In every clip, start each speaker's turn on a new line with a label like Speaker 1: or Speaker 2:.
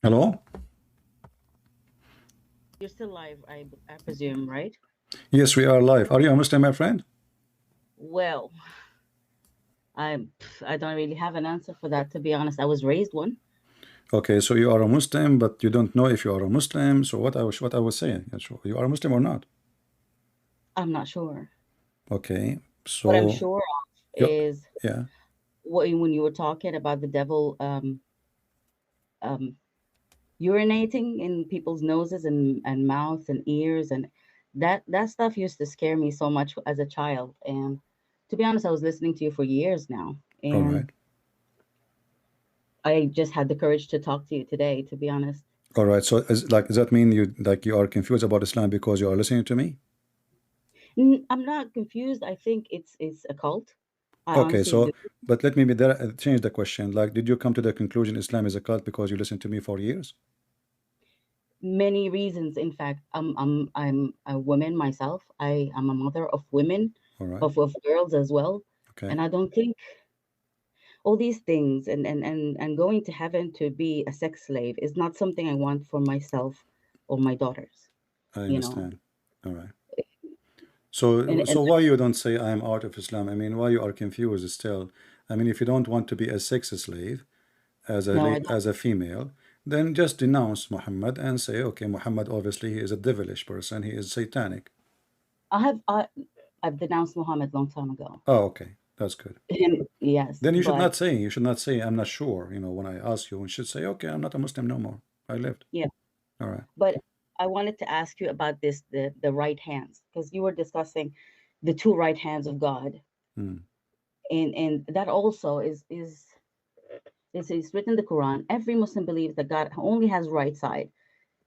Speaker 1: Hello?
Speaker 2: You're still live, I presume, right?
Speaker 1: Yes, we are live. Are you a Muslim, my friend?
Speaker 2: Well, I don't really have an answer for that, to be honest. I was raised one.
Speaker 1: Okay, so you are a Muslim, but you don't know if you are a Muslim. So what I was saying, so you are a Muslim or not?
Speaker 2: I'm not sure.
Speaker 1: Okay,
Speaker 2: What I'm
Speaker 1: so
Speaker 2: sure of
Speaker 1: you,
Speaker 2: is
Speaker 1: yeah,
Speaker 2: when you were talking about the devil um, urinating in people's noses and mouths and ears, and that stuff used to scare me so much as a child. And to be honest, I was listening to you for years now,
Speaker 1: all
Speaker 2: and
Speaker 1: right,
Speaker 2: I just had the courage to talk to you today, to be honest.
Speaker 1: all right. So does that mean you are confused about Islam because you are listening to me?
Speaker 2: I'm not confused. I think it's a cult. I
Speaker 1: Okay,
Speaker 2: honestly do.
Speaker 1: so but let me be there, change the question. Like, did you come to the conclusion Islam is a cult because you listened to me for years?
Speaker 2: Many reasons, in fact. I'm a woman myself. I am a mother of women,
Speaker 1: All right,
Speaker 2: of girls as well.
Speaker 1: okay.
Speaker 2: And I don't think all these things and going to heaven to be a sex slave is not something I want for myself or my daughters,
Speaker 1: I
Speaker 2: you know.
Speaker 1: understand. All right.
Speaker 2: And,
Speaker 1: So
Speaker 2: and
Speaker 1: why you don't say I am out of Islam? I mean, why you are confused still? I mean, if you don't want to be a sex slave
Speaker 2: no, I don't.
Speaker 1: as a female, then just denounce Muhammad and say, okay, Muhammad obviously he is a devilish person. He is satanic.
Speaker 2: I have I've denounced Muhammad long time ago.
Speaker 1: Oh, okay, that's good.
Speaker 2: Yes,
Speaker 1: Then
Speaker 2: but
Speaker 1: you should not say I'm not sure. You know, when I ask you, you should say, okay, I'm not a Muslim no more. I left.
Speaker 2: yeah.
Speaker 1: All right.
Speaker 2: But I wanted to ask you about this the right hands, because you were discussing the two right hands of God,
Speaker 1: Hmm.
Speaker 2: and that also is written in the Quran. Every Muslim believes that God only has right side,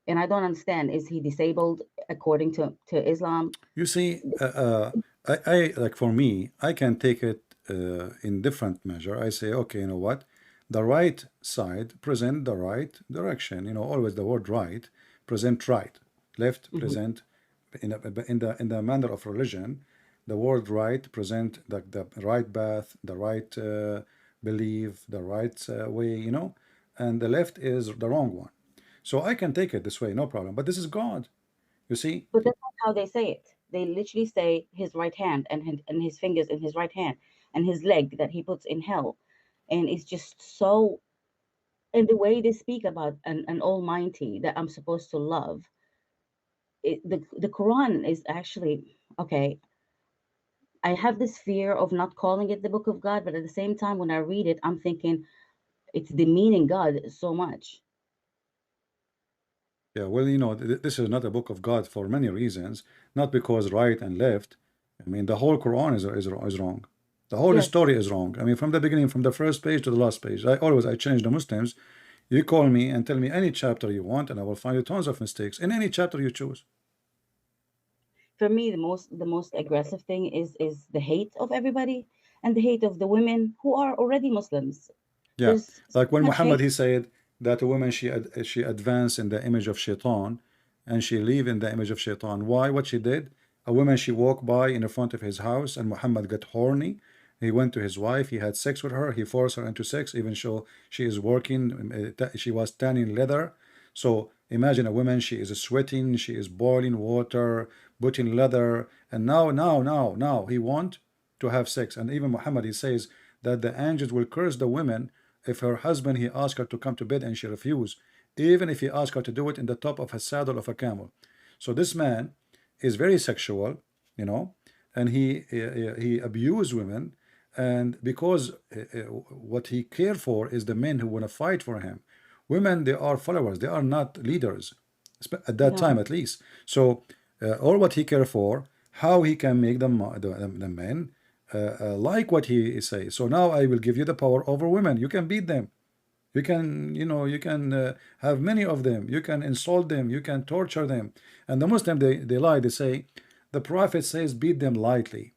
Speaker 2: and I don't understand. Is he disabled according to Islam?
Speaker 1: You see, I like for me, I can take it in different measure. I say, okay, you know what? The right side present the right direction. You know, always the word right present right, left
Speaker 2: Hmm.
Speaker 1: present in the manner of religion. The word right present the right path, the right belief, the right way. You know, and the left is the wrong one. So I can take it this way, no problem. But this is God. You see,
Speaker 2: But that's not how they say it. They literally say his right hand and his fingers in his right hand and his leg that he puts in hell, and it's just so. And the way they speak about an almighty that I'm supposed to love, the Quran is actually okay. I have this fear of not calling it the book of God, but at the same time, when I read it, I'm thinking it's demeaning God so much.
Speaker 1: yeah, well, you know, this is not a book of God for many reasons, not because right and left. I mean, the whole Quran is wrong. The whole
Speaker 2: Yes,
Speaker 1: story is wrong. I mean, from the beginning, from the first page to the last page. I change the Muslims. You call me and tell me any chapter you want, and I will find you tons of mistakes in any chapter you choose.
Speaker 2: for me, the most aggressive thing is the hate of everybody and the hate of the women who are already Muslims.
Speaker 1: Yeah,
Speaker 2: There's so
Speaker 1: like when
Speaker 2: much
Speaker 1: Muhammad
Speaker 2: hate.
Speaker 1: he said that a woman she advanced in the image of Shaitan, and she live in the image of Shaitan. Why? What she did? A woman she walked by in the front of his house, and Muhammad got horny. He went to his wife. He had sex with her. He forced her into sex, even though she is working. She was tanning leather. So imagine a woman. She is sweating. She is boiling water, putting leather, and now he want to have sex. And even Muhammad he says that the angels will curse the women if her husband he asked her to come to bed and she refused, even if he asked her to do it in the top of a saddle of a camel. So this man is very sexual, you know, and he abused women, and because what he cared for is the men who want to fight for him. Women, they are followers, they are not leaders at that
Speaker 2: No,
Speaker 1: time at least. So all what he cared for, how he can make them the men like what he says. So now I will give you the power over women. You can beat them. You can, you know, you can have many of them. You can insult them. You can torture them. And the Muslim, they lie. They say, the Prophet says, beat them lightly.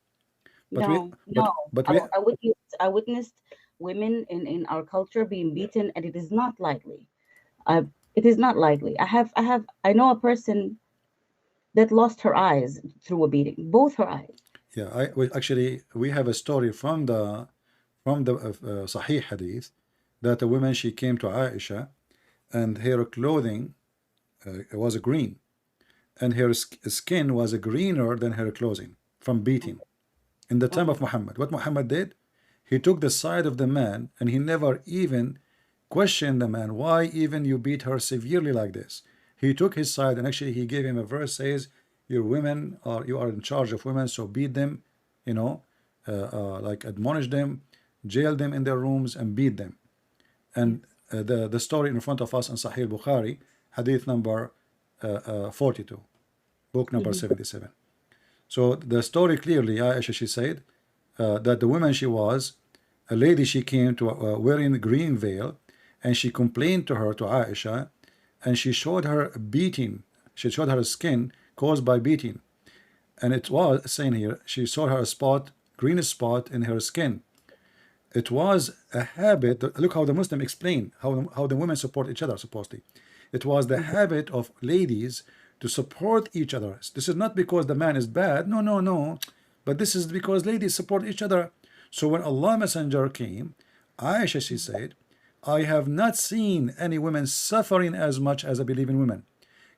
Speaker 1: But we,
Speaker 2: no.
Speaker 1: but
Speaker 2: I,
Speaker 1: we,
Speaker 2: I witnessed women in our culture being beaten, and it is not lightly. Uh, it is not lightly. I know a person that lost her eyes through a beating, both her eyes.
Speaker 1: yeah, actually we have a story from the Sahih Hadith that a woman she came to Aisha and her clothing was green, and her skin was greener than her clothing from beating. In the time of Muhammad, what Muhammad did, he took the side of the man, and he never even questioned the man. Why even you beat her severely like this? He took his side, and actually he gave him a verse says, "Your women are you are in charge of women, so beat them, you know, like admonish them, jail them in their rooms, and beat them." And the story in front of us in Sahih Bukhari, hadith number 42, book number 77. So the story clearly, Aisha, she said that the woman she was, a lady, she came to wearing a green veil, and she complained to her, to Aisha, and she showed her beating. She showed her skin caused by beating. And it was saying here, she saw her spot, green spot in her skin. It was a habit. Look how the Muslim explain how the women support each other, supposedly. It was the habit of ladies to support each other. This is not because the man is bad. No, no, no. But this is because ladies support each other. So when Allah Messenger came, Aisha, she said, I have not seen any women suffering as much as I believe in women.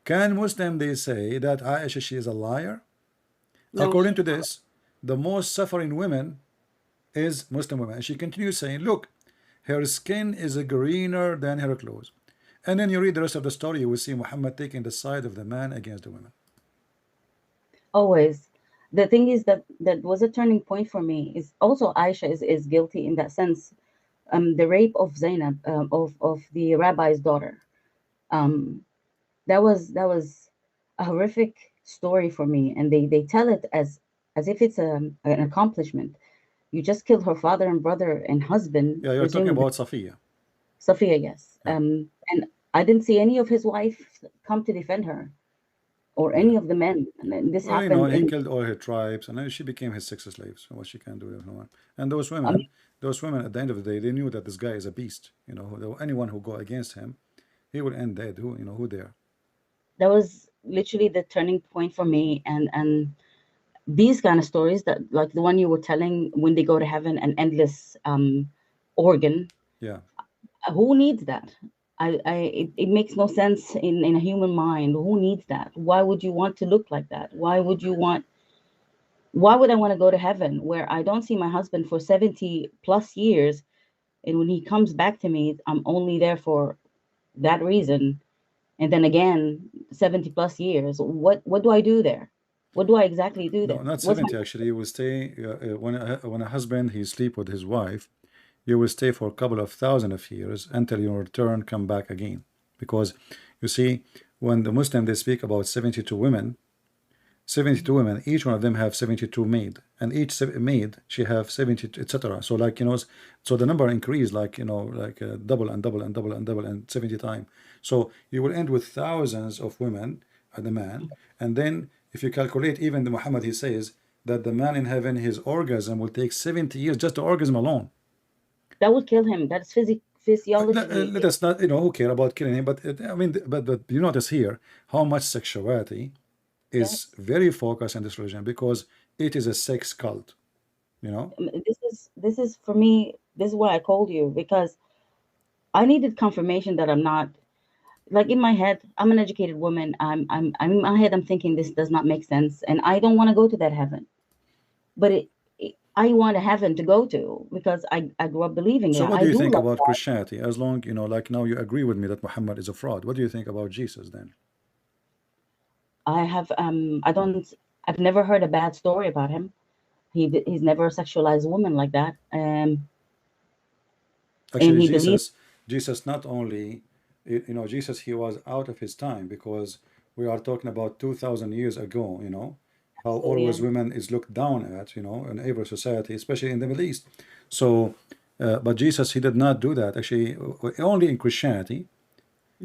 Speaker 1: Can Muslim they say that Aisha, she is a liar?
Speaker 2: No,
Speaker 1: According to this, the most suffering women is Muslim women. And she continues saying, look, her skin is greener than her clothes. And then you read the rest of the story, you will see Muhammad taking the side of the man against the women.
Speaker 2: always. The thing is that was a turning point for me. Is also Aisha is guilty in that sense. The rape of Zainab, of the rabbi's daughter. That was a horrific story for me, and they tell it as if it's an accomplishment. You just killed her father and brother and husband.
Speaker 1: Yeah, you're talking about Safiya.
Speaker 2: Safiya, yes.
Speaker 1: Yeah.
Speaker 2: And I didn't see any of his wife come to defend her, or any of the men. And then this
Speaker 1: Well, you
Speaker 2: happened.
Speaker 1: know, he killed all her tribes, and then she became his sex slave. So what she can do with no one. And those women, at the end of the day, they knew that this guy is a beast. You know, anyone who go against him, he will end dead. Who they are.
Speaker 2: That was literally the turning point for me. And these kind of stories, that like the one you were telling, when they go to heaven, an endless organ.
Speaker 1: Yeah.
Speaker 2: Who needs that? It makes no sense in a human mind. Who needs that? Why would you want to look like that? Why would I want to go to heaven where I don't see my husband for 70 plus years, and when he comes back to me, I'm only there for that reason, and then again 70 plus years? What do I do there? What do I exactly do
Speaker 1: No,
Speaker 2: there?
Speaker 1: not
Speaker 2: What's my
Speaker 1: 70 actually. You will stay when a husband he sleep with his wife, you will stay for a couple of thousand of years until you return, come back again. Because you see, when the Muslim they speak about 72 women, each one of them have 72 maid, and each maid she have 70, etc. So like so the number increase like like double and double and double and double and 70 times. So you will end with thousands of women and the man, and then if you calculate, even the Muhammad he says that the man in heaven his orgasm will take 70 years just the orgasm alone.
Speaker 2: That would kill him. That's physiologically.
Speaker 1: Let us not who care about killing him, but I mean but you notice here how much sexuality is
Speaker 2: Yes.
Speaker 1: very focused in this religion because it is a sex cult,
Speaker 2: This is for me. This is why I called you, because I needed confirmation that I'm not, like, in my head. I'm an educated woman. I'm in my head. I'm thinking this does not make sense, and I don't want to go to that heaven. But I want a heaven to go to because I grew up believing
Speaker 1: So
Speaker 2: it.
Speaker 1: what
Speaker 2: I
Speaker 1: do you
Speaker 2: do
Speaker 1: think
Speaker 2: love
Speaker 1: about
Speaker 2: God.
Speaker 1: Christianity? As long like now you agree with me that Muhammad is a fraud, what do you think about Jesus then?
Speaker 2: I've never heard a bad story about him. He's never a sexualized woman like that. And
Speaker 1: Actually,
Speaker 2: he believes.
Speaker 1: Jesus not only, Jesus, he was out of his time because we are talking about 2,000 years ago, how
Speaker 2: So yeah.
Speaker 1: always women is looked down at, in every society, especially in the Middle East. So, but Jesus, he did not do that. Actually, only in Christianity,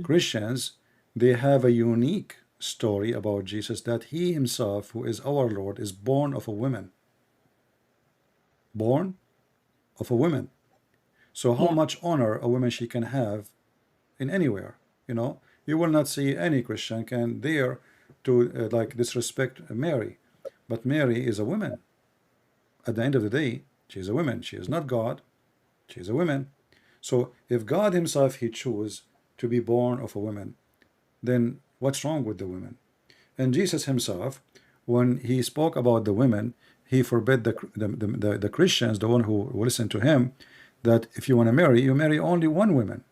Speaker 1: Christians, they have a unique story about Jesus that he himself, who is our Lord, is born of a woman. Born of a woman. So how
Speaker 2: Yeah.
Speaker 1: much honor a woman she can have in anywhere, you will not see any Christian can dare to like disrespect Mary, but Mary is a woman. At the end of the day, she is a woman. She is not God. She is a woman. So if God himself he chose to be born of a woman, then what's wrong with the women? And Jesus himself, when he spoke about the women, he forbid the Christians, the one who listen to him, that if you want to marry, you marry only one woman.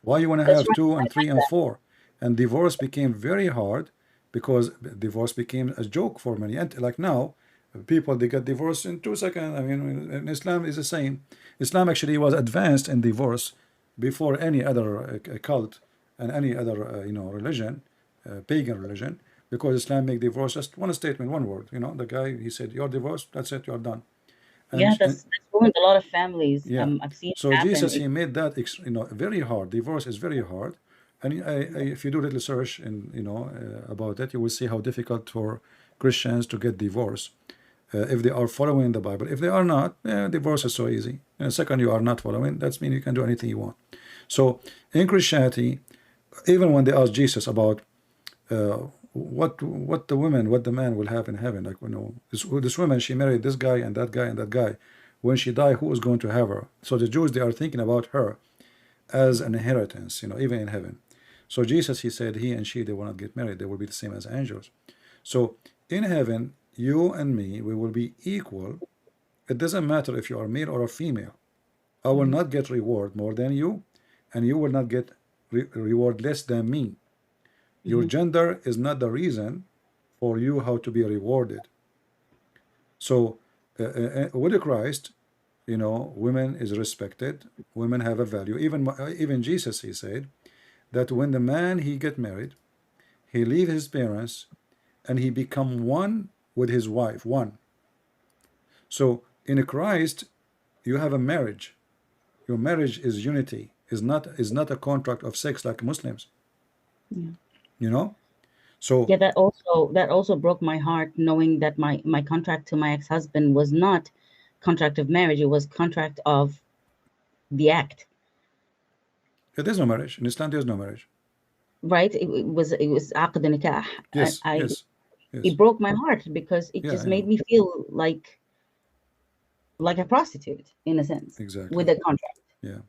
Speaker 1: Why you want to
Speaker 2: That's
Speaker 1: have
Speaker 2: right.
Speaker 1: two and three and four? And divorce became very hard because divorce became a joke for many. And like now, people they get divorced in 2 seconds. I mean, in Islam is the same. Islam actually was advanced in divorce before any other cult and any other religion, pagan religion, because Islam make divorce just one statement, one word. The guy he said you're divorced. That's it. You're done.
Speaker 2: Yeah, that's ruined a lot of families.
Speaker 1: Yeah.
Speaker 2: I've seen it
Speaker 1: So
Speaker 2: happen.
Speaker 1: Jesus, he made that very hard. Divorce is very hard, and if you do little research and about that, you will see how difficult for Christians to get divorce if they are following the Bible. If they are not, divorce is so easy. And second, you are not following. That means you can do anything you want. So in Christianity, even when they ask Jesus about what the man will have in heaven, like this woman, she married this guy and that guy and that guy. When she died, who is going to have her? So the Jews, they are thinking about her as an inheritance, even in heaven. So Jesus, he said, he and she, they will not get married. They will be the same as angels. So in heaven, you and me, we will be equal. It doesn't matter if you are male or a female. I will not get reward more than you, and you will not get reward less than me. Your gender is not the reason for you how to be rewarded. So with Christ, women is respected. Women have a value. Even Jesus, he said that when the man he get married, he leave his parents and he become one with his wife. One. So in Christ, you have a marriage. Your marriage is unity. Is not a contract of sex like Muslims.
Speaker 2: Yeah.
Speaker 1: So
Speaker 2: Yeah, that also broke my heart, knowing that my contract to my ex-husband was not contract of marriage. It was contract of the act.
Speaker 1: there's no marriage in Islam. There's no marriage.
Speaker 2: Right? It was aqd nikah.
Speaker 1: Yes,
Speaker 2: I
Speaker 1: yes, yes.
Speaker 2: It broke my heart because it
Speaker 1: Yeah,
Speaker 2: just
Speaker 1: I
Speaker 2: made
Speaker 1: know.
Speaker 2: me feel like a prostitute in a sense
Speaker 1: Exactly.
Speaker 2: with a contract.
Speaker 1: Yeah.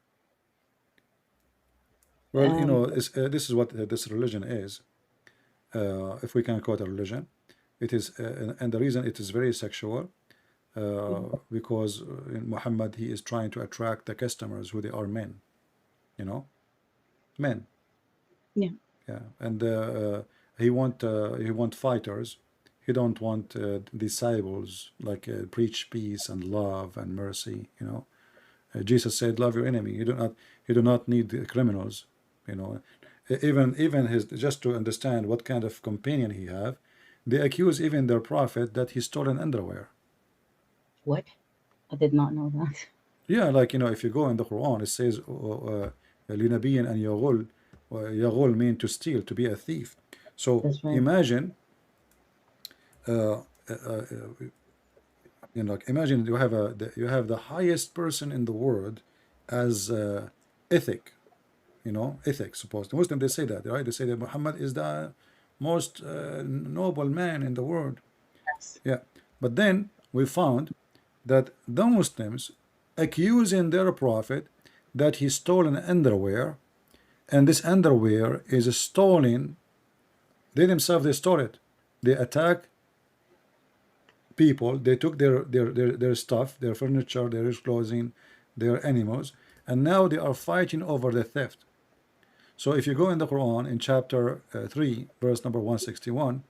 Speaker 1: Well,
Speaker 2: Um,
Speaker 1: this is what this religion is. If we can call it a religion, it is, and the reason it is very sexual, because Muhammad, he is trying to attract the customers who they are men, men.
Speaker 2: yeah.
Speaker 1: Yeah, and he want fighters. He don't want disciples like preach peace and love and mercy. Jesus said, "Love your enemy." You do not need criminals. Even his, just to understand what kind of companion he have, they accuse even their prophet that he stolen underwear.
Speaker 2: What? I did not know that.
Speaker 1: Yeah, like if you go in the Quran, it says لِنَبِيٍّ أَنْ يَغُلْ. يَغُلْ mean to steal, to be a thief. So
Speaker 2: That's right.
Speaker 1: imagine, imagine you have the highest person in the world as ethic, ethics. Supposed the Muslim, they say that, right? They say that Muhammad is the most noble man in the world.
Speaker 2: Yes.
Speaker 1: Yeah, but then we found that the Muslims accusing their prophet that he stole an underwear, and this underwear is stolen. They themselves, they stole it. They attack people. They took their stuff, their furniture, their clothing, their animals, and now they are fighting over the theft. So if you go in the Quran in chapter 3 verse number 161,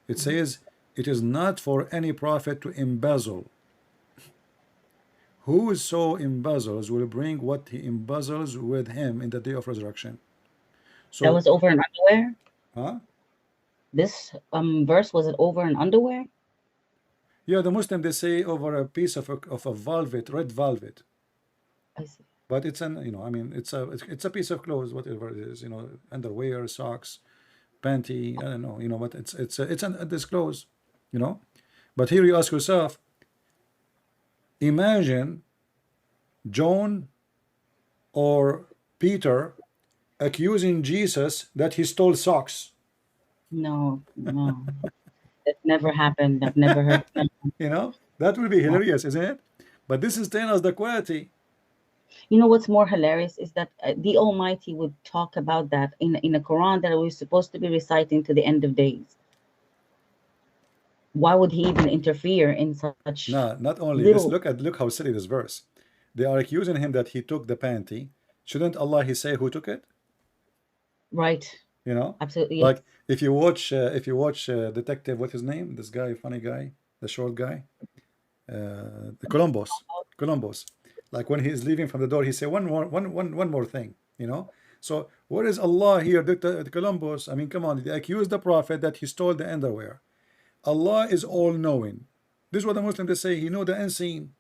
Speaker 1: it says, "It is not for any prophet to embezzle. Whoso embezzles will bring what he embezzles with him in the day of resurrection." So
Speaker 2: That was over an underwear?
Speaker 1: huh?
Speaker 2: This verse, was it over an underwear?
Speaker 1: Yeah, the Muslim, they say over a piece of a velvet, red velvet.
Speaker 2: I see.
Speaker 1: But it's I mean, it's a piece of clothes, whatever it is, underwear, socks, panty, I don't know, but it's this clothes, But here you ask yourself, imagine John or Peter accusing Jesus that he stole socks.
Speaker 2: No, that never happened. I've never heard.
Speaker 1: That would be hilarious, isn't it? But this is telling us the quality.
Speaker 2: You know what's more hilarious is that the Almighty would talk about that in a Quran that we're supposed to be reciting to the end of days. Why would he even interfere in such
Speaker 1: Nah, not only this.
Speaker 2: little?
Speaker 1: Look how silly this verse. They are accusing him that he took the panty. Shouldn't Allah he say who took it?
Speaker 2: Right.
Speaker 1: You know,
Speaker 2: Absolutely, yes.
Speaker 1: like if you watch Detective, what's his name? This guy, funny guy, the short guy, Columbus. Columbus. Like when he's leaving from the door, he say one more thing. You know. So where is Allah here, Columbus? I mean, come on. They accuse the Prophet that he stole the underwear. Allah is all knowing. This is what the Muslims they say. He know the unseen.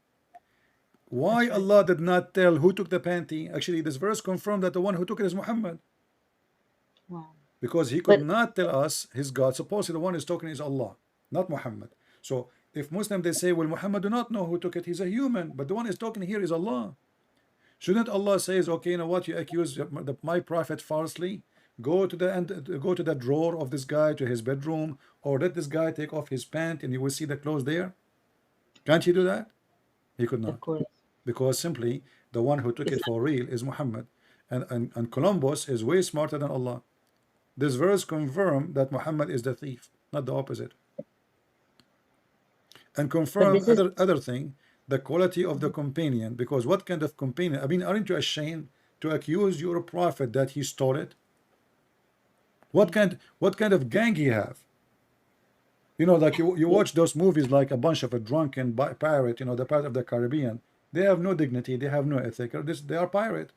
Speaker 1: Why
Speaker 2: That's right.
Speaker 1: Allah did not tell who took the panty? Actually, this verse confirmed that the one who took it is Muhammad.
Speaker 2: Wow.
Speaker 1: Because he could
Speaker 2: But
Speaker 1: not tell us his God. Supposedly the one who's talking is Allah, not Muhammad. So if Muslim they say, well, Muhammad do not know who took it, he's a human, but the one is talking here is Allah. Shouldn't Allah says, okay, you know what, you accuse my prophet falsely? Go to the end, go to the drawer of this guy to his bedroom, or let this guy take off his pant and you will see the clothes there. Can't he do that? He could
Speaker 2: of
Speaker 1: not.
Speaker 2: course,
Speaker 1: Because simply the one who took
Speaker 2: it's
Speaker 1: it for real is Muhammad. And Columbus is way smarter than Allah. This verse confirm that Muhammad is the thief, not the opposite. And
Speaker 2: but
Speaker 1: confirm
Speaker 2: this is
Speaker 1: other thing, the quality of the companion. Because what kind of companion? I mean, aren't you ashamed to accuse your prophet that he stole it? What kind of gang he have? You know, like you watch those movies like a bunch of a drunken pirate, you know, the Pirate of the Caribbean. They have no dignity, they have no ethic. They are pirate.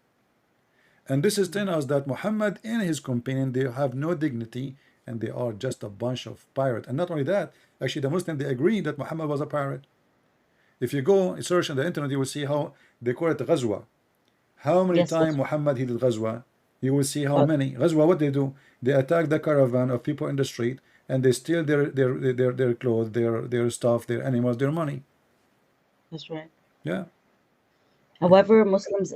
Speaker 1: And this is telling us that Muhammad and his companion, they have no dignity and they are just a bunch of pirates. And not only that, actually the Muslims, they agree that Muhammad was a pirate. If you go and search on the internet, you will see how they call it Ghazwa. How many
Speaker 2: yes,
Speaker 1: times
Speaker 2: that's
Speaker 1: Muhammad he did Ghazwa? You will see how
Speaker 2: uh,
Speaker 1: many. Ghazwa, what they do? They attack the caravan of people in the street and they steal their clothes, their stuff, their animals, their money.
Speaker 2: that's right.
Speaker 1: Yeah.
Speaker 2: However, Muslims,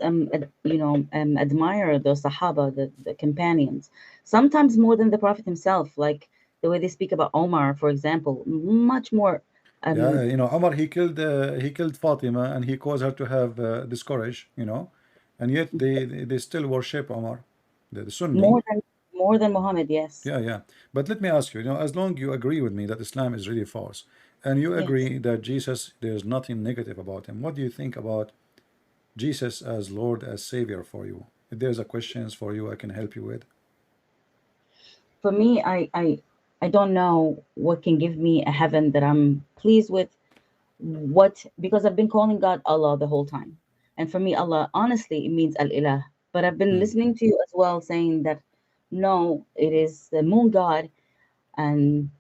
Speaker 2: admire the Sahaba, the companions, sometimes more than the Prophet himself. Like the way they speak about Omar, for example, much more.
Speaker 1: Yeah,
Speaker 2: Um,
Speaker 1: you know, Omar he killed Fatima and he caused her to have this courage, you know, and yet they still worship Omar, the Sunni.
Speaker 2: more than Muhammad. Yes,
Speaker 1: Yeah, yeah. But let me ask you, you know, as long you agree with me that Islam is really false, and you
Speaker 2: yes.
Speaker 1: agree that Jesus, there's nothing negative about him, what do you think about Jesus as Lord, as Savior for you? If there's a questions for you, I can help you with.
Speaker 2: For me, I don't know what can give me a heaven that I'm pleased with. What, because I've been calling God Allah the whole time, and for me, Allah honestly it means Al Ilah. But I've been
Speaker 1: Hmm.
Speaker 2: listening to you as well saying that no, it is the moon god. And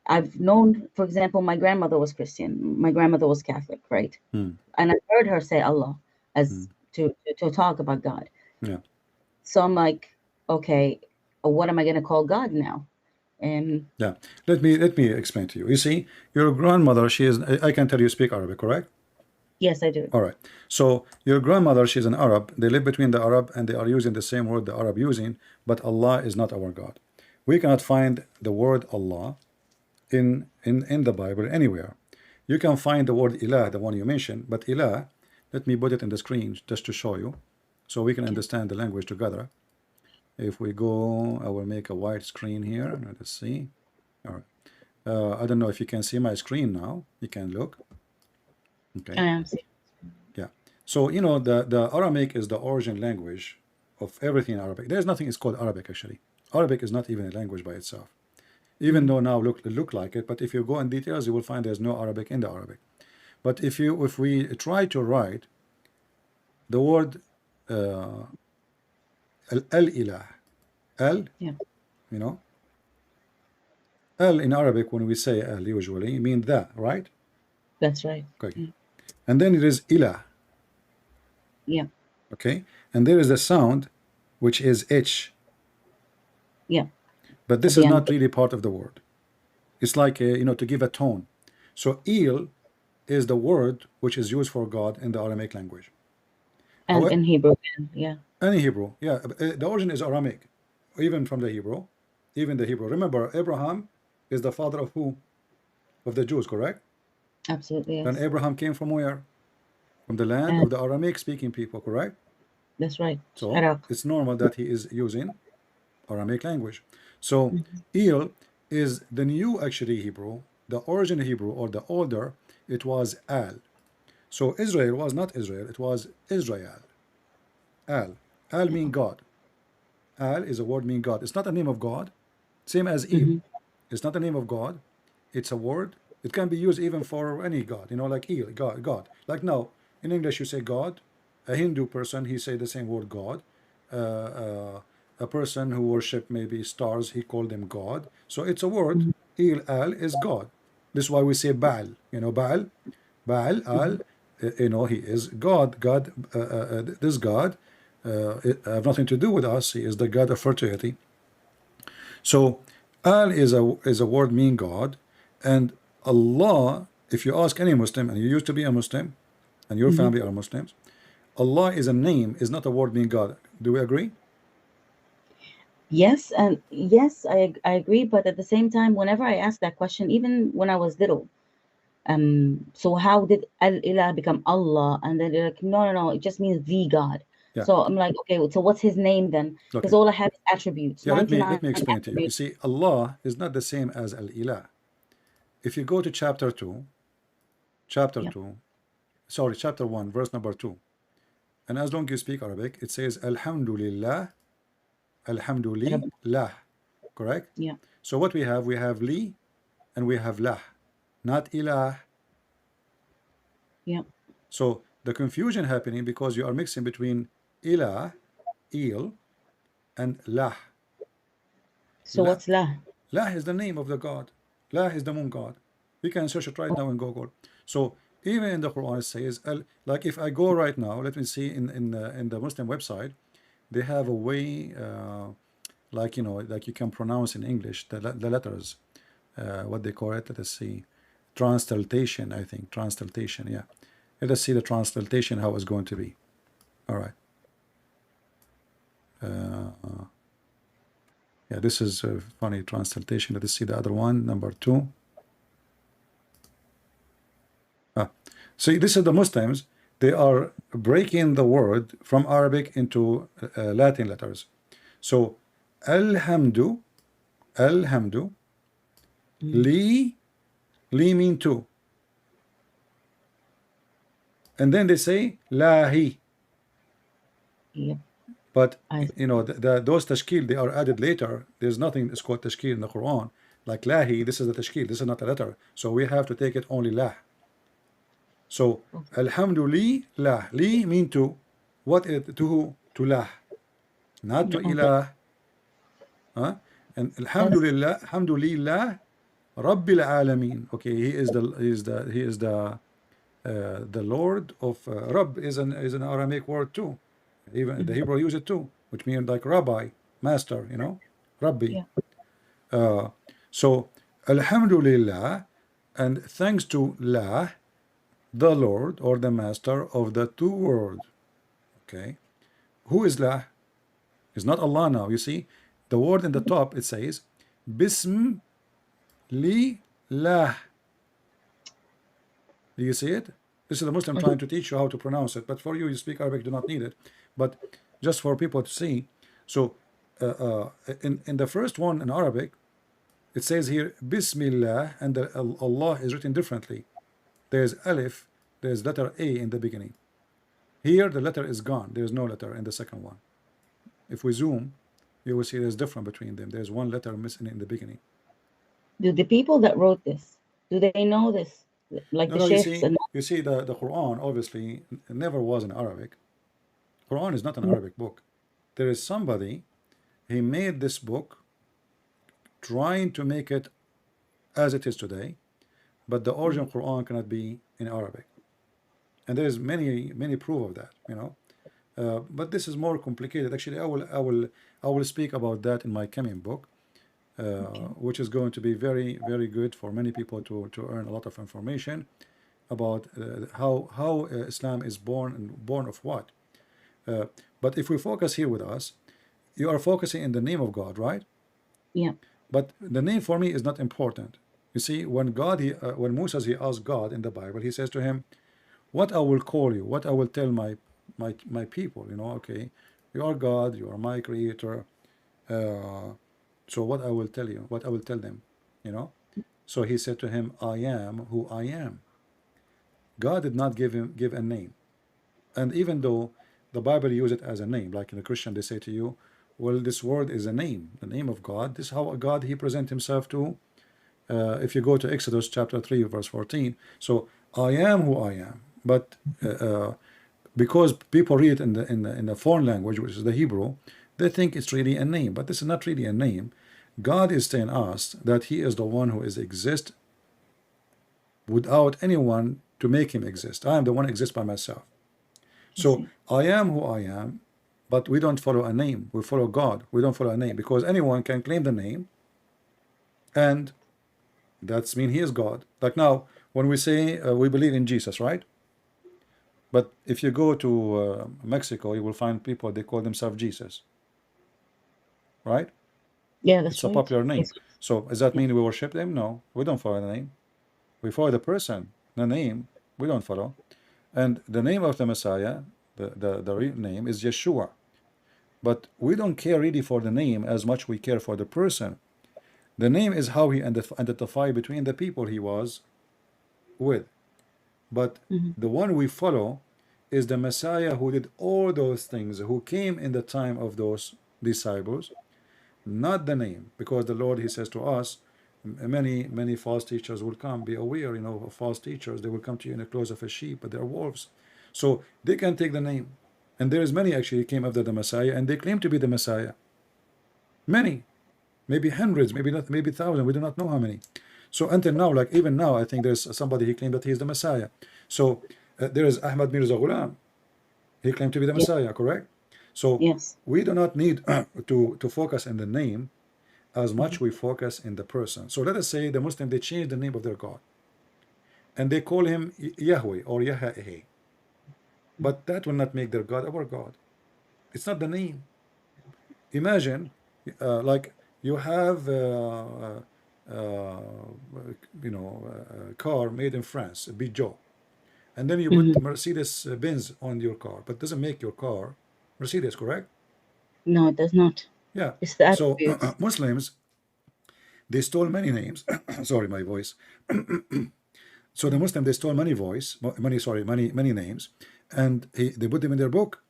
Speaker 2: I've known, for example, my grandmother was Christian, my grandmother was Catholic, right?
Speaker 1: Hmm.
Speaker 2: And I heard her say Allah
Speaker 1: Hmm.
Speaker 2: as to talk about God.
Speaker 1: Yeah.
Speaker 2: So I'm like, okay, what am I gonna call God now? And
Speaker 1: Yeah. Let me explain to you. You see, your grandmother, she is, I can tell you speak Arabic, correct?
Speaker 2: yes, I do.
Speaker 1: All right. So your grandmother, she's an Arab. They live between the Arab and they are using the same word the Arab using, but Allah is not our God. We cannot find the word Allah in the Bible anywhere. You can find the word Ilah, the one you mentioned, but Ilah, let me put it in the screen just to show you, so we can
Speaker 2: Okay.
Speaker 1: understand the language together. If we go, I will make a white screen here. Let us see. All right. I don't know if you can see my screen now. You can look.
Speaker 2: I
Speaker 1: Okay.
Speaker 2: am.
Speaker 1: Yeah. So, you know, the Aramaic is the origin language of everything in Arabic. There's nothing is called Arabic actually. Arabic is not even a language by itself. Even though now look like it, but if you go in details, you will find there's no Arabic in the Arabic. But if we try to write the word al-ilah, al,
Speaker 2: Yeah,
Speaker 1: you know, al in Arabic when we say al usually mean the, right?
Speaker 2: that's right.
Speaker 1: Okay.
Speaker 2: Yeah,
Speaker 1: And then it is ilah,
Speaker 2: yeah,
Speaker 1: okay? And there is a sound which is h,
Speaker 2: yeah.
Speaker 1: but
Speaker 2: At
Speaker 1: this
Speaker 2: the
Speaker 1: is
Speaker 2: end,
Speaker 1: not really part of the word. It's like you know, to give a tone. So il is the word which is used for God in the Aramaic language.
Speaker 2: and
Speaker 1: However,
Speaker 2: in Hebrew, yeah,
Speaker 1: any Hebrew, yeah, the origin is Aramaic, even from the Hebrew, even the Hebrew. Remember, Abraham is the father of who? Of the Jews, correct?
Speaker 2: absolutely,
Speaker 1: Then
Speaker 2: yes.
Speaker 1: Abraham came from where? from the land
Speaker 2: And
Speaker 1: of the Aramaic speaking people, correct?
Speaker 2: that's right.
Speaker 1: So
Speaker 2: Iraq.
Speaker 1: it's normal that he is using Aramaic language. So
Speaker 2: Mhm.
Speaker 1: El is the new actually Hebrew, the original Hebrew or the older, it was Al. So Israel was not Israel, it was Israel. Al. Al mean God. Al is a word mean God. It's not a name of God. Same as El.
Speaker 2: Mhm.
Speaker 1: It's not a name of God. It's a word. It can be used even for any God, like El, God, God. Like now, in English you say God. A Hindu person, he say the same word God. A person who worship maybe stars, he called them God. So it's a word.
Speaker 2: Mhm.
Speaker 1: El, Al is God. This is why we say Baal. Baal, Baal, Al,
Speaker 2: Mhm.
Speaker 1: he is God. God, this God, it have nothing to do with us. He is the God of fertility. So Al is a word mean God, and Allah. If you ask any Muslim, and you used to be a Muslim, and your
Speaker 2: Mhm.
Speaker 1: family are Muslims, Allah is a name, is not a word mean God. Do we agree?
Speaker 2: Yes, and yes, I agree. But at the same time, whenever I ask that question, even when I was little, so how did Al Ilah become Allah? And then they're like, no, no, no, it just means the God.
Speaker 1: Yeah.
Speaker 2: So I'm like, okay, so what's his name then? Because
Speaker 1: Okay.
Speaker 2: all I have is attributes,
Speaker 1: Yeah. Let me
Speaker 2: 99
Speaker 1: let me explain to you. You
Speaker 2: attributes.
Speaker 1: see, Allah is not the same as Al Ilah. If you go to chapter
Speaker 2: Yep.
Speaker 1: 2, sorry, chapter 1, verse number 2, and as long as you speak Arabic, it says Alhamdulillah,
Speaker 2: Rab-
Speaker 1: Alhamdulillah, correct?
Speaker 2: Yeah.
Speaker 1: So what we have li and we have lah, not ilah.
Speaker 2: Yeah.
Speaker 1: So the confusion happening because you are mixing between ilah, il, and lah.
Speaker 2: So
Speaker 1: Lah,
Speaker 2: what's La?
Speaker 1: lah is the name of the God. Lah is the moon God. We can search it right now in Google. So even in the Quran it says, like if I go right now, let me see in the Muslim website, they have a way like you can pronounce in English the letters, what they call it. Let us see, translation. I think translation. Yeah, let us see the translation how it's going to be. All right. Yeah, this is a funny translation. Let us see the other one, number 2. See, this is the Muslims. They are breaking the word from Arabic into Latin letters. So, Alhamdu, Alhamdu,
Speaker 2: Mm.
Speaker 1: Li, Li mean two. And then they say Lahi.
Speaker 2: Yep.
Speaker 1: But,
Speaker 2: I
Speaker 1: those tashkil, they are added later. There's nothing that's called tashkil in the Quran. Like Lahi, this is the tashkil. This is not a letter. So we have to take it only Lah. So,
Speaker 2: okay.
Speaker 1: Alhamdulillah, Li mean two. What is to who? To Lah. Not to
Speaker 2: Okay.
Speaker 1: Ilah. Huh? And
Speaker 2: That's
Speaker 1: Alhamdulillah, Rabbil Alameen. Okay, he is the Lord of Rabb is an Aramaic word too. Even the
Speaker 2: mhm.
Speaker 1: Hebrew use it too, which means like rabbi, master, Rabbi.
Speaker 2: Yeah.
Speaker 1: Uh, so Alhamdulillah, and thanks to La, the Lord or the master of the two worlds. Okay, who is La? It's not Allah now. You see, the word in the top it says Bism Li Lah. Do you see it? This is a Muslim
Speaker 2: Mhm.
Speaker 1: trying to teach you how to pronounce it, but for you speak Arabic, do not need it. But just for people to see. So in the first one in Arabic, it says here Bismillah, and the Allah is written differently. There's Alif, there's letter A in the beginning. Here the letter is gone. There's no letter in the second one. If we zoom, you will see there's difference between them. There's one letter missing in the beginning.
Speaker 2: Do the people that wrote this, do they know this? Like the
Speaker 1: No, you
Speaker 2: sheikhs
Speaker 1: see,
Speaker 2: and
Speaker 1: the Quran obviously never was in Arabic. Quran is not an
Speaker 2: yeah.
Speaker 1: Arabic book. There is somebody, he made this book trying to make it as it is today, but the original
Speaker 2: Mm.
Speaker 1: Quran cannot be in Arabic. And there's many proof of that. But this is more complicated. Actually, I will speak about that in my coming book,
Speaker 2: Okay.
Speaker 1: which is going to be very good for many people to earn a lot of information about how Islam is born, and born of what. Uh, but if we focus here with us, you are focusing in the name of God, right?
Speaker 2: Yeah.
Speaker 1: But the name for me is not important. You see, when Musa he asked God in the Bible, he says to him, what I will call you, what I will tell my people, you know, okay, you are God, you are my creator. So what I will tell you, what I will tell them, you know. So he said to him, I am who I am. God did not give a name. And even though the Bible uses it as a name, like in the Christian, they say to you, well, this word is a name, the name of God. This is how God he present himself to. If you go to Exodus chapter 3, verse 14, so I am who I am. But because people read it in the foreign language, which is the Hebrew, they think it's really a name. But this is not really a name. God is telling us that he is the one who is exist without anyone to make him exist. I am the one who exists by myself.
Speaker 2: I
Speaker 1: So
Speaker 2: see.
Speaker 1: I am who I am, but we don't follow a name. We follow God. We don't follow a name because anyone can claim the name, and that's mean he is God. Like now, when we say we believe in Jesus, right? But if you go to Mexico, you will find people they call themselves Jesus, right?
Speaker 2: Yeah,
Speaker 1: It's
Speaker 2: that's
Speaker 1: a
Speaker 2: right.
Speaker 1: popular name.
Speaker 2: Yes.
Speaker 1: So does that
Speaker 2: Yeah.
Speaker 1: mean we worship them? No, we don't follow the name. We follow the person. The name we don't follow. And the name of the Messiah, the real name is Yeshua. But we don't care really for the name as much we care for the person. The name is how he identified between the people he was with. But
Speaker 2: Hmm.
Speaker 1: the one we follow is the Messiah who did all those things, who came in the time of those disciples, not the name. Because the Lord, he says to us, many false teachers will come. Be aware, you know, of false teachers. They will come to you in the clothes of a sheep, but they're wolves. So they can take the name. And there is many actually came after the Messiah, and they claim to be the Messiah. Many, maybe hundreds, maybe not, maybe thousands. We do not know how many. So until now, like even now, I think there's somebody he claimed that he is the Messiah. So there is Ahmad Mirza Ghulam. He claimed to be the
Speaker 2: Yeah.
Speaker 1: Messiah, correct? So
Speaker 2: Yes.
Speaker 1: we do not need to focus in the name as
Speaker 2: Hmm.
Speaker 1: much we focus in the person. So let us say the Muslim they change the name of their God and they call him Yahweh or Yahweh, but that will not make their God our God. It's not the name. Imagine, like you have, you know, a car made in France, a Peugeot, and then you
Speaker 2: Hmm.
Speaker 1: put Mercedes Benz on your car, but doesn't make your car Mercedes, correct?
Speaker 2: No, it does not.
Speaker 1: Yeah.
Speaker 2: It's the
Speaker 1: So
Speaker 2: attributes.
Speaker 1: Muslims they stole many names. Sorry, my voice. So the Muslim they stole many names, and they put them in their book,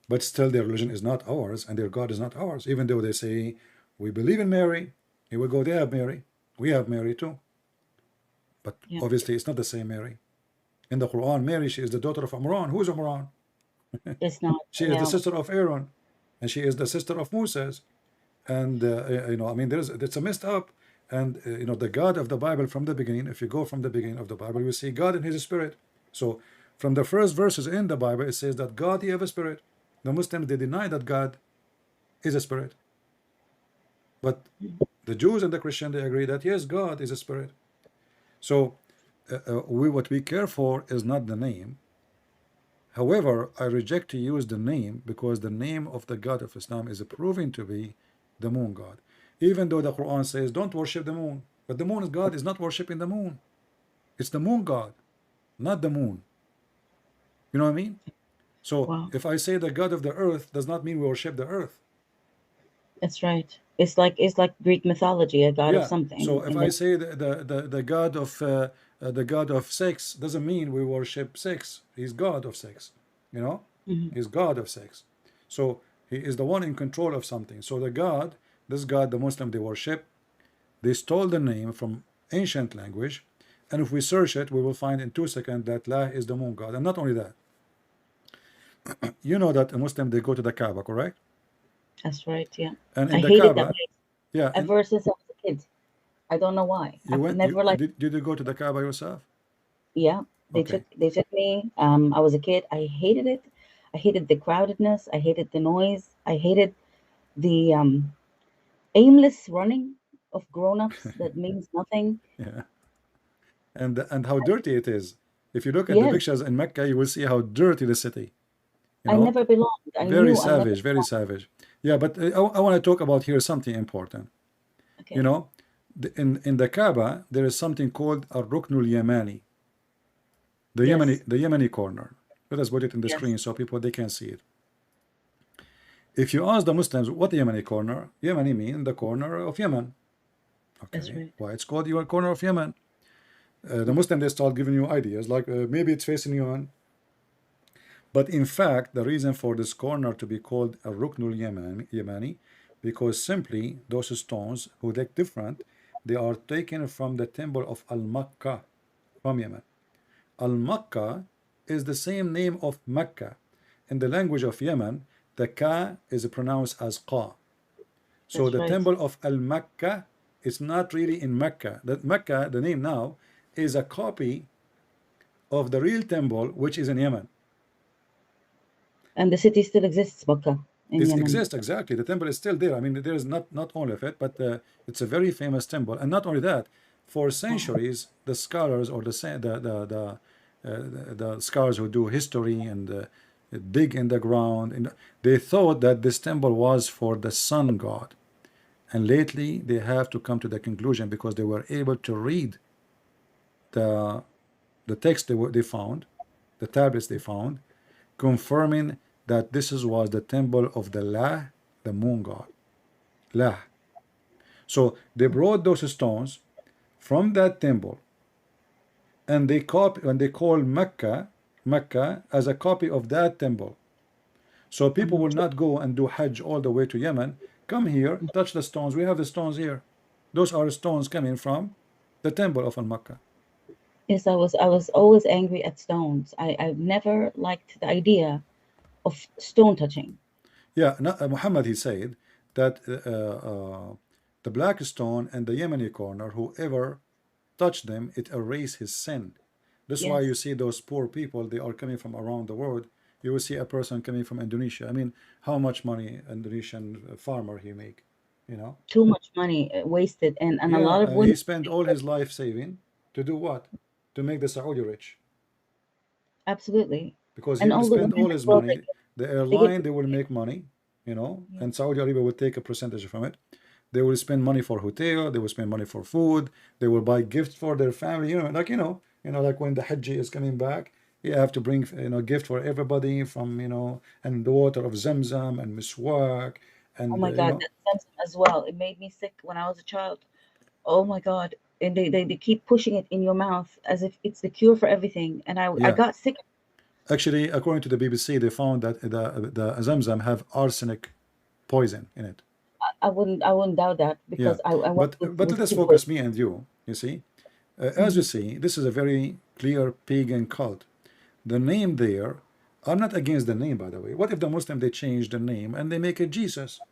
Speaker 1: but still their religion is not ours, and their God is not ours. Even though they say we believe in Mary, he will go. They have Mary, we have Mary too, but
Speaker 2: Yeah.
Speaker 1: obviously it's not the same Mary. In the Quran, Mary she is the daughter of Imran. Who is Imran?
Speaker 2: It's not.
Speaker 1: She is the
Speaker 2: Yeah.
Speaker 1: sister of Aaron, and she is the sister of Moses. And you know, I mean, it's a messed up. And you know, the God of the Bible from the beginning, if you go from the beginning of the Bible, you see God in his spirit. So from the first verses in the Bible, it says that God he have a spirit. The Muslims they deny that God is a spirit, but the Jews and the Christian they agree that yes, God is a spirit. So we what we care for is not the name. However, I reject to use the name because the name of the God of Islam is proven to be the moon God. Even though the Quran says don't worship the moon, but the moon God is not worshiping the moon. It's the moon God, not the moon. You know what I mean? So
Speaker 2: Wow.
Speaker 1: if I say the God of the earth does not mean we worship the earth.
Speaker 2: That's right. It's like Greek mythology, a god of
Speaker 1: Yeah.
Speaker 2: something,
Speaker 1: So if
Speaker 2: and
Speaker 1: I
Speaker 2: then
Speaker 1: say the God of sex doesn't mean we worship sex. He's God of sex. You know,
Speaker 2: Mhm.
Speaker 1: he's God of sex. So he is the one in control of something. So the God, this God, the Muslim they worship, they stole the name from ancient language, and if we search it, we will find in 2 seconds that La is the moon God. And not only that, you know that a Muslim they go to the Kaaba, correct?
Speaker 2: that's right. Yeah.
Speaker 1: And
Speaker 2: I
Speaker 1: in the
Speaker 2: hated that
Speaker 1: Kaaba,
Speaker 2: place
Speaker 1: yeah, and
Speaker 2: ever since I was a kid. I don't know why.
Speaker 1: you
Speaker 2: I've
Speaker 1: went,
Speaker 2: never like.
Speaker 1: did you go to the Kaaba yourself?
Speaker 2: Yeah,
Speaker 1: Okay.
Speaker 2: they took me. I was a kid. I hated it. I hated the crowdedness. I hated the noise. I hated the aimless running of grown-ups that means nothing.
Speaker 1: Yeah. And how dirty it is. If you look at the
Speaker 2: Yes,
Speaker 1: pictures in Mecca, you will see how dirty the city. You
Speaker 2: I
Speaker 1: know,
Speaker 2: never belonged. I
Speaker 1: very
Speaker 2: knew I never
Speaker 1: savage, very
Speaker 2: belonged.
Speaker 1: savage. Yeah, but I want to talk about here something important. You
Speaker 2: Okay.
Speaker 1: know, in the Kaaba there is something called a Ruknul Yamani. The
Speaker 2: Yes.
Speaker 1: Yemeni corner. Let us put it in the
Speaker 2: Yes.
Speaker 1: screen so people they can see it. If you ask the Muslims what the Yemeni corner, Yemeni mean the corner of Yemen.
Speaker 2: That's
Speaker 1: Okay,
Speaker 2: right.
Speaker 1: why it's called your corner of Yemen? The Muslim they start giving you ideas like maybe it's facing Yemen, but in fact the reason for this corner to be called a Ruknul Yemeni, because simply those stones who look different, they are taken from the temple of Al-Makkah from Yemen. Al-Makkah is the same name of Mecca. In the language of Yemen, the ka is pronounced as qa. So
Speaker 2: That's
Speaker 1: the
Speaker 2: right.
Speaker 1: temple of Al-Makkah is not really in Mecca. That Mecca, the name now, is a copy of the real temple, which is in Yemen.
Speaker 2: And the city still exists, Makkah, in
Speaker 1: It
Speaker 2: Yemen.
Speaker 1: exists, exactly. The temple is still there. I mean, there is not only of it, but it's a very famous temple. And not only that, for centuries, the scholars or the scholars who do history and dig in the ground, and they thought that this temple was for the sun god. And lately, they have to come to the conclusion because they were able to read the text they found, the tablets they found, confirming that this was the temple of the La, the moon god. La. So they brought those stones from that temple and they call Mecca as a copy of that temple. So people will not go and do Hajj all the way to Yemen. Come here, touch the stones. We have the stones here. Those are stones coming from the temple of Al-Makkah.
Speaker 2: Yes, I was always angry at stones. I've never liked the idea of stone touching.
Speaker 1: Yeah, Muhammad, he said that the black stone and the Yemeni corner, whoever touched them, it erased his sin. That's why
Speaker 2: Yes.
Speaker 1: you see those poor people, they are coming from around the world. You will see a person coming from Indonesia. I mean, how much money Indonesian farmer he make, you know?
Speaker 2: Too much money wasted, and a
Speaker 1: Yeah,
Speaker 2: lot of
Speaker 1: he
Speaker 2: women.
Speaker 1: spent all his life saving to do what? To make the Saudi rich.
Speaker 2: Absolutely.
Speaker 1: Because he
Speaker 2: And
Speaker 1: will
Speaker 2: all the
Speaker 1: spend
Speaker 2: women
Speaker 1: all
Speaker 2: as
Speaker 1: his
Speaker 2: well,
Speaker 1: money. The
Speaker 2: they get
Speaker 1: airline, they will make money, you know,
Speaker 2: yeah.
Speaker 1: and Saudi Arabia will take a percentage from it. They will spend money for hotel, they will spend money for food, they will buy gifts for their family, like when the Hajj is coming back, you have to bring, gift for everybody from, and the water of Zamzam and Miswak
Speaker 2: Oh
Speaker 1: and,
Speaker 2: my God, that Samsung as well. It made me sick when I was a child. Oh my God. And they keep pushing it in your mouth as if it's the cure for everything. And I
Speaker 1: yeah.
Speaker 2: got sick.
Speaker 1: Actually, according to the BBC, they found that the Zamzam have arsenic poison in it.
Speaker 2: I wouldn't doubt that
Speaker 1: Yeah,
Speaker 2: because I went
Speaker 1: but let
Speaker 2: with
Speaker 1: us
Speaker 2: people with
Speaker 1: focus me and you. You see, as you see, this is a very clear pagan cult. The name there, I'm not against the name, by the way. What if the Muslim they change the name and they make it Jesus?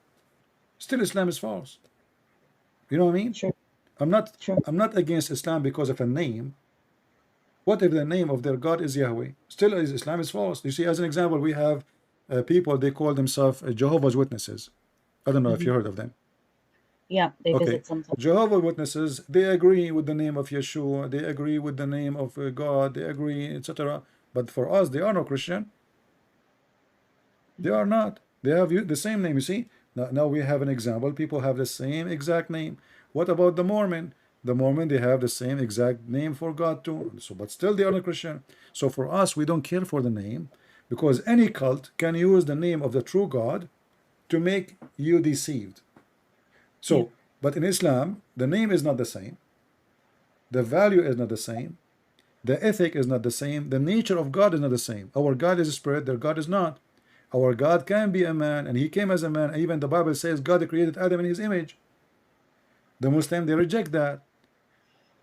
Speaker 1: Still, Islam is false. You know what I mean?
Speaker 2: sure,
Speaker 1: I'm not
Speaker 2: sure.
Speaker 1: I'm not against Islam because of a name. What if the name of their God is Yahweh? Still, Islam is false. You see, as an example, we have people they call themselves Jehovah's Witnesses. I don't know if
Speaker 2: Hmm.
Speaker 1: you heard of them.
Speaker 2: Yeah, they
Speaker 1: Okay,
Speaker 2: visit sometimes.
Speaker 1: Jehovah's Witnesses, they agree with the name of Yeshua, they agree with the name of God, they agree, etc. But for us, they are no Christian. They are not. They have the same name. You see, now we have an example. People have the same exact name. What about the Mormon? The Mormon, they have the same exact name for God too. So, but still, they are not Christian. So for us, we don't care for the name because any cult can use the name of the true God to make you deceived.
Speaker 2: Yeah.
Speaker 1: So, but in Islam, the name is not the same. The value is not the same. The ethic is not the same. The nature of God is not the same. Our God is a spirit, their God is not. Our God can be a man, and he came as a man. Even the Bible says God created Adam in his image. The Muslim, they reject that.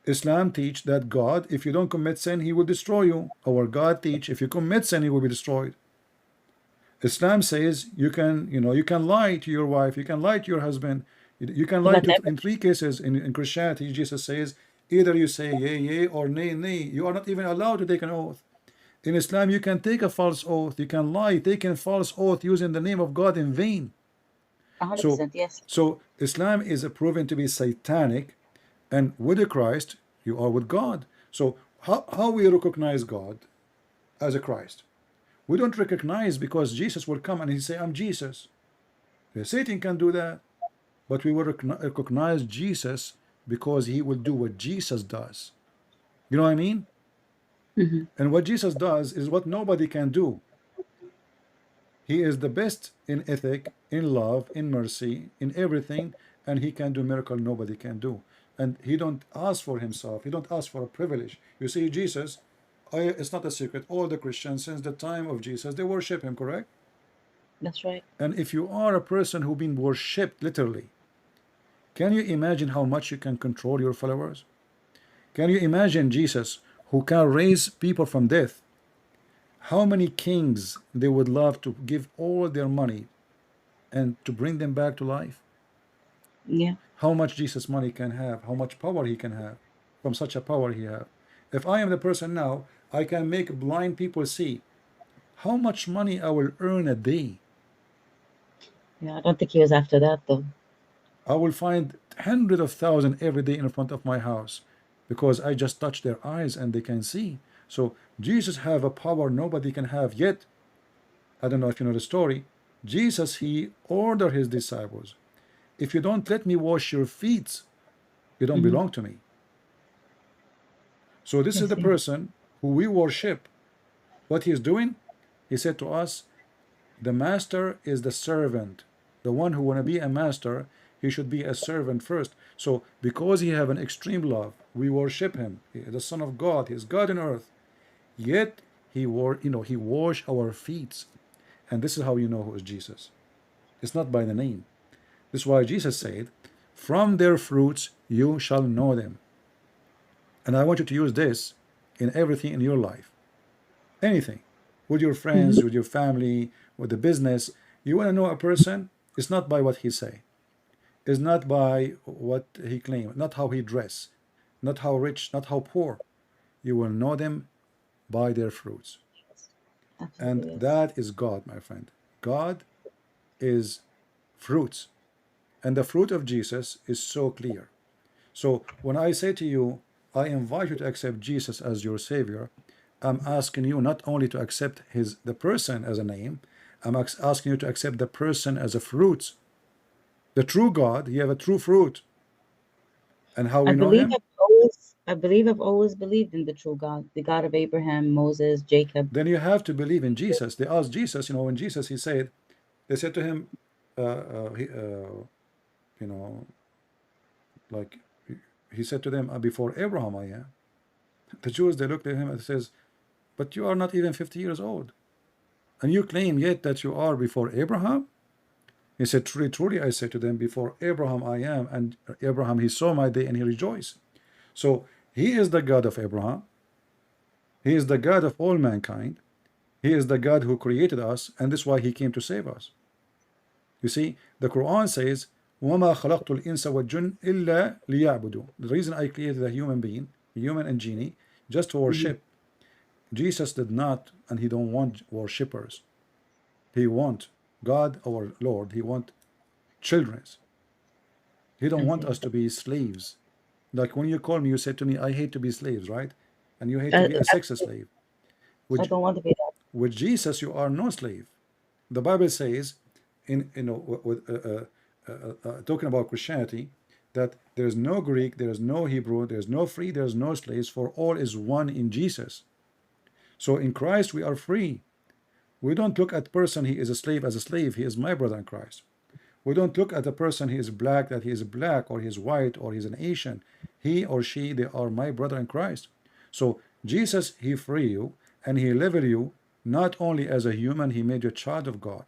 Speaker 1: Islam teach that God, if you don't commit sin, he will destroy you. Our God teach if you commit sin, he will be destroyed. Islam says you can lie to your wife, you can lie to your husband, you can
Speaker 2: But
Speaker 1: lie
Speaker 2: not
Speaker 1: to
Speaker 2: every
Speaker 1: in three cases. In Christianity, Jesus says either you say yea, yea, or nay, nay. You are not even allowed to take an oath. In Islam, you can take a false oath, you can lie, taking false oath using the name of God in vain. So,
Speaker 2: 100%. Yes.
Speaker 1: so Islam is proven to be satanic, and with Christ, you are with God. So how we recognize God as a Christ? We don't recognize because Jesus will come and he say, I'm Jesus. Satan can do that, but we will recognize Jesus because he will do what Jesus does. You know what I mean?
Speaker 2: Mm-hmm.
Speaker 1: And what Jesus does is what nobody can do. He is the best in ethic, in love, in mercy, in everything, and he can do miracle nobody can do. And he don't ask for himself. He don't ask for a privilege. You see, Jesus, it's not a secret. All the Christians since the time of Jesus, they worship him, correct?
Speaker 2: That's right.
Speaker 1: And if you are a person who been worshipped literally, can you imagine how much you can control your followers? Can you imagine Jesus who can raise people from death? How many kings they would love to give all their money and to bring them back to life?
Speaker 2: Yeah.
Speaker 1: How much Jesus money can have, how much power he can have from such a power he have. If I am the person now, I can make blind people see. How much money I will earn a day?
Speaker 2: Yeah. I don't think he was after that though.
Speaker 1: I will find hundreds of thousands every day in front of my house because I just touch their eyes and they can see. So Jesus have a power nobody can have yet. I don't know if you know the story. Jesus, he ordered his disciples, if you don't let me wash your feet, you don't
Speaker 2: Mm-hmm.
Speaker 1: belong to me. So this is
Speaker 2: Yes.
Speaker 1: the person who we worship. What he is doing, he said to us, the master is the servant. The one who want to be a master, he should be a servant first. So because he have an extreme love, we worship him. He is the Son of God. He is God on earth. Yet he he wash our feet. And this is how you know who is Jesus. It's not by the name. This is why Jesus said, from their fruits you shall know them. And I want you to use this in everything in your life. Anything. With your
Speaker 2: Mm-hmm.
Speaker 1: friends, with your family, with the business. You want to know a person, it's not by what he say. It's not by what he claim, not how he dress, not how rich, not how poor. You will know them by their fruits. And
Speaker 2: Absolutely. Yes.
Speaker 1: that is God, my friend. God is fruits. And the fruit of Jesus is so clear. So when I say to you, I invite you to accept Jesus as your Savior, I'm asking you not only to accept the person as a name, I'm asking you to accept the person as a fruit. The true God, he have a true fruit. And how we know him?
Speaker 2: I believe I've always believed in the true God, the God of Abraham, Moses, Jacob.
Speaker 1: Then you have to believe in Jesus. They asked Jesus, when Jesus, they said to him, you know, like he said to them, before Abraham I am. The Jews, they looked at him and says, but you are not even 50 years old. And you claim yet that you are before Abraham? He said, truly, truly, I say to them, before Abraham I am. And Abraham, he saw my day and he rejoiced. So he is the God of Abraham. He is the God of all mankind. He is the God who created us, and this is why he came to save us. You see, the Quran says, وَمَا خَلَقْتُ الْإِنسَ وَالْجُنَّ إِلَّا لِيَعْبُدُوا. The reason I created a human being, a human and genie, just to
Speaker 2: Mm-hmm.
Speaker 1: worship. Jesus did not, and he don't want worshippers. He want God, our Lord. He want children. He don't
Speaker 2: I
Speaker 1: want
Speaker 2: see.
Speaker 1: us to be slaves. Like when you call me, you said to me, I hate to be slaves, right? And you hate to
Speaker 2: I,
Speaker 1: be a sex slave.
Speaker 2: I
Speaker 1: With,
Speaker 2: don't want to be that.
Speaker 1: with Jesus, you are no slave. The Bible says, talking about Christianity, that there is no Greek, there is no Hebrew, there is no free, there is no slaves, for all is one in Jesus. So in Christ we are free. We don't look at person he is a slave as a slave. He is my brother in Christ. We don't look at a person he is black that he is black or he is white or he's an Asian. He or she, they are my brother in Christ. So Jesus, he free you and he level you not only as a human, he made you a child of God.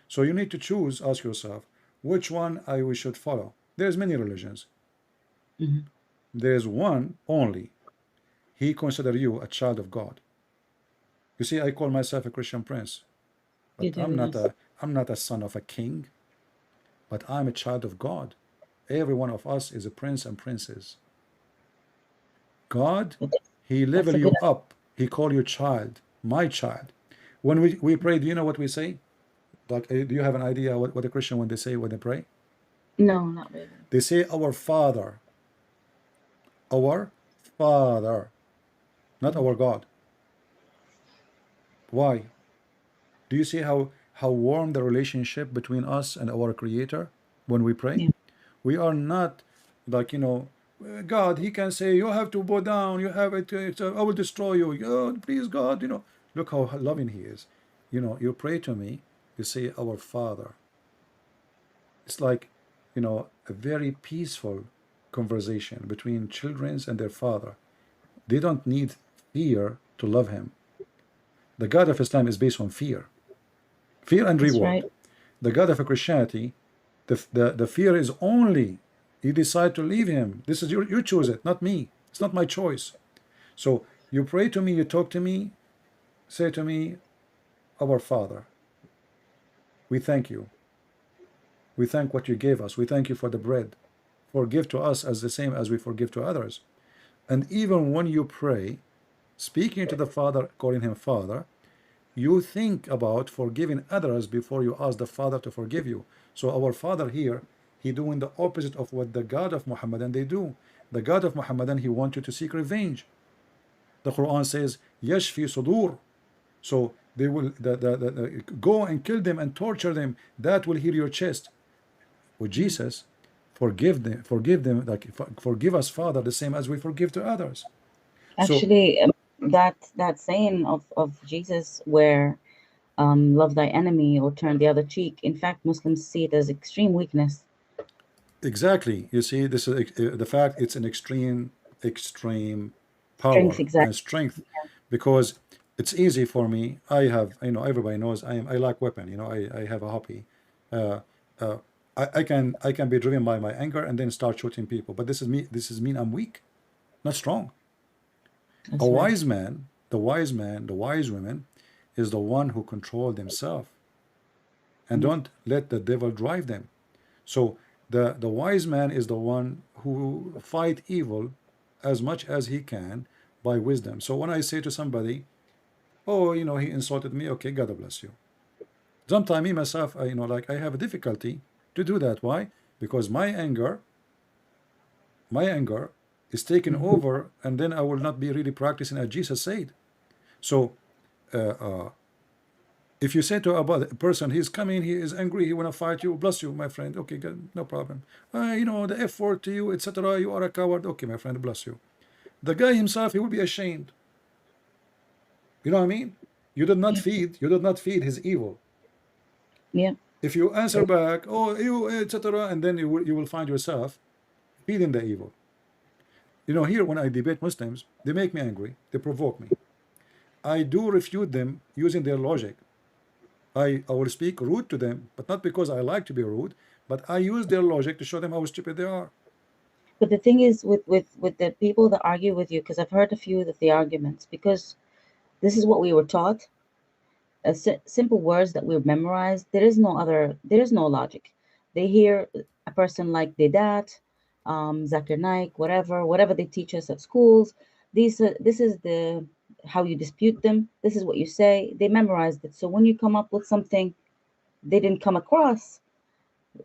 Speaker 1: So you need to choose, ask yourself, which one we should follow. There's many religions.
Speaker 2: Mm-hmm.
Speaker 1: There's one only. He consider you a child of God. You see, I call myself a Christian prince,
Speaker 2: You
Speaker 1: but
Speaker 2: do, yes.
Speaker 1: I'm not a son of a king, but I'm a child of God. Every one of us is a prince and princess. God,
Speaker 2: But
Speaker 1: he
Speaker 2: that's
Speaker 1: level
Speaker 2: a good.
Speaker 1: you up. He call you child, my child. When we pray, do you know what we say? Like, do you have an idea what a Christian when they say when they pray?
Speaker 2: No, not really.
Speaker 1: They say our Father, our Father, not
Speaker 2: Mm-hmm.
Speaker 1: our God. Why? Do you see how warm the relationship between us and our Creator when we pray?
Speaker 2: Yeah.
Speaker 1: We are not like God, he can say, you have to bow down, you have it, I will destroy you. Oh, please, God, look how loving he is. You pray to me, you say, our Father. It's like, a very peaceful conversation between children and their father. They don't need fear to love him. The God of Islam is based on fear and
Speaker 2: That's
Speaker 1: reward.
Speaker 2: right.
Speaker 1: The God of Christianity, the fear is only you decide to leave him. This is you choose it, not me. It's not my choice. So you pray to me, you talk to me, say to me, our Father, we thank you. We thank what you gave us. We thank you for the bread. Forgive to us as the same as we forgive to others. And even when you pray, speaking to the Father, calling him Father, you think about forgiving others before you ask the Father to forgive you. So our Father here, he doing the opposite of what the God of Muhammadan they do. The God of Muhammadan, he wants you to seek revenge. The Quran says, Yashfi sudur. So they will go and kill them and torture them. That will heal your chest. With Jesus, forgive them, like forgive us, Father, the same as we forgive to others. So
Speaker 2: Actually, that saying of Jesus, where love thy enemy or turn the other cheek. In fact, Muslims see it as extreme weakness.
Speaker 1: exactly, you see, this is the fact. It's an extreme
Speaker 2: Strength,
Speaker 1: power
Speaker 2: exactly.
Speaker 1: and strength, because it's easy for me. I have, everybody knows I like weapon. I have a hobby. Uh, uh, I can be driven by my anger and then start shooting people. But this is me. This is mean I'm weak, not strong. A
Speaker 2: That's right.
Speaker 1: wise man, the wise woman, is the one who control themselves and
Speaker 2: Mm.
Speaker 1: don't let the devil drive them. So the wise man is the one who fight evil as much as he can by wisdom. So when I say to somebody, oh, he insulted me, okay, God bless you. Sometimes me myself, like I have a difficulty to do that. Why? Because my anger is taken
Speaker 2: Mhm.
Speaker 1: over, and then I will not be really practicing as Jesus said. So uh, if you say to a person, he's coming, he is angry, he want to fight you, bless you, my friend. Okay, good, no problem. The F word to you, etc. You are a coward. Okay, my friend, bless you. The guy himself, he will be ashamed. You know what I mean?
Speaker 2: Yeah.
Speaker 1: You did not feed his evil.
Speaker 2: Yeah.
Speaker 1: If you answer back, oh, you, etc., and then you will find yourself feeding the evil. Here when I debate Muslims, they make me angry, they provoke me. I do refute them using their logic. I will speak rude to them, but not because I like to be rude, but I use their logic to show them how stupid they are.
Speaker 2: But the thing is, with the people that argue with you, because I've heard a few of the arguments, because this is what we were taught, simple words that we've memorized. There is no logic. They hear a person like Dedat, Zakir Naik, whatever they teach us at schools. This is the how you dispute them. This is what you say. They memorized it. So when you come up with something they didn't come across,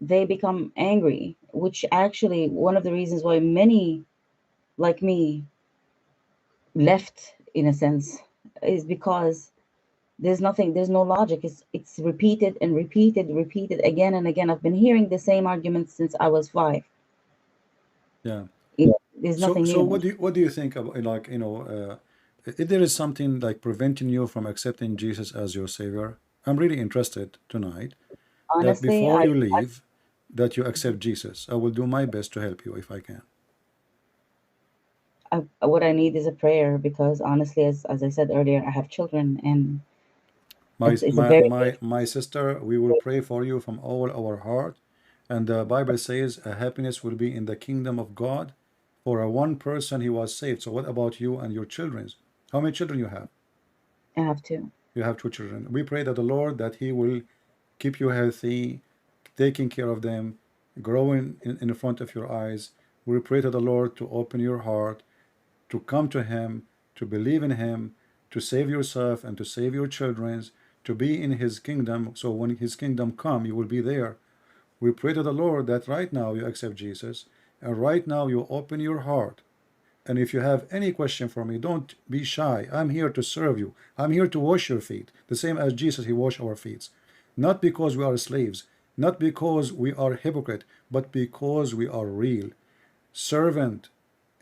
Speaker 2: they become angry. Which actually one of the reasons why many like me left, in a sense, is because there's no logic. It's repeated and repeated again and again. I've been hearing the same arguments since I was 5.
Speaker 1: Yeah.
Speaker 2: There's
Speaker 1: So
Speaker 2: nothing
Speaker 1: so
Speaker 2: new.
Speaker 1: what do you think about, like, if there is something like preventing you from accepting Jesus as your savior? I'm really interested tonight that
Speaker 2: Honestly,
Speaker 1: before you leave, that you accept Jesus. I will do my best to help you if I can.
Speaker 2: what I need is a prayer, because honestly, as I said earlier, I have children, and
Speaker 1: My
Speaker 2: it's a
Speaker 1: my
Speaker 2: very
Speaker 1: my my sister, we will pray for you from all our heart. And the Bible says a happiness will be in the kingdom of God for a one person he was saved. So what about you and your children? How many children you have?
Speaker 2: I have to.
Speaker 1: You have two children. We pray that the Lord, that he will keep you healthy, taking care of them, growing in front of your eyes. We pray to the Lord to open your heart, to come to him, to believe in him, to save yourself and to save your children, to be in his kingdom. So when his kingdom come, you will be there. We pray to the Lord that right now you accept Jesus, and right now you open your heart. And if you have any question for me, don't be shy. I'm here to serve you. I'm here to wash your feet, the same as Jesus, he washed our feet. Not because we are slaves, not because we are hypocrite, but because we are real servant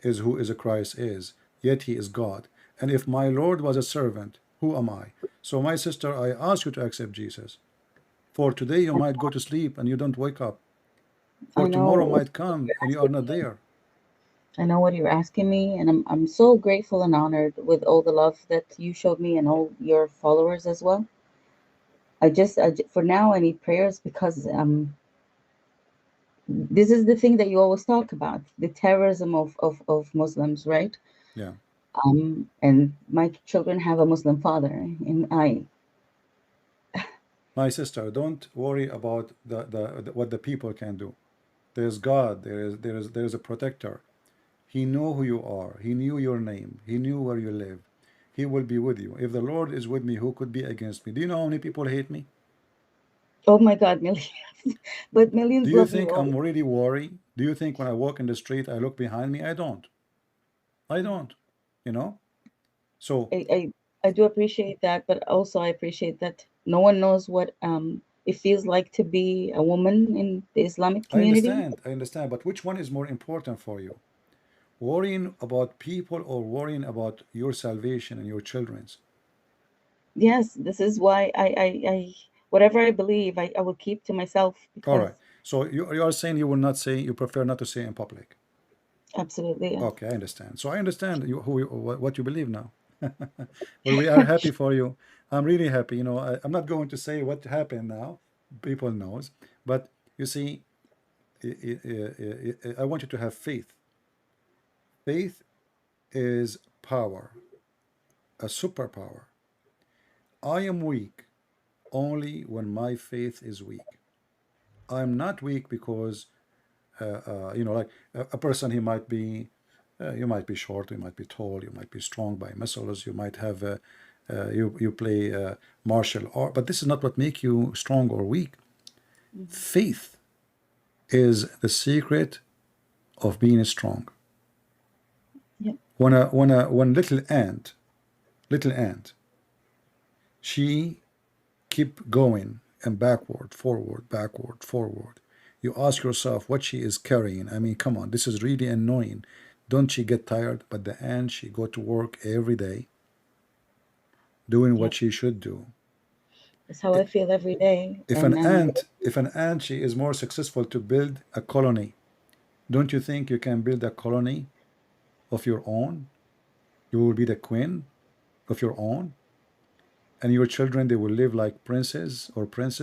Speaker 1: is who is Christ is, yet he is God. And if my Lord was a servant, who am I? So my sister, I ask you to accept Jesus. For today you might go to sleep and you don't wake up. For
Speaker 2: I
Speaker 1: tomorrow
Speaker 2: know
Speaker 1: might come and you are not there.
Speaker 2: I know what you're asking me, and I'm so grateful and honored with all the love that you showed me and all your followers as well. For now I need prayers because this is the thing that you always talk about, the terrorism of Muslims, right?
Speaker 1: Yeah.
Speaker 2: And my children have a Muslim father, and
Speaker 1: My sister, don't worry about what the people can do. There's God, there's a protector. He knew who you are, he knew your name, he knew where you live. He will be with you. If the Lord is with me, who could be against me? Do you know how many people hate me?
Speaker 2: oh my God, millions, but
Speaker 1: Do
Speaker 2: millions
Speaker 1: you
Speaker 2: love you
Speaker 1: think
Speaker 2: all.
Speaker 1: I'm really worried? Do you think when I walk in the street I look behind me? I don't. I don't. You know? So
Speaker 2: I, I I do appreciate that, but also I appreciate that no one knows what it feels like to be a woman in the Islamic community.
Speaker 1: I understand, but which one is more important for you? Worrying about people or worrying about your salvation and your children's?
Speaker 2: Yes, this is why I whatever I believe, I will keep to myself
Speaker 1: All
Speaker 2: because
Speaker 1: right. So you are saying you will not say, you prefer not to say in public.
Speaker 2: absolutely, yes.
Speaker 1: Okay, I understand. So I understand what you believe now. Well, we are happy for you. I'm really happy. You know, I'm not going to say what happened now. People knows, but you see, I want you to have faith. Faith is power, a superpower. I am weak only when my faith is weak. I'm not weak because like a person, he might be, you might be short, you might be tall, you might be strong by muscles, you might have, you play martial art, but this is not what make you strong or weak.
Speaker 2: Mhm.
Speaker 1: Faith is the secret of being strong.
Speaker 2: Yep.
Speaker 1: When little ant, she keep going and backward, forward, backward, forward. You ask yourself what she is carrying. I mean, come on, this is really annoying. Don't she get tired? But the ant, she go to work every day doing what
Speaker 2: Yep.
Speaker 1: she should do.
Speaker 2: That's how I feel every day.
Speaker 1: If
Speaker 2: And
Speaker 1: an ant, if an ant, she is more successful to build a colony. Don't you think you can build a colony of your own? You will be the queen of your own, and your children, they will live like princes or prince.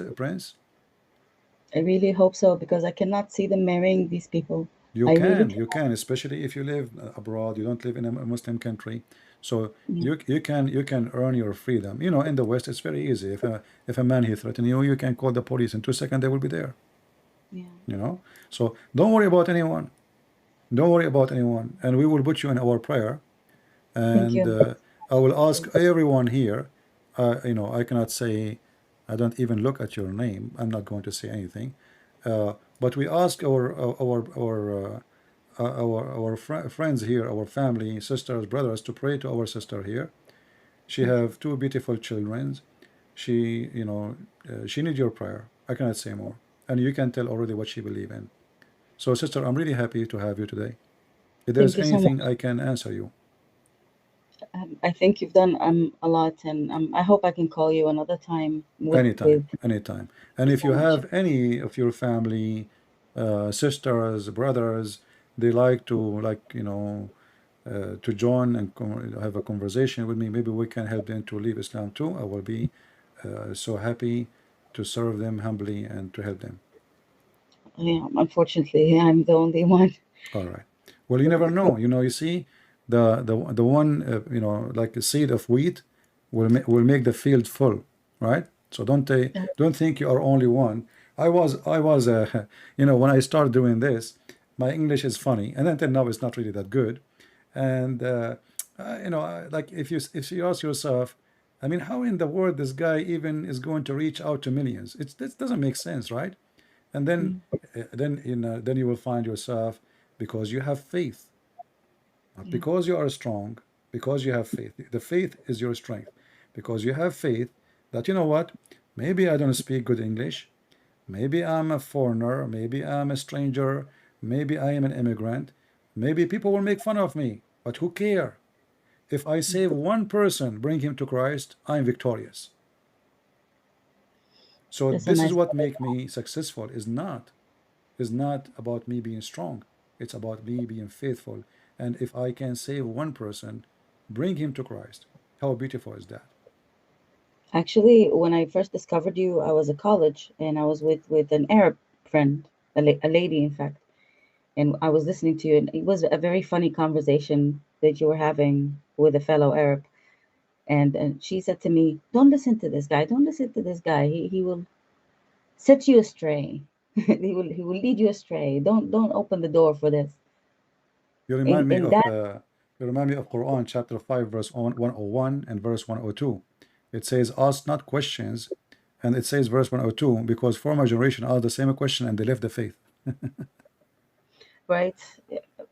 Speaker 2: I really hope so because I cannot see them marrying these people.
Speaker 1: You
Speaker 2: I really
Speaker 1: can,
Speaker 2: cannot.
Speaker 1: especially if you live abroad. You don't live in a Muslim country, so
Speaker 2: Yeah.
Speaker 1: you can earn your freedom. You know, in the West, it's very easy. If a man he threaten you, you can call the police in 2 seconds. They will be there.
Speaker 2: Yeah.
Speaker 1: You know, so don't worry about anyone. Don't worry about anyone, and we will put you in our prayer.
Speaker 2: Thank
Speaker 1: And
Speaker 2: you.
Speaker 1: I will ask everyone here. You know, I cannot say. I don't even look at your name. I'm not going to say anything. But we ask our friends here, our family, sisters, brothers, to pray to our sister here. She
Speaker 2: Thank you.
Speaker 1: have two beautiful children. She, you know, she needs your prayer. I cannot say more, and you can tell already what she believe in. So, sister, I'm really happy to have you today. If there's
Speaker 2: Thank you so
Speaker 1: anything
Speaker 2: much.
Speaker 1: I can answer you,
Speaker 2: I think you've done a lot, and I hope I can call you another time with
Speaker 1: anytime. And if you
Speaker 2: information.
Speaker 1: have any of your family, sisters, brothers, they like to, like, you know, to join and have a conversation with me, maybe we can help them to leave Islam too. I will be so happy to serve them humbly and to help them.
Speaker 2: Yeah, unfortunately, I'm the only one.
Speaker 1: All right. Well, you never know. You know, you see, the one, you know, like a seed of wheat will make the field full, right? So don't think you are only one. I was you know, when I started doing this, my English is funny, and until now it's not really that good. And you know, like if you ask yourself, I mean, how in the world this guy even is going to reach out to millions? This doesn't make sense, right? And
Speaker 2: Mm,
Speaker 1: then you know, then you will find yourself, because you have faith, not
Speaker 2: yeah,
Speaker 1: because you are strong, because you have faith. The faith is your strength, because you have faith that, you know what, maybe I don't speak good English, maybe I'm a foreigner, maybe I'm a stranger, maybe I am an immigrant, Maybe people will make fun of me, but who care? If I save one person, bring him to Christ, I'm victorious. So
Speaker 2: That's a
Speaker 1: this is
Speaker 2: nice
Speaker 1: what
Speaker 2: point.
Speaker 1: make me successful. Is not about me being strong. It's about me being faithful. And if I can save one person, bring him to Christ. How beautiful is that?
Speaker 2: Actually, when I first discovered you, I was at college and I was with an Arab friend, a lady, in fact, and I was listening to you, and it was a very funny conversation that you were having with a fellow Arab. And she said to me, "Don't listen to this guy. Don't listen to this guy. He will set you astray. He will lead you astray. Don't open the door for this."
Speaker 1: You
Speaker 2: In
Speaker 1: remind me
Speaker 2: in
Speaker 1: of
Speaker 2: that,
Speaker 1: Quran chapter 5 verse 101 and verse 102. It says, "Ask not questions," and it says verse 102 because former generation asked the same question and they left the faith.
Speaker 2: right,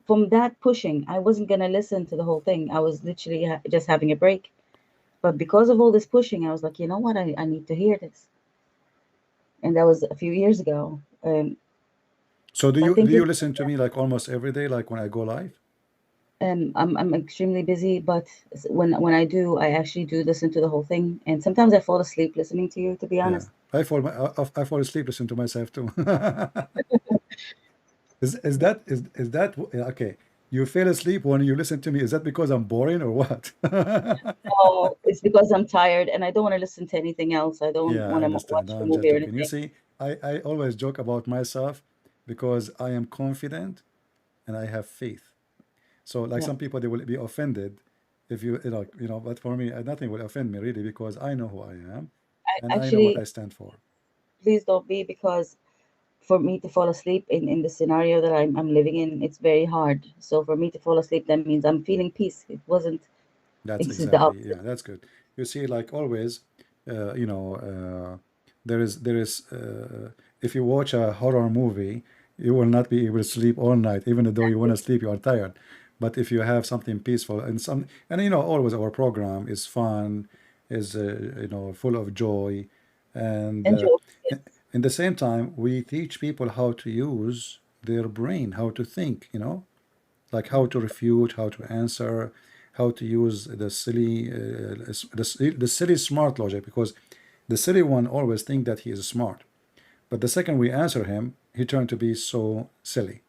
Speaker 2: from that pushing, I wasn't gonna listen to the whole thing. I was literally just having a break. But because of all this pushing, I was like, you know what? I need to hear this. And that was a few years ago.
Speaker 1: So
Speaker 2: I
Speaker 1: do
Speaker 2: think
Speaker 1: you
Speaker 2: it,
Speaker 1: listen to me like almost every day, like when I go live?
Speaker 2: I'm extremely busy, but when I do, I actually do listen to the whole thing. And sometimes I fall asleep listening to you, to be
Speaker 1: Yeah,
Speaker 2: honest.
Speaker 1: I fall asleep listening to myself too. Is that okay? You fell asleep when you listen to me. Is that because I'm boring or what?
Speaker 2: No, it's because I'm tired and I don't want to listen to anything else. I don't
Speaker 1: Yeah, I
Speaker 2: want to
Speaker 1: understand.
Speaker 2: watch
Speaker 1: No,
Speaker 2: a
Speaker 1: I'm just
Speaker 2: movie or
Speaker 1: joking. You
Speaker 2: anything.
Speaker 1: see, I always joke about myself because I am confident and I have faith. So like
Speaker 2: Yeah.
Speaker 1: some people they will be offended if but for me nothing will offend me really because I know who I am and I know what
Speaker 2: Actually,
Speaker 1: I stand for.
Speaker 2: please don't be, because for me to fall asleep in the scenario that I'm living in, it's very hard. So for me to fall asleep, that means I'm feeling peace. It wasn't,
Speaker 1: That's
Speaker 2: it's the
Speaker 1: exactly, yeah,
Speaker 2: opposite.
Speaker 1: that's good. You see, like always, you know, there is if you watch a horror movie, you will not be able to sleep all night, even though you want to sleep, you are tired. But if you have something peaceful and always our program is fun, is full of joy, and
Speaker 2: Enjoy.
Speaker 1: in
Speaker 2: Yes.
Speaker 1: in the same time, we teach people how to use their brain, how to think, like how to refute, how to answer, how to use the silly smart logic, because the silly one always think that he is smart, but the second we answer him, he turned to be so silly.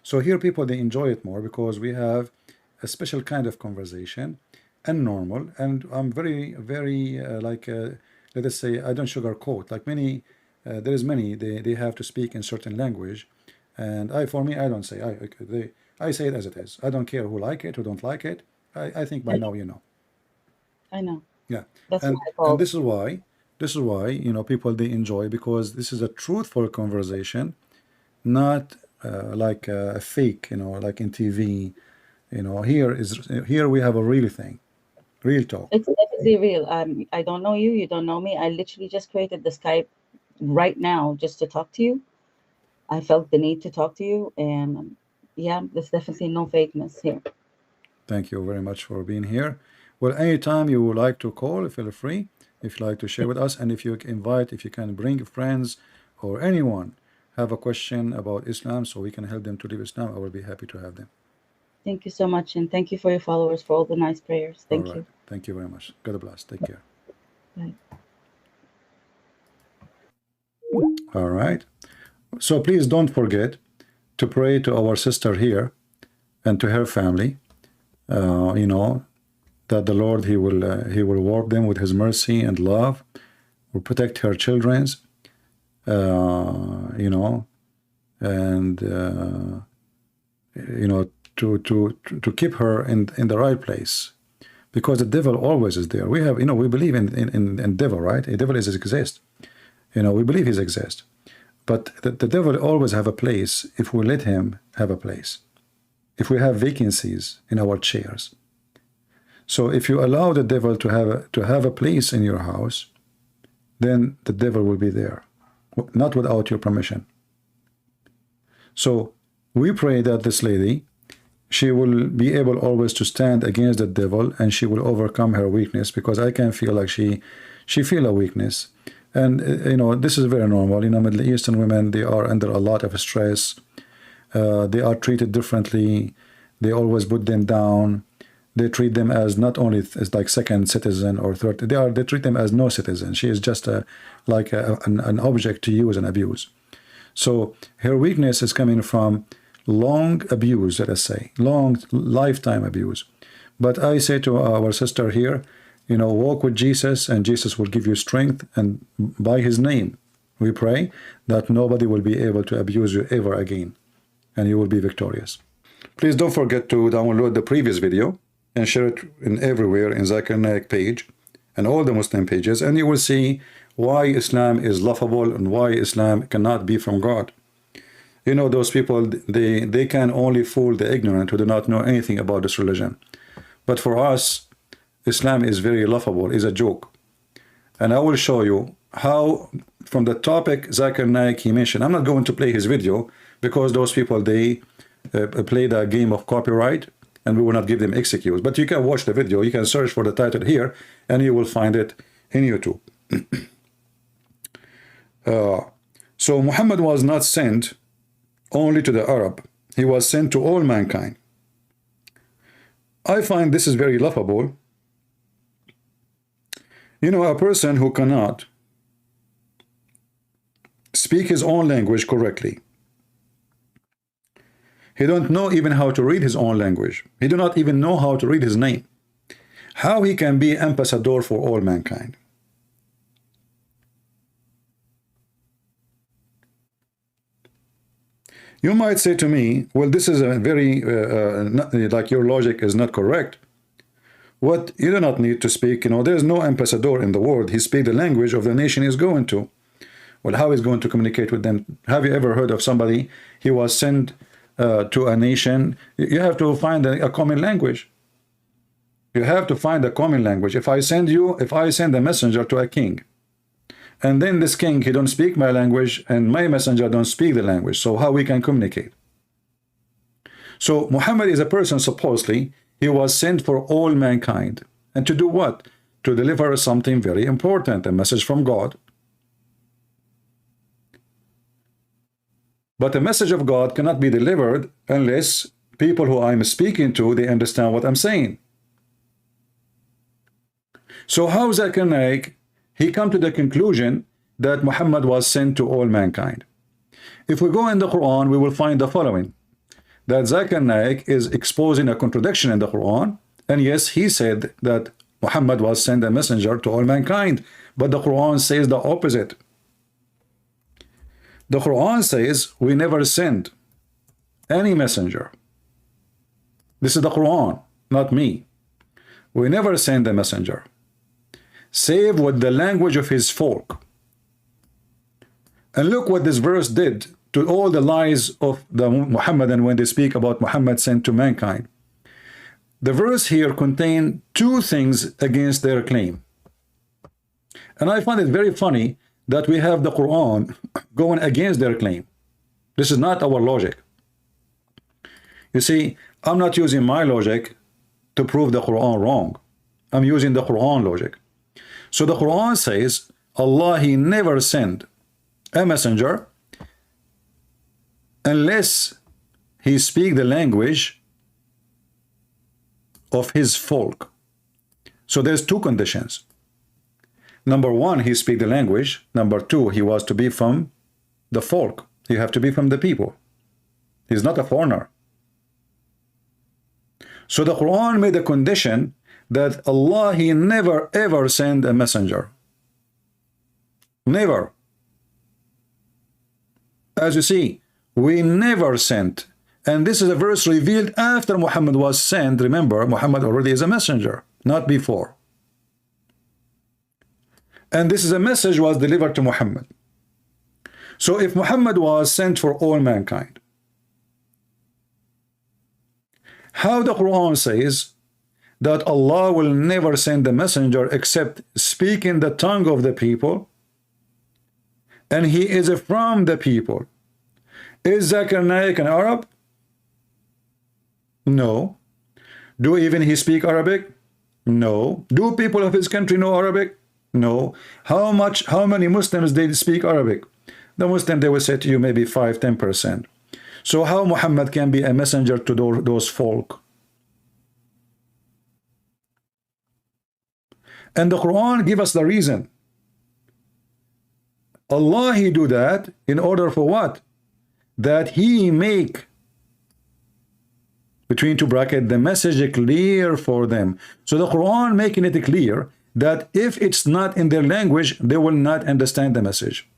Speaker 1: So here people they enjoy it more because we have a special kind of conversation and normal, and I'm very very let us say I don't sugarcoat like many. There is many they have to speak in certain language, and for me I don't say I say it as it is. I don't care who like it, who don't like it. I think by
Speaker 2: I
Speaker 1: now
Speaker 2: know.
Speaker 1: you know.
Speaker 2: I know.
Speaker 1: Yeah,
Speaker 2: That's
Speaker 1: and
Speaker 2: what I
Speaker 1: and
Speaker 2: call.
Speaker 1: this is why people they enjoy because this is a truthful conversation, not like a fake, like in TV. Here we have a real thing, real talk.
Speaker 2: It's definitely real. I don't know you. You don't know me. I literally just created the Skype right now just to talk to you. I felt the need to talk to you, and yeah, there's definitely no fakeness here.
Speaker 1: Thank you very much for being here. Well, anytime you would like to call, feel free. If you like to share with us, and if you can bring friends or anyone have a question about Islam, so we can help them to live Islam, I will be happy to have them.
Speaker 2: Thank you so much, and thank you for your followers for all the nice prayers.
Speaker 1: All
Speaker 2: Thank
Speaker 1: right.
Speaker 2: you.
Speaker 1: Thank you very much. God bless. Take care.
Speaker 2: Bye.
Speaker 1: All right. So please don't forget to pray to our sister here and to her family. That the Lord He will warp them with His mercy and love, will protect her children's, and to keep her in the right place, because the devil always is there. We believe in devil, right? A devil exist. We believe he exists, but the devil always have a place if we let him have a place. If we have vacancies in our chairs. So if you allow the devil to have a place in your house, then the devil will be there, not without your permission. So we pray that this lady, she will be able always to stand against the devil, and she will overcome her weakness, because I can feel like she feel a weakness. And this is very normal. Middle Eastern women, they are under a lot of stress, They are treated differently. They always put them down. They treat them as not only as like second citizen or third. They treat them as no citizen. She is just an object to use and abuse. So her weakness is coming from long abuse, let us say, long lifetime abuse. But I say to our sister here, you know, walk with Jesus, and Jesus will give you strength, and by his name we pray that nobody will be able to abuse you ever again, and you will be victorious. Please don't forget to download the previous video and share it in everywhere in Zakir Naik page and all the Muslim pages, and you will see why Islam is laughable and why Islam cannot be from God. You know, those people, they can only fool the ignorant who do not know anything about this religion. But for us, Islam is very laughable, is a joke. And I will show you how, from the topic Zakir Naik he mentioned, I'm not going to play his video because those people, they play the game of copyright, and we will not give them excuse. But you can watch the video, you can search for the title here, and you will find it in YouTube. So Muhammad was not sent only to the Arab, he was sent to all mankind. I find this is very laughable. You know, a person who cannot speak his own language correctly, he don't know even how to read his own language, he do not even know how to read his name, how he can be ambassador for all mankind? You might say to me, well, this is a very, like your logic is not correct. What, you do not need to speak, you know, there's no ambassador in the world. He speaks the language of the nation he's going to. Well, how is going to communicate with them? Have you ever heard of somebody, he was sent to a nation? You have to find a common language. You have to find a common language. If I send a messenger to a king, and then this king, he don't speak my language, and my messenger don't speak the language, so how we can communicate? So Muhammad is a person, supposedly, he was sent for all mankind. And to do what? To deliver something very important, a message from God. But the message of God cannot be delivered unless people who I'm speaking to, they understand what I'm saying. So how Zakir Naik, he come to the conclusion that Muhammad was sent to all mankind? If we go in the Quran, we will find the following, that Zakir Naik is exposing a contradiction in the Quran. And yes, he said that Muhammad was sent a messenger to all mankind, but the Quran says the opposite. The Quran says we never send any messenger. This is the Quran, not me. We never send a messenger save with the language of his folk. And look what this verse did to all the lies of the Muhammadan when they speak about Muhammad sent to mankind. The verse here contains two things against their claim. And I find it very funny that we have the Quran going against their claim. This is not our logic. You see, I'm not using my logic to prove the Quran wrong. I'm using the Quran logic. So the Quran says Allah, he never sent a messenger unless he speak the language of his folk. So there's two conditions. Number one, he speak the language. Number two, he was to be from the folk. You have to be from the people. He's not a foreigner. So the Quran made a condition that Allah, he never ever send a messenger. Never. As you see, we never sent. And this is a verse revealed after Muhammad was sent. Remember, Muhammad already is a messenger, not before. And this is a message was delivered to Muhammad. So if Muhammad was sent for all mankind, how the Quran says that Allah will never send a messenger except speaking the tongue of the people, and he is from the people. Is Zakir Naik an Arab? No. Do even he speak Arabic? No. Do people of his country know Arabic? No. How many Muslims they speak Arabic? The Muslim, they will say to you maybe 5-10%. So how Muhammad can be a messenger to those folk? And the Quran give us the reason. Allah, He do that in order for what? That He make, between two brackets, the message clear for them. So the Quran making it clear that if it's not in their language, they will not understand the message.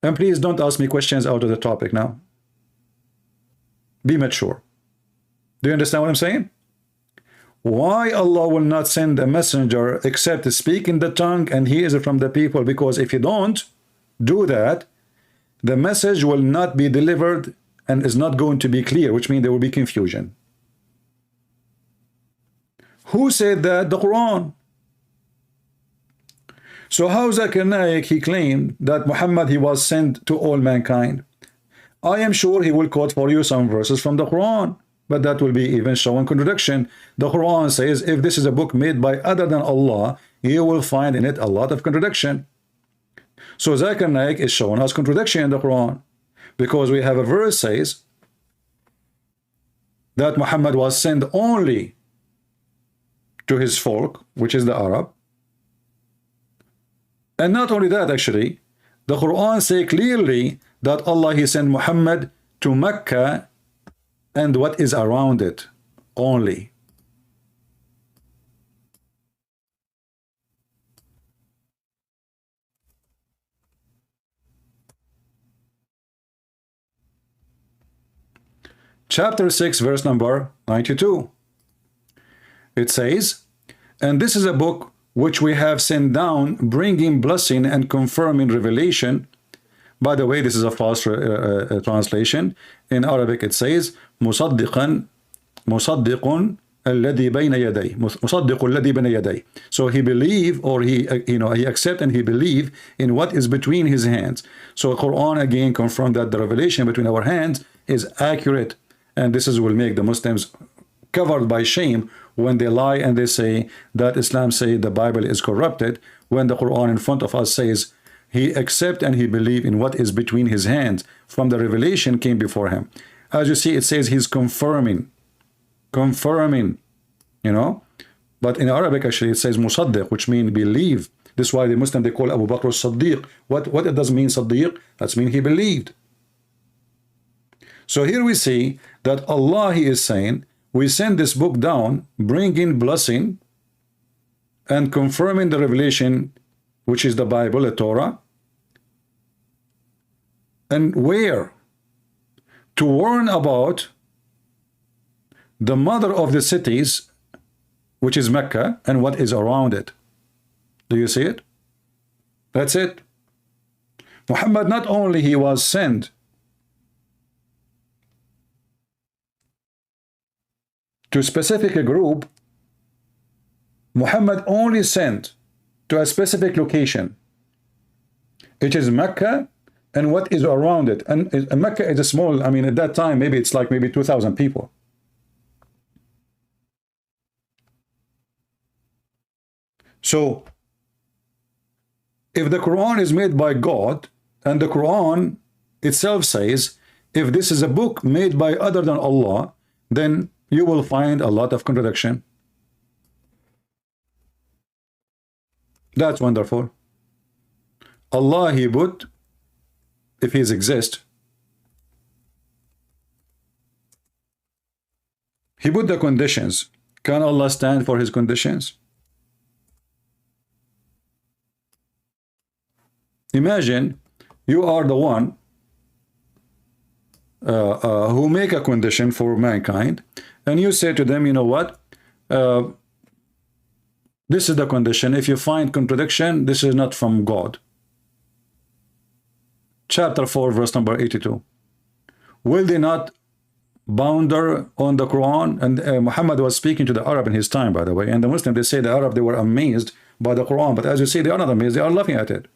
Speaker 1: And please don't ask me questions out of the topic now. Be mature. Do you understand what I'm saying? Why Allah will not send a messenger except to speak in the tongue and hears it from the people? Because if you don't do that, the message will not be delivered and is not going to be clear, which means there will be confusion. Who said that? The Quran. So how Zakir Naik, he claimed that Muhammad, he was sent to all mankind? I am sure he will quote for you some verses from the Quran, but that will be even showing contradiction. The Quran says if this is a book made by other than Allah, you will find in it a lot of contradiction. So Zakir Naik is showing us contradiction in the Quran, because we have a verse says that Muhammad was sent only to his folk, which is the Arab. And not only that, actually, the Quran say clearly that Allah, He sent Muhammad to Mecca and what is around it only. Chapter 6, verse number 92. It says, and this is a book which we have sent down, bringing blessing and confirming revelation. By the way, this is a false translation. In Arabic it says, مصدقا مصدق الذي بين يديه, مصدق الذي بين يديه. So he believe, or he he accept and he believe in what is between his hands. So Quran again confirmed that the revelation between our hands is accurate, and this will make the Muslims covered by shame when they lie and they say that Islam say the Bible is corrupted, when the Quran in front of us says he accept and he believe in what is between his hands from the revelation came before him. As you see, it says he's confirming, you know. But in Arabic actually it says musaddiq, which means believe. This is why the Muslim they call Abu Bakr as-Siddiq. What it does mean Siddiq? That means he believed. So here we see that Allah, He is saying, we send this book down, bringing blessing and confirming the revelation, which is the Bible, the Torah. And where? To warn about the mother of the cities, which is Mecca, and what is around it. Do you see it? That's it. Muhammad, not only he was sent to a specific group, Muhammad only sent to a specific location. It is Mecca and what is around it. And Mecca is a small, I mean, at that time, maybe it's like maybe 2,000 people. So, if the Quran is made by God, and the Quran itself says, if this is a book made by other than Allah, then you will find a lot of contradiction. That's wonderful. Allah, He put, if He exists, He put the conditions. Can Allah stand for His conditions? Imagine you are the one who make a condition for mankind, and you say to them, you know what, this is the condition. If you find contradiction, this is not from God. Chapter 4, verse number 82. Will they not bounder on the Quran? And Muhammad was speaking to the Arab in his time, by the way, and the Muslim, they say the Arab, they were amazed by the Quran, but as you see, they are not amazed, they are laughing at it.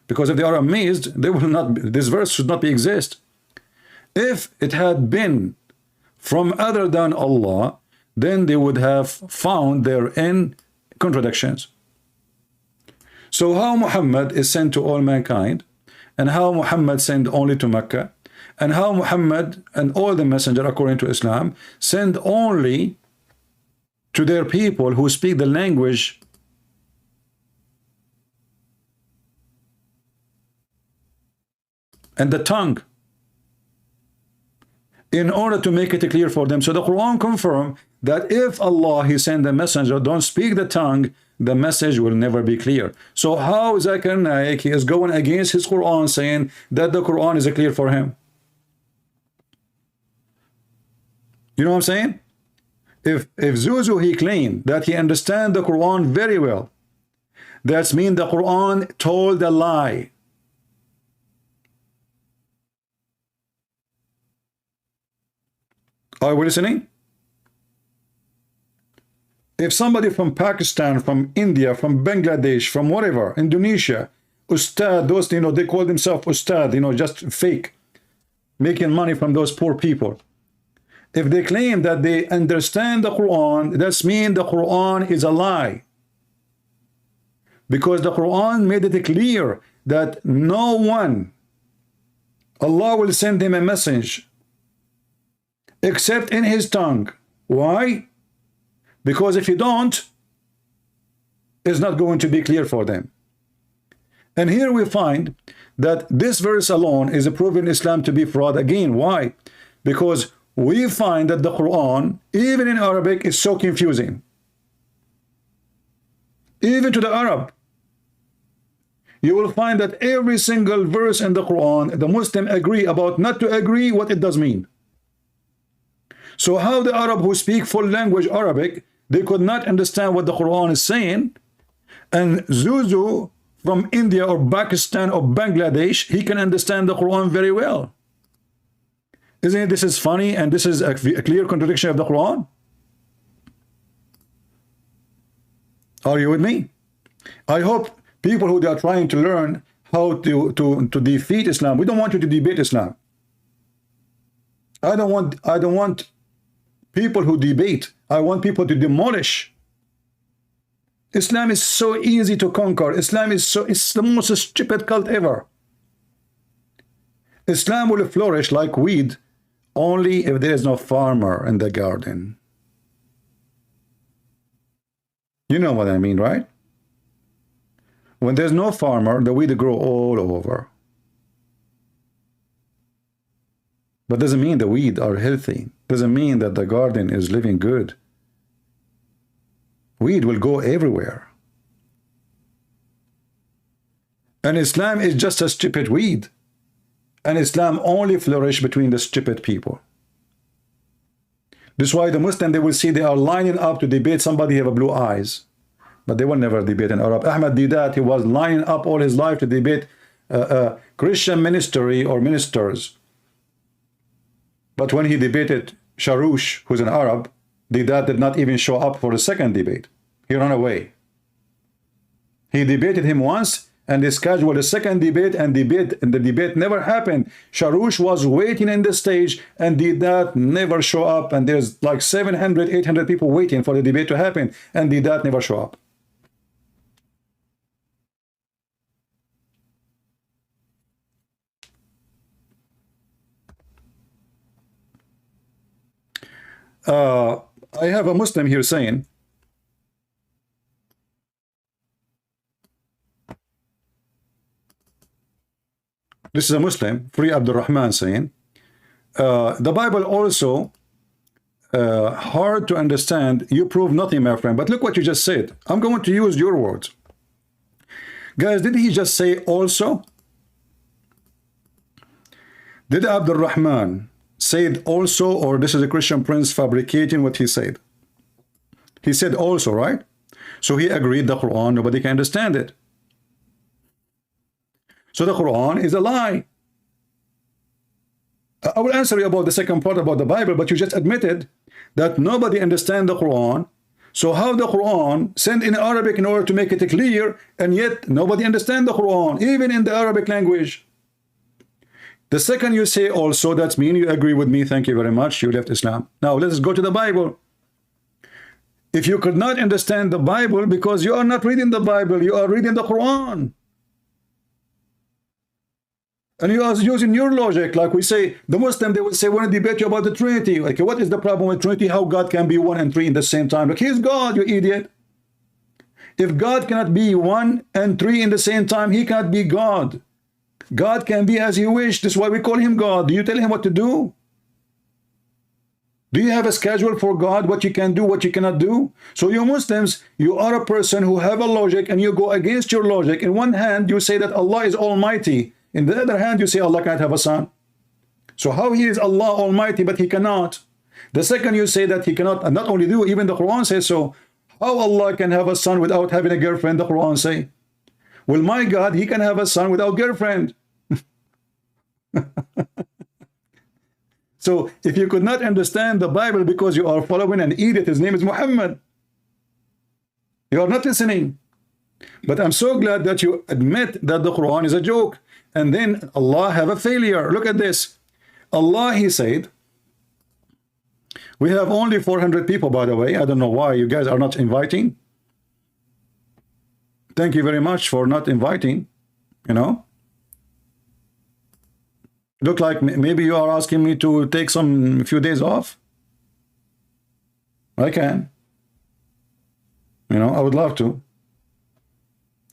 Speaker 1: Because if they are amazed, they will not, this verse should not be exist. If it had been from other than Allah, then they would have found therein contradictions. So how Muhammad is sent to all mankind, and how Muhammad sent only to Mecca, and how Muhammad and all the messenger according to Islam send only to their people who speak the language and the tongue, in order to make it clear for them. So the Quran confirms that if Allah, He sent the messenger, don't speak the tongue, the message will never be clear. So how Zakir Naik, he is going against his Quran, saying that the Quran is clear for him? You know what I'm saying? If Zuzu, he claimed that he understands the Quran very well, that means the Quran told a lie. Are we listening? If somebody from Pakistan, from India, from Bangladesh, from whatever, Indonesia, Ustad, those, you know, they call themselves Ustad, you know, just fake, making money from those poor people. If they claim that they understand the Quran, that means the Quran is a lie. Because the Quran made it clear that no one, Allah will send him a message except in his tongue. Why? Because if you don't, it's not going to be clear for them. And here we find that this verse alone is proven Islam to be fraud again. Why? Because we find that the Quran, even in Arabic, is so confusing. Even to the Arab. You will find that every single verse in the Quran, the Muslim agree about not to agree what it does mean. So how the Arab who speak full language Arabic, they could not understand what the Quran is saying, and Zuzu from India or Pakistan or Bangladesh, he can understand the Quran very well. Isn't it? This is funny, and this is a clear contradiction of the Quran. Are you with me? I hope people who are trying to learn how to defeat Islam, we don't want you to debate Islam. I don't want people who debate. I want people to demolish. Islam is so easy to conquer. Islam is it's the most stupid cult ever. Islam will flourish like weed only if there is no farmer in the garden. You know what I mean, right? When there's no farmer, the weed grow all over. But doesn't mean the weed are healthy. Doesn't mean that the garden is living good. Weed will go everywhere. And Islam is just a stupid weed. And Islam only flourish between the stupid people. This is why the Muslim, they will see they are lining up to debate somebody have blue eyes. But they will never debate an Arab. Ahmad did that. He was lining up all his life to debate Christian ministry or ministers. But when he debated Sharoush, who's an Arab, Didat did not even show up for the second debate. He ran away. He debated him once, and they scheduled a second debate, and the debate never happened. Sharoush was waiting in the stage, and Didat never show up, and there's like 700, 800 people waiting for the debate to happen, and Didat never show up. I have a Muslim here saying, this is a Muslim, Free Abdul Rahman, saying, the Bible also hard to understand. You prove nothing, my friend. But look what you just said. I'm going to use your words. Guys, did he just say also? Did Abdul Rahman said also, or this is a Christian prince fabricating what he said? He said also, right? So he agreed the Quran, nobody can understand it. So the Quran is a lie. I will answer you about the second part about the Bible, but you just admitted that nobody understands the Quran. So how the Quran sent in Arabic in order to make it clear, and yet nobody understands the Quran, even in the Arabic language? The second you say also, that means you agree with me. Thank you very much. You left Islam. Now let's go to the Bible. If you could not understand the Bible because you are not reading the Bible, you are reading the Quran. And you are using your logic, like we say, the Muslim, they will say, want to debate you about the Trinity. Like, what is the problem with Trinity? How God can be one and three in the same time? Like, he's God, you idiot. If God cannot be one and three in the same time, he cannot be God. God can be as he wish. This is why we call him God. Do you tell him what to do? Do you have a schedule for God, what you can do, what you cannot do? So you Muslims, you are a person who have a logic and you go against your logic. In one hand, you say that Allah is Almighty. In the other hand, you say Allah cannot have a son. So how he is Allah Almighty, but he cannot? The second you say that he cannot, and not only do, even the Quran says so. How Allah can have a son without having a girlfriend, the Quran say? Well, my God, he can have a son without girlfriend. So if you could not understand the Bible because you are following an idiot, his name is Muhammad, you are not listening. But I'm so glad that you admit that the Quran is a joke. And then Allah have a failure. Look at this. Allah, he said, we have only 400 people, by the way. I don't know why you guys are not inviting. Thank you very much for not inviting, you know. Look like maybe you are asking me to take some few days off. I can. You know, I would love to.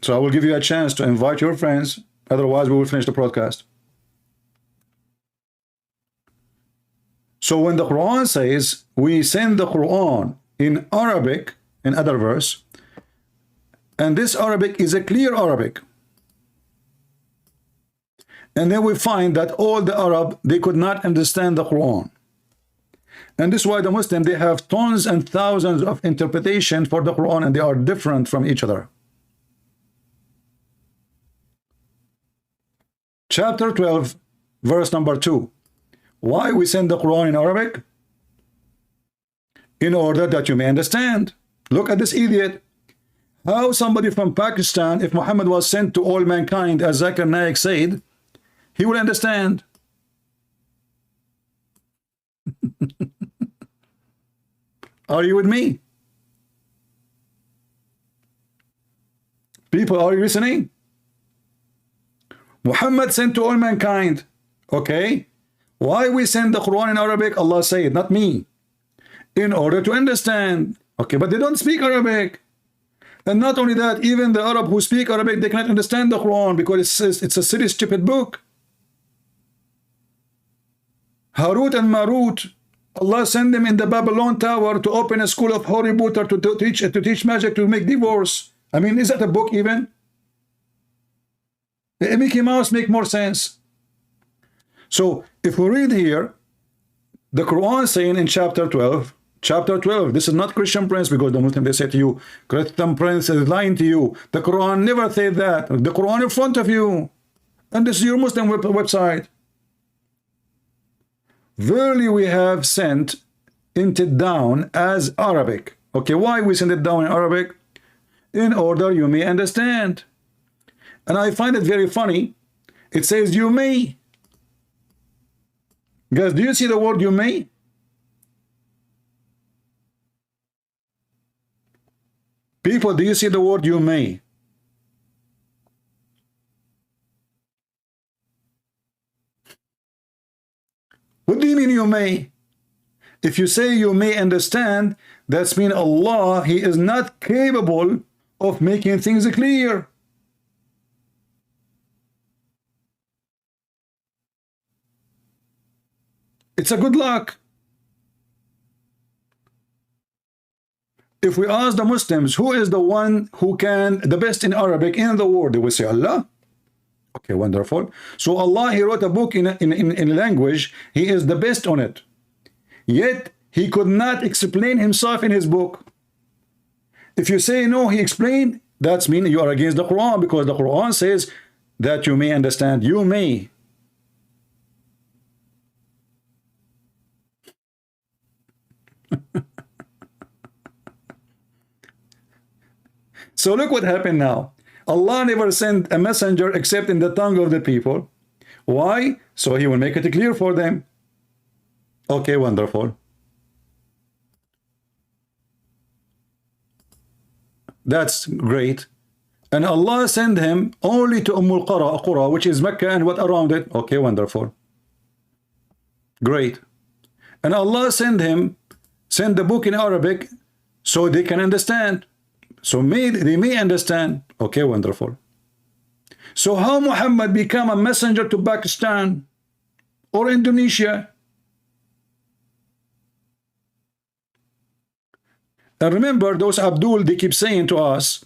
Speaker 1: So I will give you a chance to invite your friends. Otherwise, we will finish the broadcast. So when the Quran says, we send the Quran in Arabic, in other verse, and this Arabic is a clear Arabic. And then we find that all the Arab, they could not understand the Quran. And this is why the Muslim, they have tons and thousands of interpretations for the Quran, and they are different from each other. Chapter 12, verse number 2. Why we send the Quran in Arabic? In order that you may understand. Look at this idiot. How somebody from Pakistan, if Muhammad was sent to all mankind, as Zakir Naik said, he will understand. Are you with me? People, are you listening? Muhammad sent to all mankind. Okay. Why we send the Quran in Arabic? Allah said, not me. In order to understand. Okay, but they don't speak Arabic. And not only that, even the Arab who speak Arabic, they cannot understand the Quran because it's a silly, stupid book. Harut and Marut, Allah sent them in the Babylon Tower to open a school of Harry Potter to teach magic to make divorce. I mean, is that a book even? The Mickey Mouse make more sense. So if we read here, the Quran saying in chapter 12, this is not Christian Prince, because the Muslim, they say to you, Christian Prince is lying to you. The Quran never said that. The Quran in front of you. And this is your Muslim website. Verily we have sent it down as Arabic. Okay, why we send it down in Arabic? In order you may understand. And I find it very funny. It says you may. Guys, do you see the word you may? People, do you see the word you may? What do you mean you may? If you say you may understand, that's mean Allah, he is not capable of making things clear. It's a good luck. If we ask the Muslims, who is the one who can, the best in Arabic in the world, they will say Allah. Okay, wonderful. So Allah, he wrote a book in language, he is the best on it. Yet, he could not explain himself in his book. If you say, no, he explained, that's mean you are against the Quran, because the Quran says that you may understand. You may. So look what happened now. Allah never sent a messenger except in the tongue of the people. Why? So he will make it clear for them. Okay, wonderful. That's great. And Allah sent him only to Qura, which is Mecca and what around it. Okay, wonderful. Great. And Allah sent the book in Arabic so they can understand. So they may understand. Okay, wonderful. So how Muhammad became a messenger to Pakistan or Indonesia? And remember, those Abdul, they keep saying to us,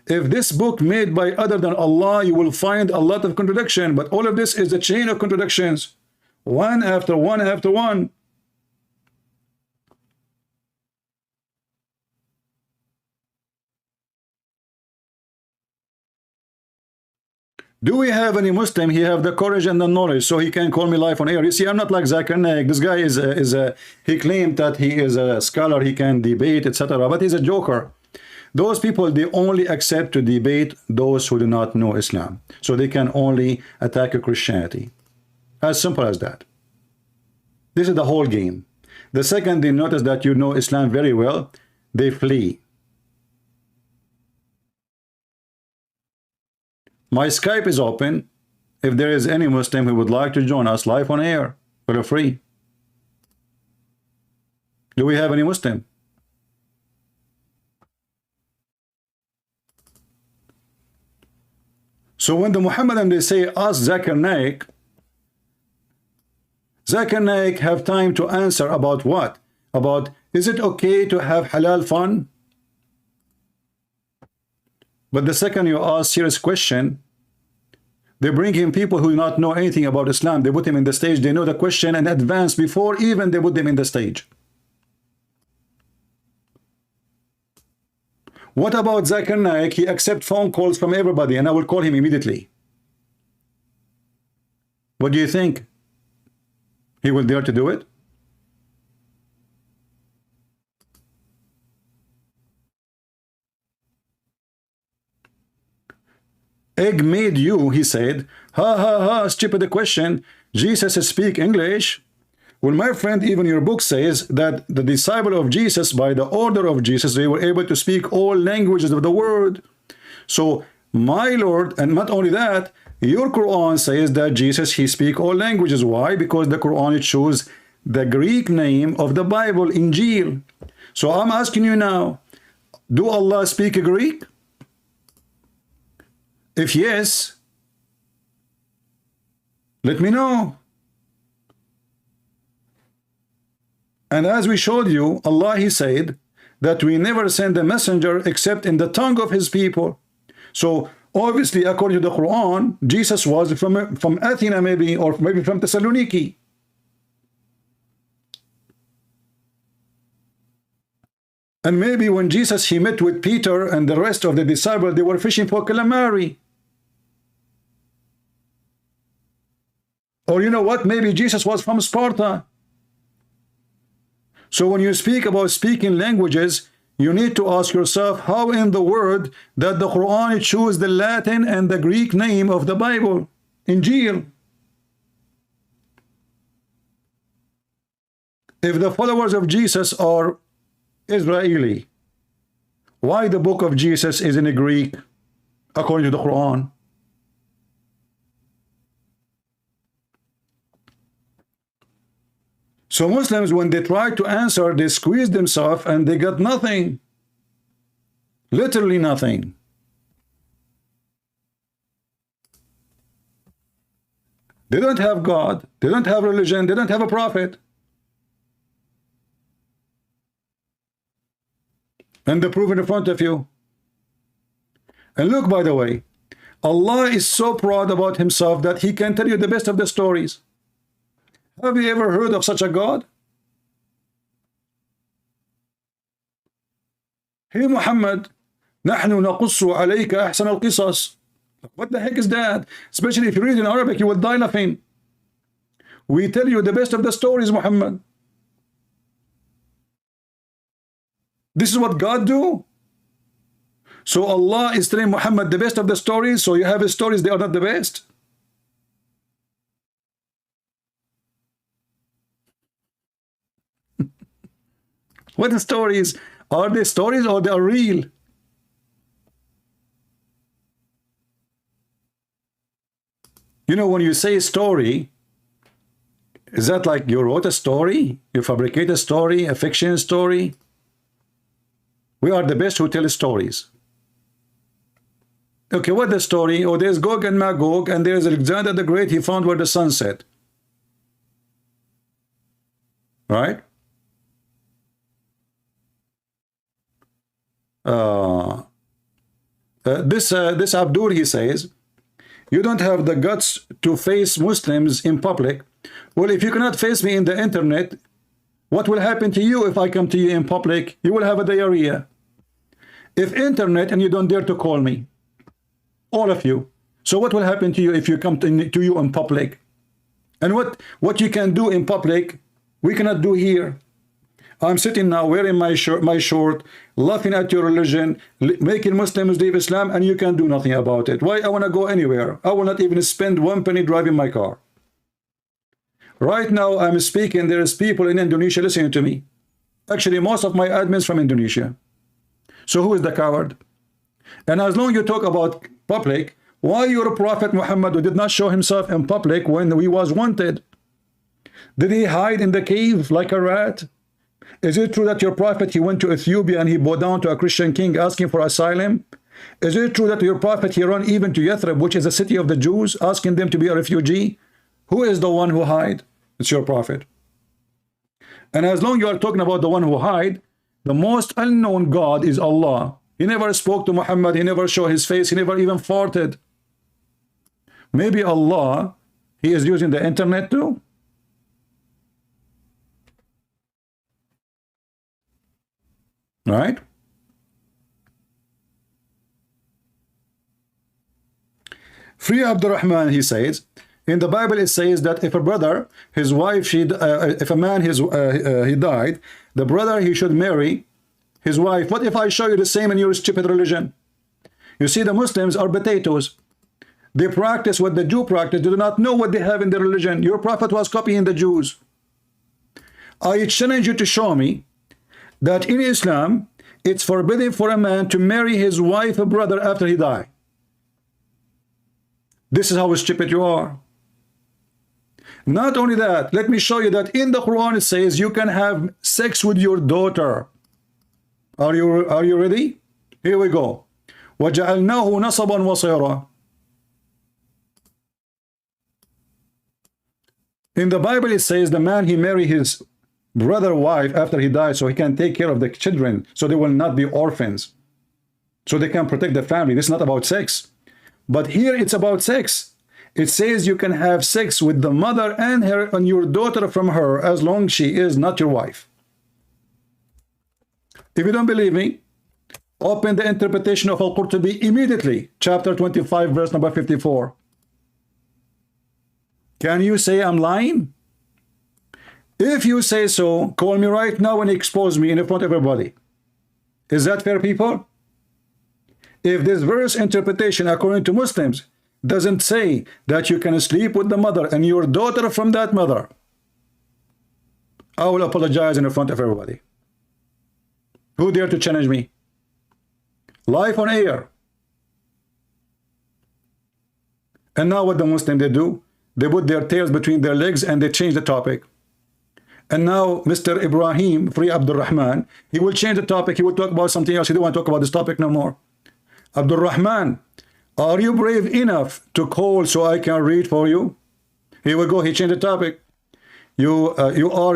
Speaker 1: if this book made by other than Allah, you will find a lot of contradiction. But all of this is a chain of contradictions, one after one after one. Do we have any Muslim? He have the courage and the knowledge, so he can call me live on air. You see, I'm not like Zakir Naik. This guy he claimed that he is a scholar, he can debate, etc. But he's a joker. Those people, they only accept to debate those who do not know Islam. So they can only attack Christianity. As simple as that. This is the whole game. The second they notice that you know Islam very well, they flee. My Skype is open. If there is any Muslim who would like to join us live on air, feel free. Do we have any Muslim? So when the Muhammadan, they say, ask Zakir Naik, Zakir Naik have time to answer about what? About, is it okay to have halal fun? But the second you ask serious question, they bring him people who do not know anything about Islam. They put him in the stage. They know the question in advance before even they put them in the stage. What about Zakir Naik? He accepts phone calls from everybody, and I will call him immediately. What do you think? He will dare to do it? Egg made you, he said. Ha ha ha, stupid question. Jesus speak English. Well, my friend, even your book says that the disciple of Jesus, by the order of Jesus, they were able to speak all languages of the world. So, my Lord, and not only that, your Quran says that Jesus, he speak all languages. Why? Because the Quran, it shows the Greek name of the Bible, Injil. So I'm asking you now, do Allah speak Greek? If yes, let me know. And as we showed you, Allah, he said that we never send a messenger except in the tongue of his people. So obviously, according to the Quran, Jesus was from Athena maybe, or maybe from Thessaloniki. And maybe when Jesus, he met with Peter and the rest of the disciples, they were fishing for calamari. Or you know what? Maybe Jesus was from Sparta. So when you speak about speaking languages, you need to ask yourself, how in the world that the Quran choose the Latin and the Greek name of the Bible, Injil? If the followers of Jesus are Israeli, why the book of Jesus is in Greek according to the Quran? So Muslims, when they try to answer, they squeeze themselves and they got nothing. Literally nothing. They don't have God. They don't have religion. They don't have a prophet. And the proof in front of you. And look, by the way, Allah is so proud about himself that he can tell you the best of the stories. Have you ever heard of such a God? Hey Muhammad, نحن نقص عليك أحسن القصص. What the heck is that? Especially if you read in Arabic, you will die laughing. We tell you the best of the stories, Muhammad. This is what God do? So Allah is telling Muhammad the best of the stories, so you have his stories, they are not the best? What the stories? Are they stories or they are real? You know, when you say story, is that like you wrote a story? You fabricate a story, a fiction story? We are the best who tell stories. Okay, what the story? Oh, there's Gog and Magog, and there's Alexander the Great. He found where the sun set. Right? This Abdul, he says, you don't have the guts to face Muslims in public. Well, if you cannot face me in the internet, what will happen to you if I come to you in public? You will have a diarrhea. If internet and you don't dare to call me, all of you. So what will happen to you if you come to you in public? And what you can do in public, we cannot do here. I'm sitting now wearing my short, laughing at your religion, making Muslims leave Islam, and you can do nothing about it. Why I want to go anywhere? I will not even spend 1 penny driving my car. Right now I'm speaking, there's people in Indonesia listening to me. Actually, most of my admins from Indonesia. So who is the coward? And as long as you talk about public, why your Prophet Muhammad, who did not show himself in public when he was wanted? Did he hide in the cave like a rat? Is it true that your prophet, he went to Ethiopia and he bowed down to a Christian king asking for asylum? Is it true that your prophet, he ran even to Yathrib, which is a city of the Jews, asking them to be a refugee? Who is the one who hide? It's your prophet. And as long as you are talking about the one who hide, the most unknown God is Allah. He never spoke to Muhammad, he never showed his face, he never even farted. Maybe Allah, he is using the internet too? Right? Free Abdurrahman, he says, in the Bible it says that if a brother, his wife, if a man, he died, the brother, he should marry his wife. What if I show you the same in your stupid religion? You see, the Muslims are potatoes. They practice what the Jew practice. They do not know what they have in their religion. Your prophet was copying the Jews. I challenge you to show me that in Islam, it's forbidden for a man to marry his wife or brother after he died. This is how stupid you are. Not only that, let me show you that in the Quran it says you can have sex with your daughter. Are you ready? Here we go. وَجَعَلْنَاهُ نَصَبًا وَصِيرًا. In the Bible it says the man, he marry his brother wife after he died so he can take care of the children, so they will not be orphans, so they can protect the family. This is not about sex. But here it's about sex. It says you can have sex with the mother and your daughter from her as long as she is not your wife. If you don't believe me, open the interpretation of Al-Qurtubi immediately, chapter 25, verse number 54. Can you say I'm lying? If you say so, call me right now and expose me in front of everybody. Is that fair, people? If this verse interpretation according to Muslims doesn't say that you can sleep with the mother and your daughter from that mother, I will apologize in front of everybody. Who dare to challenge me? Live on air. And now what the Muslims they do? They put their tails between their legs and they change the topic. And now Mr. Ibrahim, Free Abdurrahman, he will change the topic. He will talk about something else. He don't want to talk about this topic no more. Abdurrahman, are you brave enough to call so I can read for you? Here we go. He changed the topic. You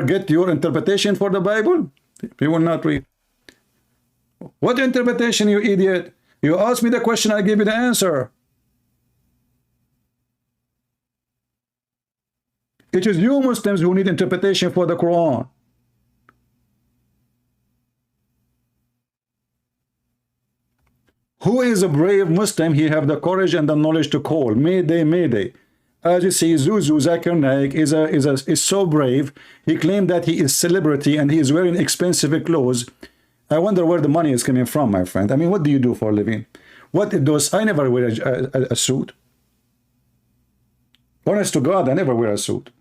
Speaker 1: get your interpretation for the Bible? He will not read. What interpretation, you idiot? You asked me the question, I gave you the answer. It is you Muslims who need interpretation for the Quran. Who is a brave Muslim? He have the courage and the knowledge to call. Mayday, Mayday. As you see, Zuzu Zakir Naik is so brave. He claimed that he is celebrity and he is wearing expensive clothes. I wonder where the money is coming from, my friend. I mean, what do you do for a living? What it does? I never wear a suit. Honest to God, I never wear a suit.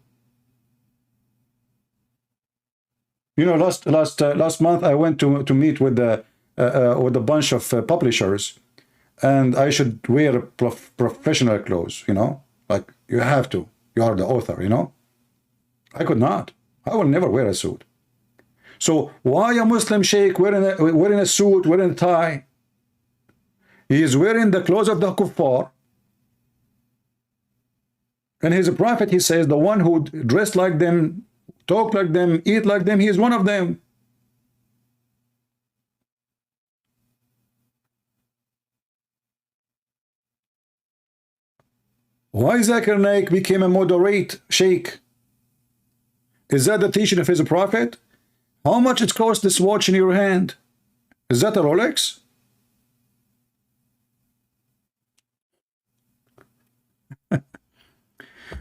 Speaker 1: You know, last month I went to meet with a bunch of publishers, and I should wear professional clothes. You know, like You have to. You are the author, you know. I could not. I will never wear a suit. So why a Muslim sheikh wearing a suit, wearing a tie? He is wearing the clothes of the kuffar. And his prophet, he says, the one who dressed like them, talk like them, eat like them, he is one of them. Why Zakir Naik became a moderate sheikh? Is that the teaching of his prophet? How much it costs this watch in your hand? Is that a Rolex?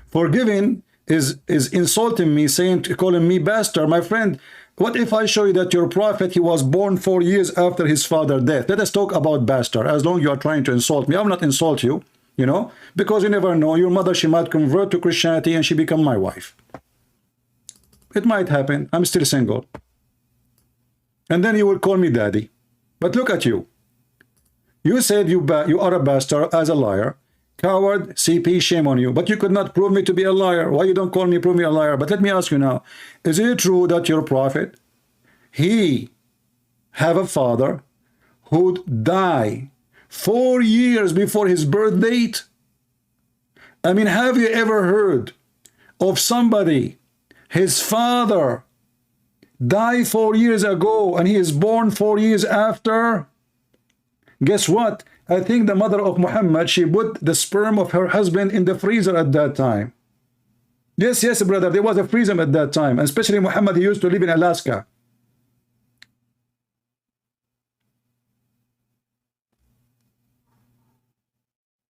Speaker 1: Forgiving is insulting me, calling me bastard. My friend, what if I show you that your prophet, he was born 4 years after his father's death? Let us talk about bastard. As long as you are trying to insult me, I will not insult you, you know, because you never know. Your mother, she might convert to Christianity and she become my wife. It might happen. I'm still single. And then you will call me daddy. But look at you. You said you are a bastard as a liar. Coward, CP, shame on you. But you could not prove me to be a liar. Why you don't call me, prove me a liar? But let me ask you now. Is it true that your prophet, he have a father who died 4 years before his birth date? I mean, have you ever heard of somebody, his father died 4 years ago and he is born 4 years after? Guess what? I think the mother of Muhammad, she put the sperm of her husband in the freezer at that time. Yes, yes, brother, there was a freezer at that time. And especially Muhammad, he used to live in Alaska.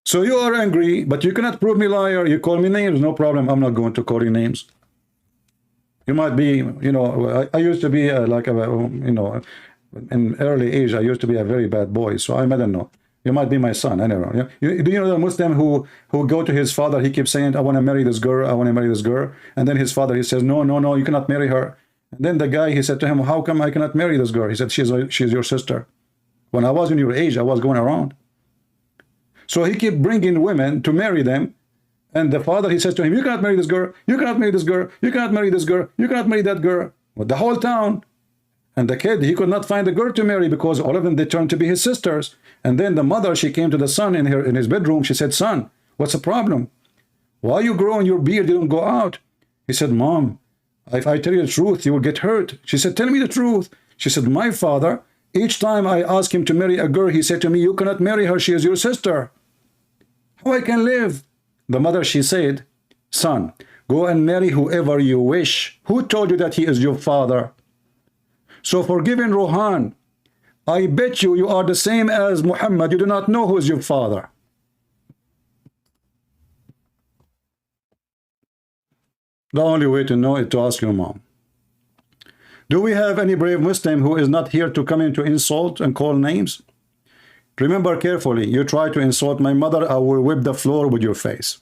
Speaker 1: So you are angry, but you cannot prove me liar. You call me names, no problem. I'm not going to call you names. You might be, you know, I used to be like a, you know, in early age, I used to be a very bad boy. So I don't know. You might be my son. I don't know. Do you know the Muslim who go to his father? He keeps saying, I want to marry this girl. I want to marry this girl. And then his father, he says, no, no, no, you cannot marry her. And then the guy, he said to him, how come I cannot marry this girl? He said, she's your sister. When I was in your age, I was going around. So he kept bringing women to marry them. And the father, he says to him, you cannot marry this girl. You cannot marry this girl. You cannot marry this girl. You cannot marry that girl. But the whole town. And the kid, he could not find a girl to marry because all of them, they turned to be his sisters. And then the mother, she came to the son in his bedroom. She said, son, what's the problem? Why you growing your beard? You don't go out. He said, Mom, if I tell you the truth, you will get hurt. She said, tell me the truth. She said, my father, each time I ask him to marry a girl, he said to me, you cannot marry her. She is your sister. How I can live? The mother, she said, son, go and marry whoever you wish. Who told you that he is your father? So forgiving Rohan, I bet you are the same as Muhammad. You do not know who is your father. The only way to know is to ask your mom. Do we have any brave Muslim who is not here to come in to insult and call names? Remember carefully, you try to insult my mother, I will whip the floor with your face.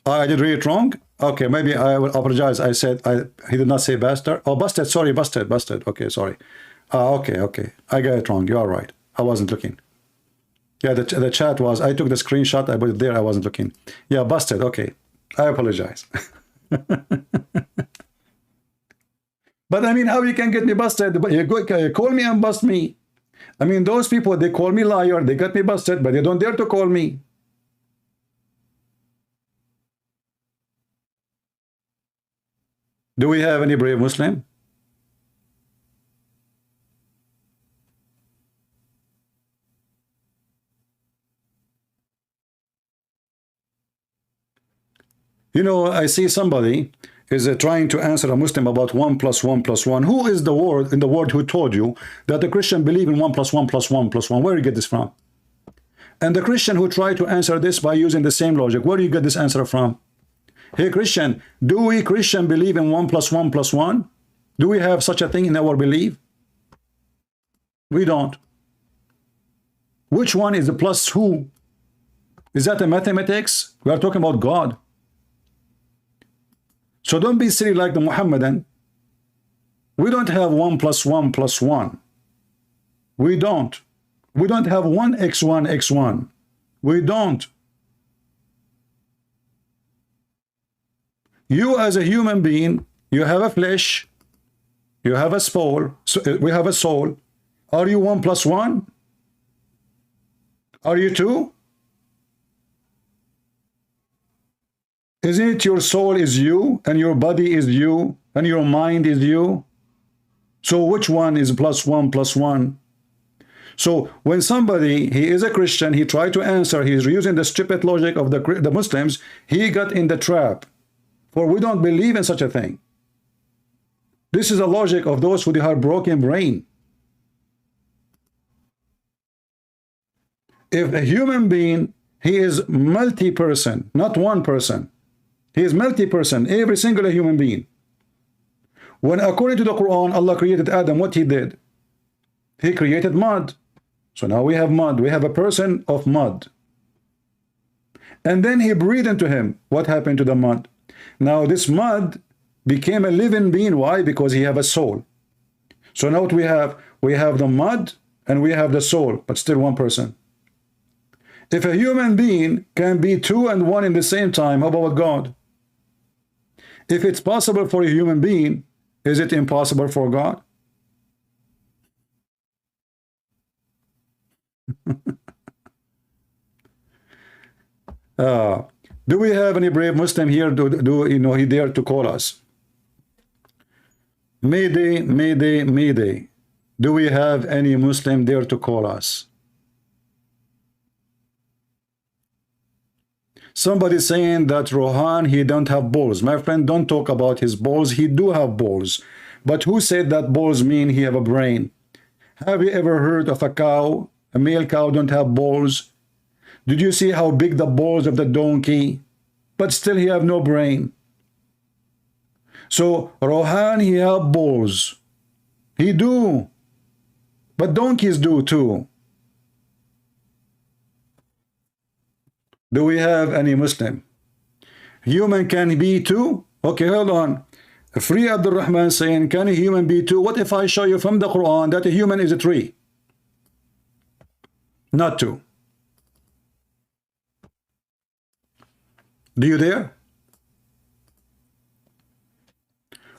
Speaker 1: I did read it wrong? Okay, maybe I will apologize. I said, he did not say bastard. Oh, busted, sorry, busted. Okay, sorry. Okay. I got it wrong. You are right. I wasn't looking. Yeah, the chat was, I took the screenshot, I put it there, I wasn't looking. Yeah, busted, okay. I apologize. But I mean, how you can get me busted? You call me and bust me. I mean, those people, they call me liar, they got me busted, but they don't dare to call me. Do we have any brave Muslim? You know, I see somebody is trying to answer a Muslim about 1 + 1 + 1. Who is the word in the world who told you that the Christian believe in 1 + 1 + 1 + 1? Where do you get this from? And the Christian who tried to answer this by using the same logic, where do you get this answer from? Hey Christian, do we Christian believe in 1 + 1 + 1? Do we have such a thing in our belief? We don't. Which one is the plus who? Is that a mathematics? We are talking about God. So don't be silly like the Muhammadan. We don't have 1 + 1 + 1. We don't. We don't have one x1, x1. We don't. You as a human being, you have a flesh, you have a soul, so we have a soul. Are you 1 + 1? Are you 2? Isn't it your soul is you, and your body is you, and your mind is you? So which one is +1 + 1? So when somebody, he is a Christian, he tried to answer, he's using the stupid logic of the Muslims, he got in the trap. For we don't believe in such a thing. This is the logic of those who have broken brain. If a human being, he is multi-person, not one person. He is multi-person, every single human being. When according to the Quran, Allah created Adam, what he did? He created mud. So now we have mud. We have a person of mud. And then he breathed into him. What happened to the mud? Now this mud became a living being. Why? Because he have a soul. So now what we have? We have the mud and we have the soul, but still one person. If a human being can be 2 and 1 in the same time, how about God? If it's possible for a human being, is it impossible for God? Do we have any brave Muslim here? Do you know he dare to call us? Mayday, Mayday, Mayday. Do we have any Muslim dare to call us? Somebody saying that Rohan, he don't have balls. My friend, don't talk about his balls. He do have balls. But who said that balls mean he have a brain? Have you ever heard of a cow? A male cow don't have balls. Did you see how big the balls of the donkey? But still he have no brain. So Rohan, he have balls. He do. But donkeys do too. Do we have any Muslim? Human can be too? Okay, hold on. Free Abdul Rahman saying, can a human be two? What if I show you from the Quran that a human is a 3? Not 2. Do you dare?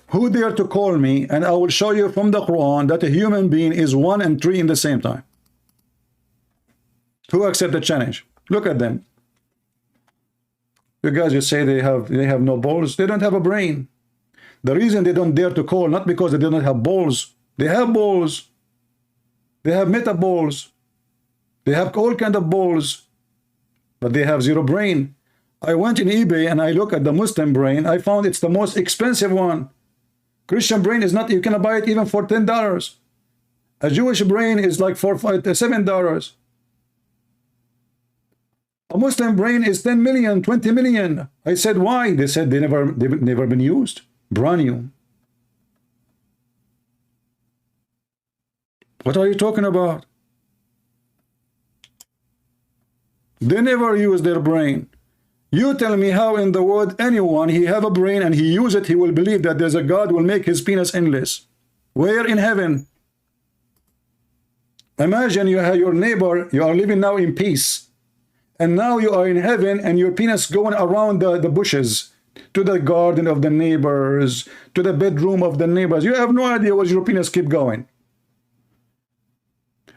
Speaker 1: Who dare to call me and I will show you from the Quran that a human being is 1 and 3 in the same time? Who accept the challenge? Look at them. You guys just say they have no balls. They don't have a brain. The reason they don't dare to call, not because they don't have balls. They have balls. They have metaballs. They have all kind of balls. But they have 0 brain. I went in eBay and I look at the Muslim brain. I found it's the most expensive one. Christian brain is not, you can buy it even for $10. A Jewish brain is like for $7. A Muslim brain is 10 million, 20 million. I said, why? They said they've never been used. Brand new. What are you talking about? They never use their brain. You tell me how in the world anyone, he have a brain and he use it, he will believe that there's a God will make his penis endless. Where in heaven? Imagine you have your neighbor, you are living now in peace. And now you are in heaven and your penis going around the bushes, to the garden of the neighbors, to the bedroom of the neighbors. You have no idea where your penis keep going.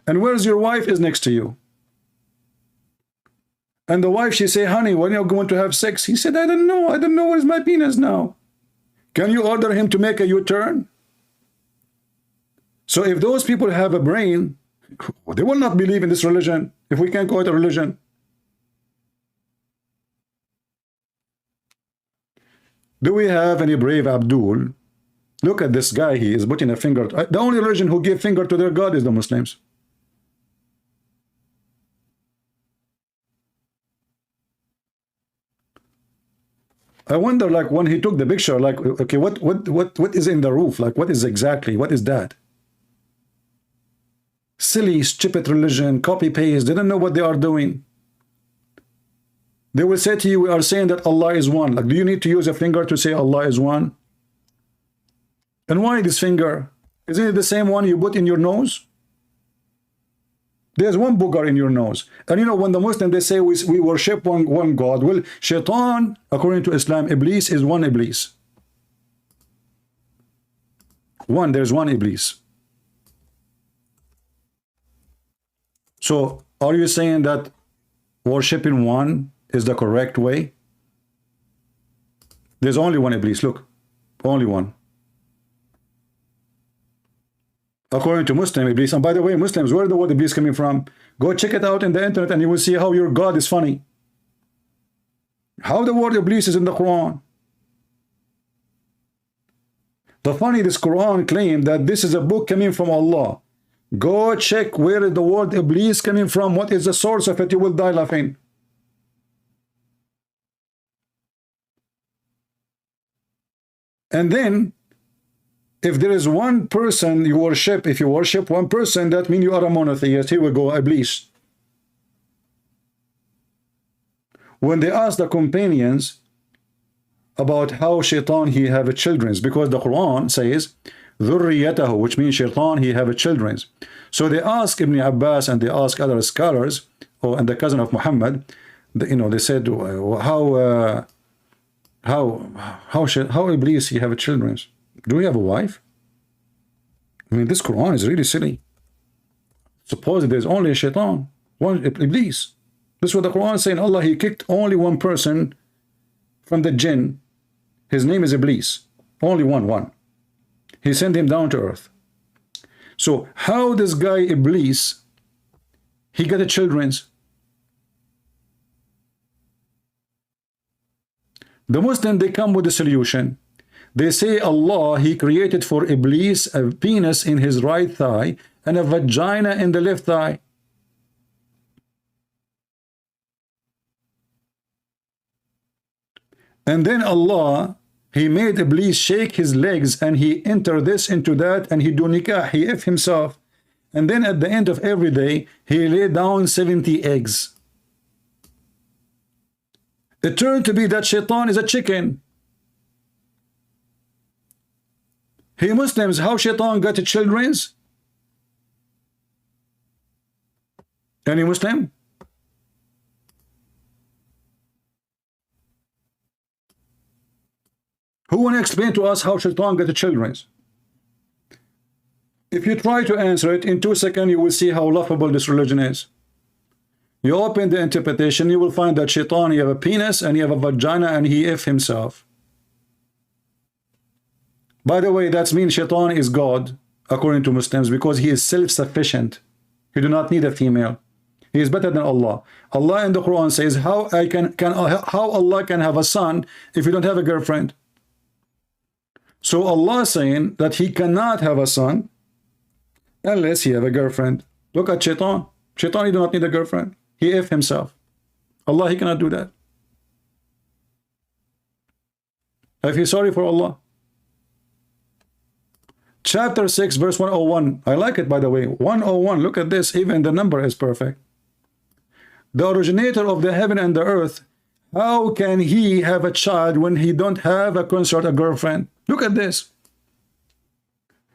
Speaker 1: And where's your wife is next to you? And the wife, she say, honey, when are you going to have sex? He said, I don't know. I don't know where's my penis now. Can you order him to make a U-turn? So if those people have a brain, they will not believe in this religion, if we can call it a religion. Do we have any brave Abdul? Look at this guy, he is putting a finger. The only religion who give finger to their God is the Muslims. I wonder, like, when he took the picture, like, okay, what is in the roof? Like, what is that? Silly, stupid religion, copy-paste, they don't know what they are doing. They will say to you, we are saying that Allah is one. Like, do you need to use a finger to say Allah is one? And why this finger? Isn't it the same one you put in your nose? There's one booger in your nose. And you know, when the Muslims, they say we worship one God. Well, Shaitan, according to Islam, Iblis is one Iblis. There's one Iblis. So, are you saying that worshiping one is the correct way? There's only one Iblis, look. Only one. According to Muslim Iblis, and by the way, Muslims, where the word Iblis coming from? Go check it out in the internet and you will see how your God is funny. How the word Iblis is in the Quran. The funny, this Quran claimed that this is a book coming from Allah. Go check where is the word Iblis coming from. What is the source of it? You will die laughing. And then, if there is one person you worship, if you worship one person, that means you are a monotheist. Here we go, Iblis. When they asked the companions about how Shaitan he have children, because the Quran says ذُرِّيَّتَهُ, which means Shaitan he have children. So they ask Ibn Abbas and they ask other scholars, and the cousin of Muhammad, you know, they said how Iblis he have children? Do we have a wife? I mean, this Quran is really silly. Suppose there's only a Shaitan, one Iblis. This is what the Quran is saying. Allah, he kicked only one person from the jinn. His name is Iblis. Only one. He sent him down to earth. So how this guy Iblis, he got the children's? The Muslim, they come with a solution. They say Allah, he created for Iblis a penis in his right thigh and a vagina in the left thigh. And then Allah, he made Iblis shake his legs and he enter this into that and he do nikah, he F himself. And then at the end of every day, he lay down 70 eggs. It turned to be that Shaitan is a chicken. Hey Muslims, how Shaitan got children's? Any Muslim? Who want to explain to us how Shaitan got children's? If you try to answer it, in 2 seconds you will see how laughable this religion is. You open the interpretation, you will find that Shaitan, he have a penis and he have a vagina and he F himself. By the way, that means Shaitan is God, according to Muslims, because he is self-sufficient. He do not need a female. He is better than Allah. Allah in the Quran says, how Allah can have a son if you don't have a girlfriend? So Allah is saying that he cannot have a son unless he have a girlfriend. Look at Shaitan. Shaitan, he do not need a girlfriend. He F himself. Allah, he cannot do that. I feel sorry for Allah. Chapter 6, verse 101. I like it, by the way. 101. Look at this. Even the number is perfect. The originator of the heaven and the earth, how can he have a child when he don't have a consort, a girlfriend? Look at this.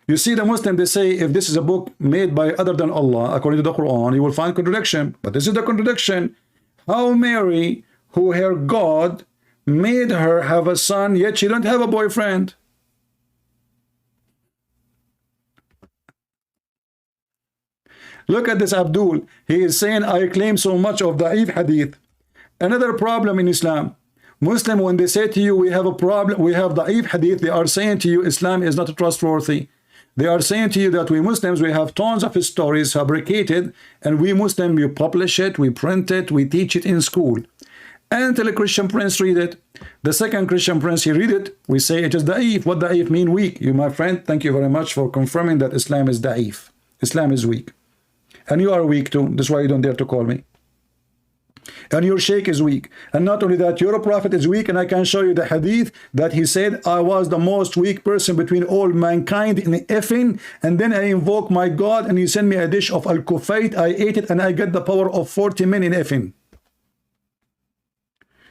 Speaker 1: You see, the Muslim, they say, if this is a book made by other than Allah, according to the Quran, you will find contradiction. But this is the contradiction. How Mary, who her God made her have a son, yet she don't have a boyfriend? Look at this Abdul. He is saying, I claim so much of Da'if Hadith. Another problem in Islam. Muslim, when they say to you, we have a problem, we have Da'if Hadith, they are saying to you, Islam is not trustworthy. They are saying to you that we Muslims, we have tons of stories fabricated, and we Muslim, we publish it, we print it, we teach it in school. Until a Christian prince read it. The second Christian prince, he read it, we say it is Da'if. What Da'if mean? Weak. You, my friend, thank you very much for confirming that Islam is Da'if. Islam is weak. And you are weak too. That's why you don't dare to call me. And your sheikh is weak. And not only that, your prophet is weak, and I can show you the hadith that he said, I was the most weak person between all mankind in effing, and then I invoke my God and he sent me a dish of al-kufayt, I ate it and I get the power of 40 men in effing.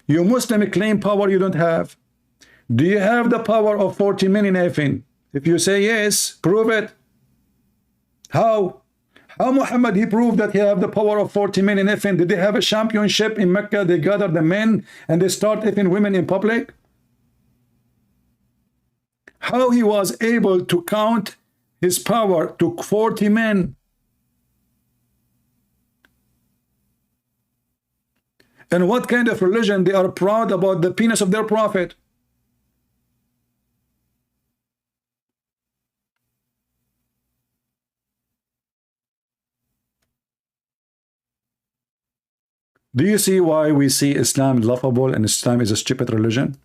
Speaker 1: You Muslim claim power you don't have. Do you have the power of 40 men in effing? If you say yes, prove it. How? How Muhammad he proved that he have the power of 40 men in effing? Did they have a championship in Mecca? They gather the men and they start effing women in public? How he was able to count his power to 40 men? And what kind of religion they are proud about the penis of their prophet? Do you see why we see Islam laughable and Islam is a stupid religion?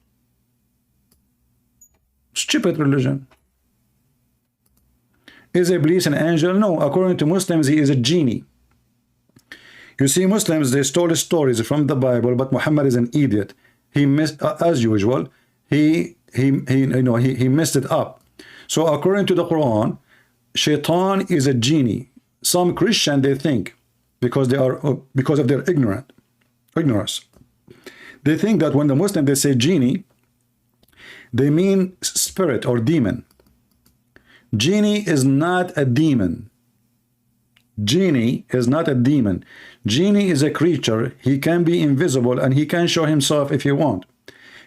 Speaker 1: Stupid religion. Is Iblis an angel? No, according to Muslims, he is a genie. You see, Muslims, they stole stories from the Bible, but Muhammad is an idiot. He missed, as usual, he messed it up. So according to the Quran, Shaitan is a genie. Some Christian, they think, because of their ignorance, they think that when the Muslim they say genie, they mean spirit or demon. Genie is not a demon. Genie is not a demon. Genie is a creature. He can be invisible and he can show himself if he want.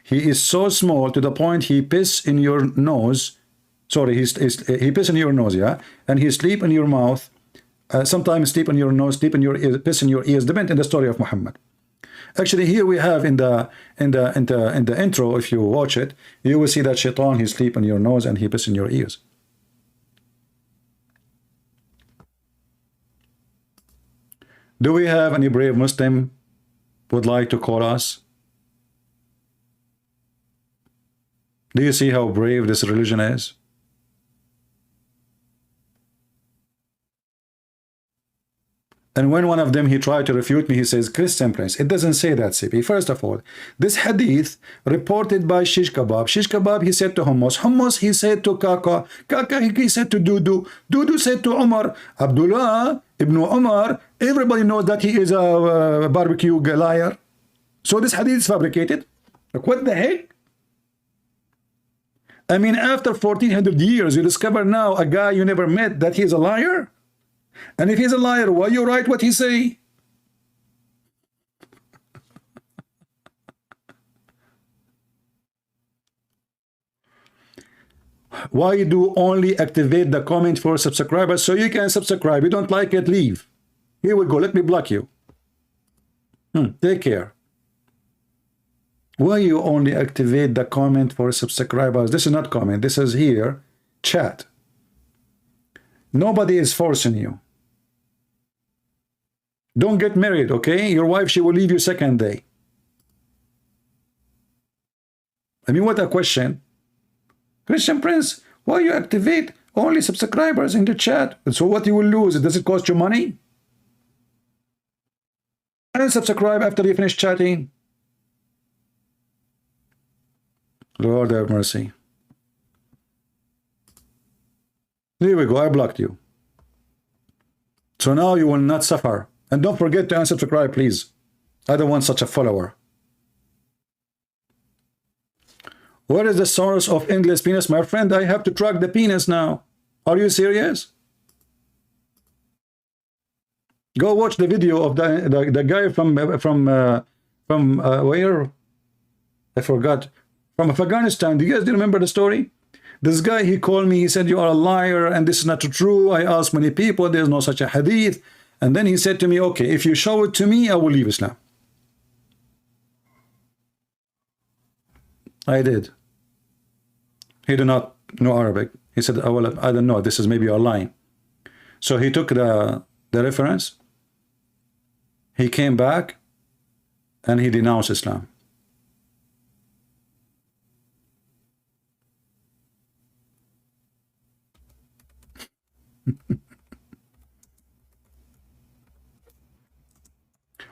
Speaker 1: He is so small to the point he piss in your nose. Sorry, he piss in your nose, yeah, and he sleep in your mouth. Sometimes sleep in your nose, sleep in your ears, piss in your ears. Depends in the story of Muhammad. Actually, here we have in the intro, if you watch it, you will see that Shaitan he sleep in your nose and he piss in your ears. Do we have any brave Muslim would like to call us? Do you see how brave this religion is? And when one of them, he tried to refute me, he says, Christian Prince, it doesn't say that, CP. First of all, this hadith reported by Shish Kebab. Shish Kebab, he said to Hummus. Hummus, he said to Kaka. Kaka, he said to Dudu. Dudu said to Umar. Abdullah ibn Umar, everybody knows that he is a barbecue liar. So this hadith is fabricated. Like, what the heck? I mean, after 1400 years, you discover now a guy you never met that he is a liar? And if he's a liar, why you write what he say? Why you do only activate the comment for subscribers so you can subscribe? You don't like it, leave. Here we go. Let me block you. Take care. Why you only activate the comment for subscribers? This is not comment. This is here chat. Nobody is forcing you. Don't get married, okay? Your wife, she will leave you second day. I mean, what a question. Christian Prince, why you activate only subscribers in the chat? So what you will lose? Does it cost you money? And subscribe after you finish chatting. Lord have mercy. Here we go, I blocked you. So now you will not suffer. And don't forget to unsubscribe, please. I don't want such a follower. What is the source of endless penis? My friend, I have to track the penis now. Are you serious? Go watch the video of the guy from where? I forgot. From Afghanistan. Do you guys remember the story? This guy, he called me, he said, you are a liar and this is not true. I asked many people, there's no such a hadith. And then he said to me, okay, if you show it to me, I will leave Islam. I did. He did not know Arabic. He said, oh, well, I don't know, this is maybe you're lying. So he took the reference, he came back, and he denounced Islam.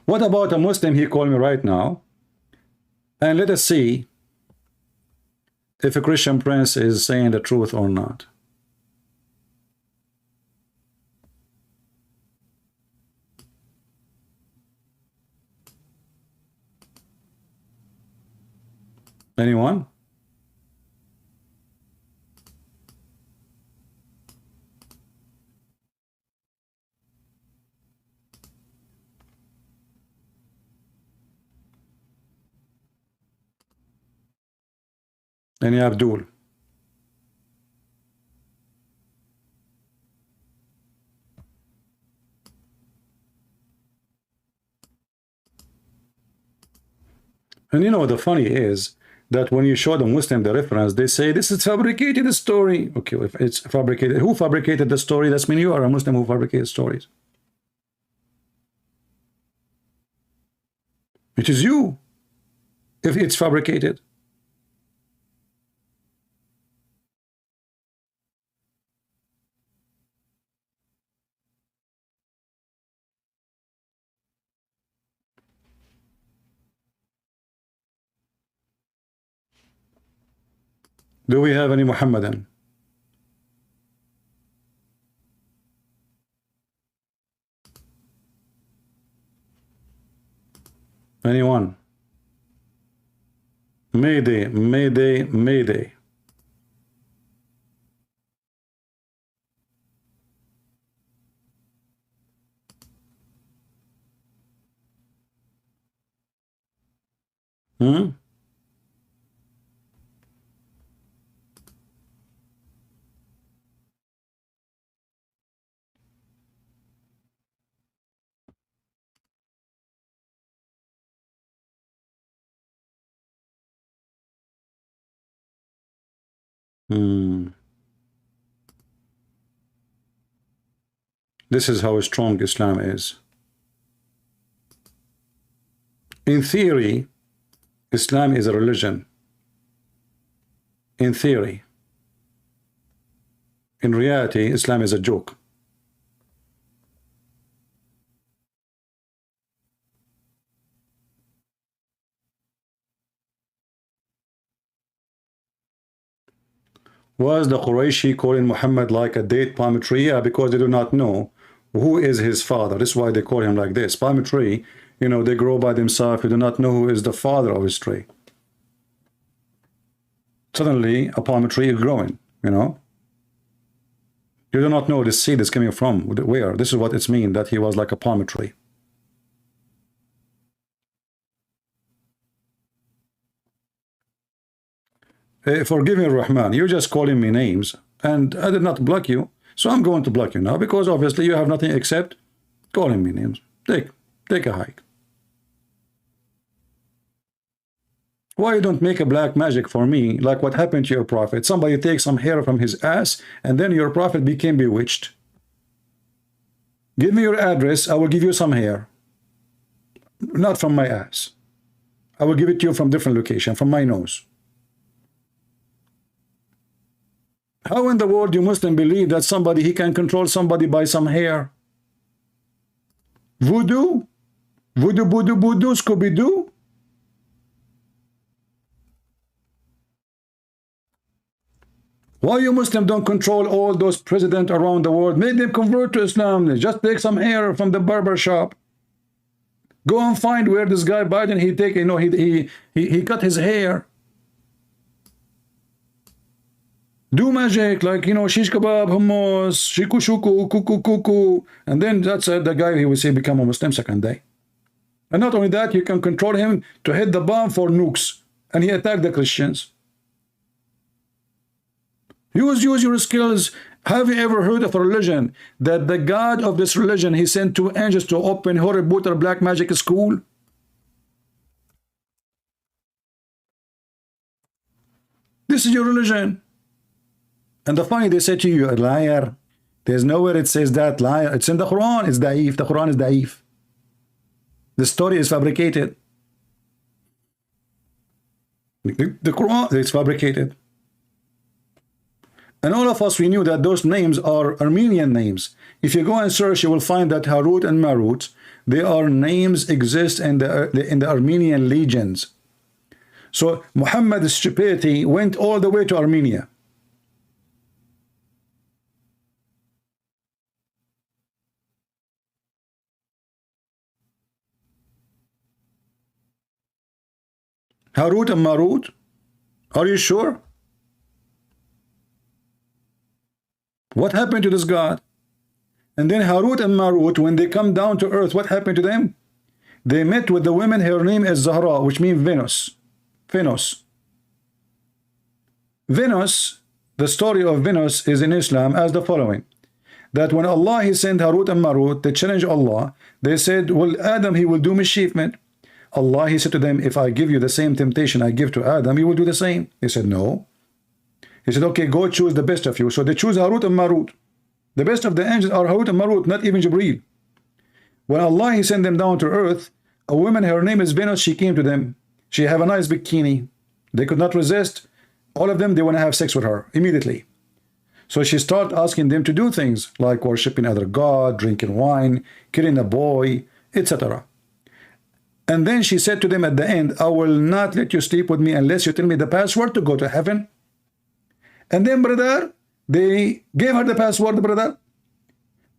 Speaker 1: What about a Muslim? He called me right now, and let us see if a Christian Prince is saying the truth or not. Anyone? Any Abdul? And you know, the funny is that when you show the Muslim the reference, they say this is fabricated story. Okay, if it's fabricated, who fabricated the story? That's mean you are a Muslim who fabricated stories. It is you, if it's fabricated. Do we have any Muhammadan? Anyone? Mayday, Mayday, Mayday. Hmm? Hmm. This is how strong Islam is. In theory, Islam is a religion. In theory. In reality, Islam is a joke. Was the Qurayshi calling Muhammad like a date palm tree? Yeah, because they do not know who is his father. That's why they call him like this. Palm tree, you know, they grow by themselves. You do not know who is the father of his tree. Suddenly, a palm tree is growing, you know. You do not know the seed is coming from where. This is what it's mean that he was like a palm tree. Forgive me, Rahman, you're just calling me names, and I did not block you, so I'm going to block you now, because obviously you have nothing except calling me names. Take a hike. Why you don't make a black magic for me, like what happened to your prophet? Somebody takes some hair from his ass, and then your prophet became bewitched. Give me your address, I will give you some hair. Not from my ass. I will give it to you from different location, from my nose. How in the world you Muslim believe that somebody, he can control somebody by some hair? Voodoo? Voodoo, voodoo, voodoo, Scooby-Doo? Why you Muslim don't control all those presidents around the world? Make them convert to Islam. Just take some hair from the barber shop. Go and find where this guy Biden, he take, you know, he cut his hair. Do magic, like, you know, shish kebab, hummus, shiku shuku, kuku kuku, and then that's it, the guy, he will say, become a Muslim second day. And not only that, you can control him to hit the bomb for nukes, and he attacked the Christians. Use your skills. Have you ever heard of a religion that the God of this religion, he sent 2 angels to open Harry Potter black magic school? This is your religion. And the funny, they say to you, a liar. There's nowhere it says that, liar. It's in the Quran. It's da'if. The Quran is da'if. The story is fabricated. The Quran is fabricated. And all of us, we knew that those names are Armenian names. If you go and search, you will find that Harut and Marut, they are names exist in the Armenian legions. So Muhammad's stupidity went all the way to Armenia. Harut and Marut? Are you sure? What happened to this God? And then Harut and Marut, when they come down to earth, what happened to them? They met with the women, her name is Zahra, which means Venus. Venus, the story of Venus is in Islam as the following: that when Allah he sent Harut and Marut, they challenged Allah. They said, well, Adam, he will do mischievement. Allah, he said to them, if I give you the same temptation I give to Adam, you will do the same. They said, no. He said, okay, go choose the best of you. So they choose Harut and Marut. The best of the angels are Harut and Marut, not even Jibreel. When Allah, he sent them down to earth, a woman, her name is Venus, she came to them. She have a nice bikini. They could not resist. All of them, they want to have sex with her immediately. So she started asking them to do things like worshiping other god, drinking wine, killing a boy, etc. And then she said to them at the end, I will not let you sleep with me unless you tell me the password to go to heaven. And then, brother, they gave her the password, brother.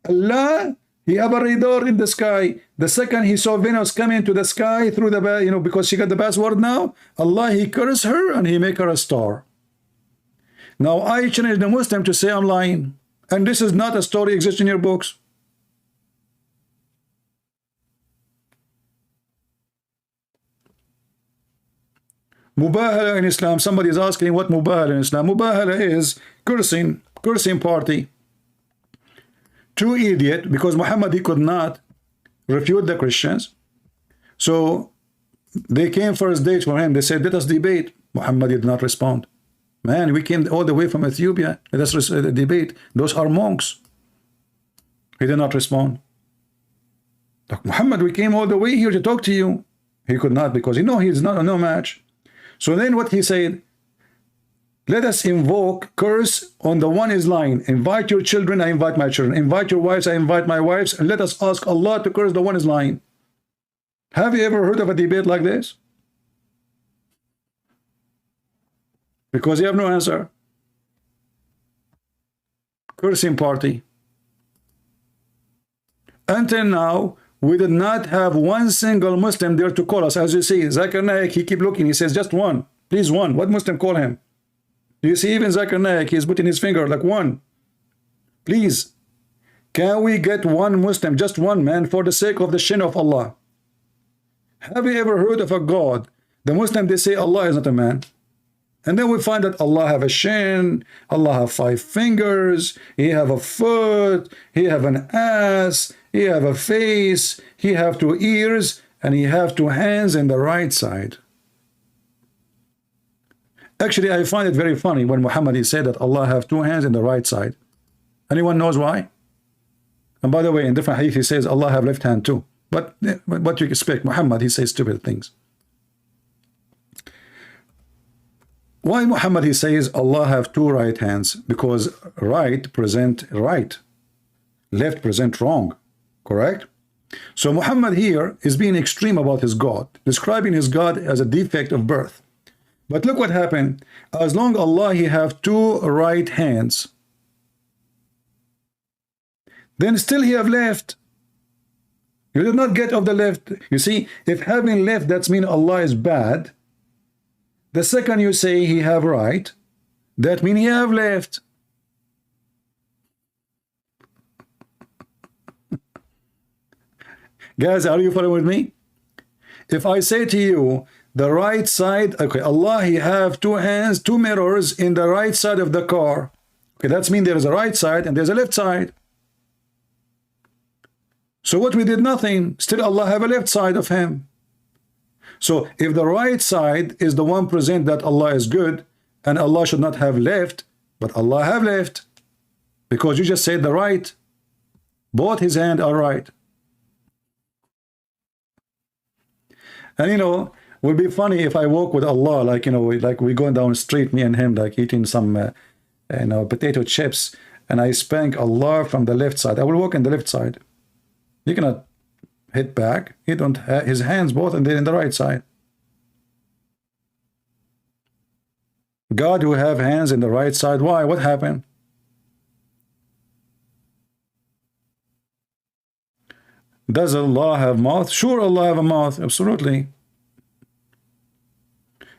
Speaker 1: Allah, he have a radar in the sky. The second he saw Venus coming into the sky through the, because she got the password now, Allah, he cursed her and he make her a star. Now, I challenge the Muslim to say I'm lying. And this is not a story exists in your books. Mubahala in Islam. Somebody is asking what Mubahala in Islam. Mubahala is cursing party. Two idiot, because Muhammad, he could not refute the Christians. So they came first date for him. They said, let us debate. Muhammad did not respond. Man, we came all the way from Ethiopia. Let us debate. Those are monks. He did not respond. Like, Muhammad, we came all the way here to talk to you. He could not, because he is not a no match. So then what he said, let us invoke curse on the one is lying. Invite your children, I invite my children. Invite your wives, I invite my wives. And let us ask Allah to curse the one is lying. Have you ever heard of a debate like this? Because you have no answer. Cursing party. Until now, we did not have one single Muslim there to call us. As you see, Zakir Naik, he keep looking. He says, just one. Please, one. What Muslim call him? Do you see even Zakir Naik? He's putting his finger like one. Please. Can we get one Muslim? Just one, man, for the sake of the shin of Allah. Have you ever heard of a God? The Muslim, they say Allah is not a man. And then we find that Allah have a shin, Allah have 5 fingers, He have a foot, He have an ass, He have a face, He have 2 ears, and He have 2 hands in the right side. Actually, I find it very funny when Muhammad he said that Allah have 2 hands in the right side. Anyone knows why? And by the way, in different hadith he says Allah have left hand too. But what you expect? Muhammad, he says stupid things. Why Muhammad he says Allah have 2 right hands? Because right present right, left present wrong, correct? So Muhammad here is being extreme about his God, describing his God as a defect of birth. But look what happened. As long Allah he have 2 right hands, then still he have left. You did not get off the left. You see, if having left that's mean Allah is bad, the second you say he have right, that mean he have left. Guys, are you following with me? If I say to you, the right side, okay, Allah he have 2 hands, 2 mirrors in the right side of the car. Okay, that's mean there is a right side and there's a left side. So what we did nothing, still Allah have a left side of him. So if the right side is the one present that Allah is good, and Allah should not have left, but Allah have left, because you just said the right, both his hands are right. And would be funny if I walk with Allah, like like we going down the street, me and him, like eating some potato chips, and I spank Allah from the left side. I will walk in the left side. He cannot hit back. He don't have his hands both and they're in the right side. God who have hands in the right side, why? What happened? Does Allah have mouth? Sure, Allah have a mouth, absolutely.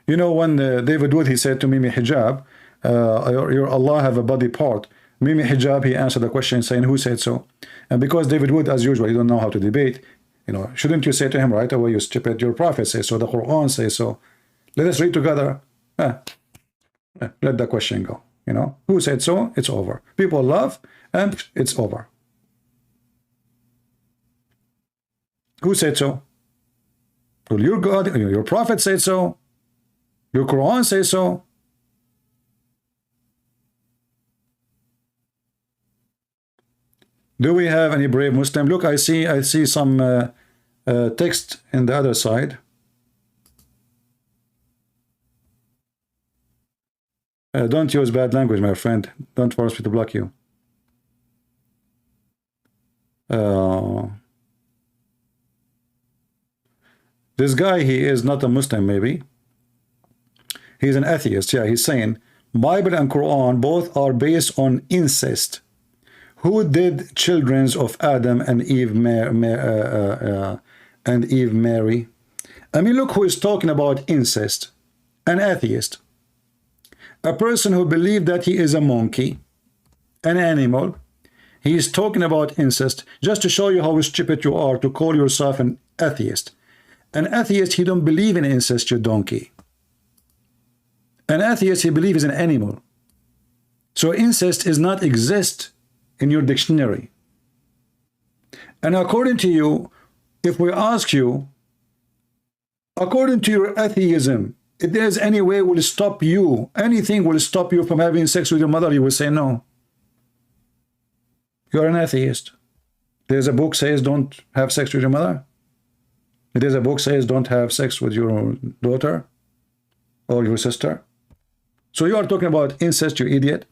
Speaker 1: When David Wood, he said to Mimi Hijab, your Allah have a body part. Mimi Hijab, he answered the question saying, who said so? And because David Wood, as usual, he don't know how to debate, shouldn't you say to him right away, you stupid, your prophet says so, the Quran says so. Let us read together. Let the question go. You know, who said so? It's over. People love, and it's over. Who said so? Well, your God, your prophet said so. Your Quran says so. Do we have any brave Muslim? Look, I see some text in the other side. Don't use bad language, my friend. Don't force me to block you. This guy, he is not a Muslim, maybe. He's an atheist. Yeah, he's saying Bible and Quran both are based on incest. Who did children of Adam and Eve marry? I mean, look who is talking about incest. An atheist. A person who believed that he is a monkey, an animal. He is talking about incest just to show you how stupid you are to call yourself an atheist. An atheist, he don't believe in incest, you donkey. An atheist, he believes in an animal. So incest does not exist in your dictionary. And according to you, if we ask you, according to your atheism, if there's any way will stop you, anything will stop you from having sex with your mother, you will say no. You're an atheist. There's a book says don't have sex with your mother. There's a book says don't have sex with your daughter or your sister. So you are talking about incest, you idiot.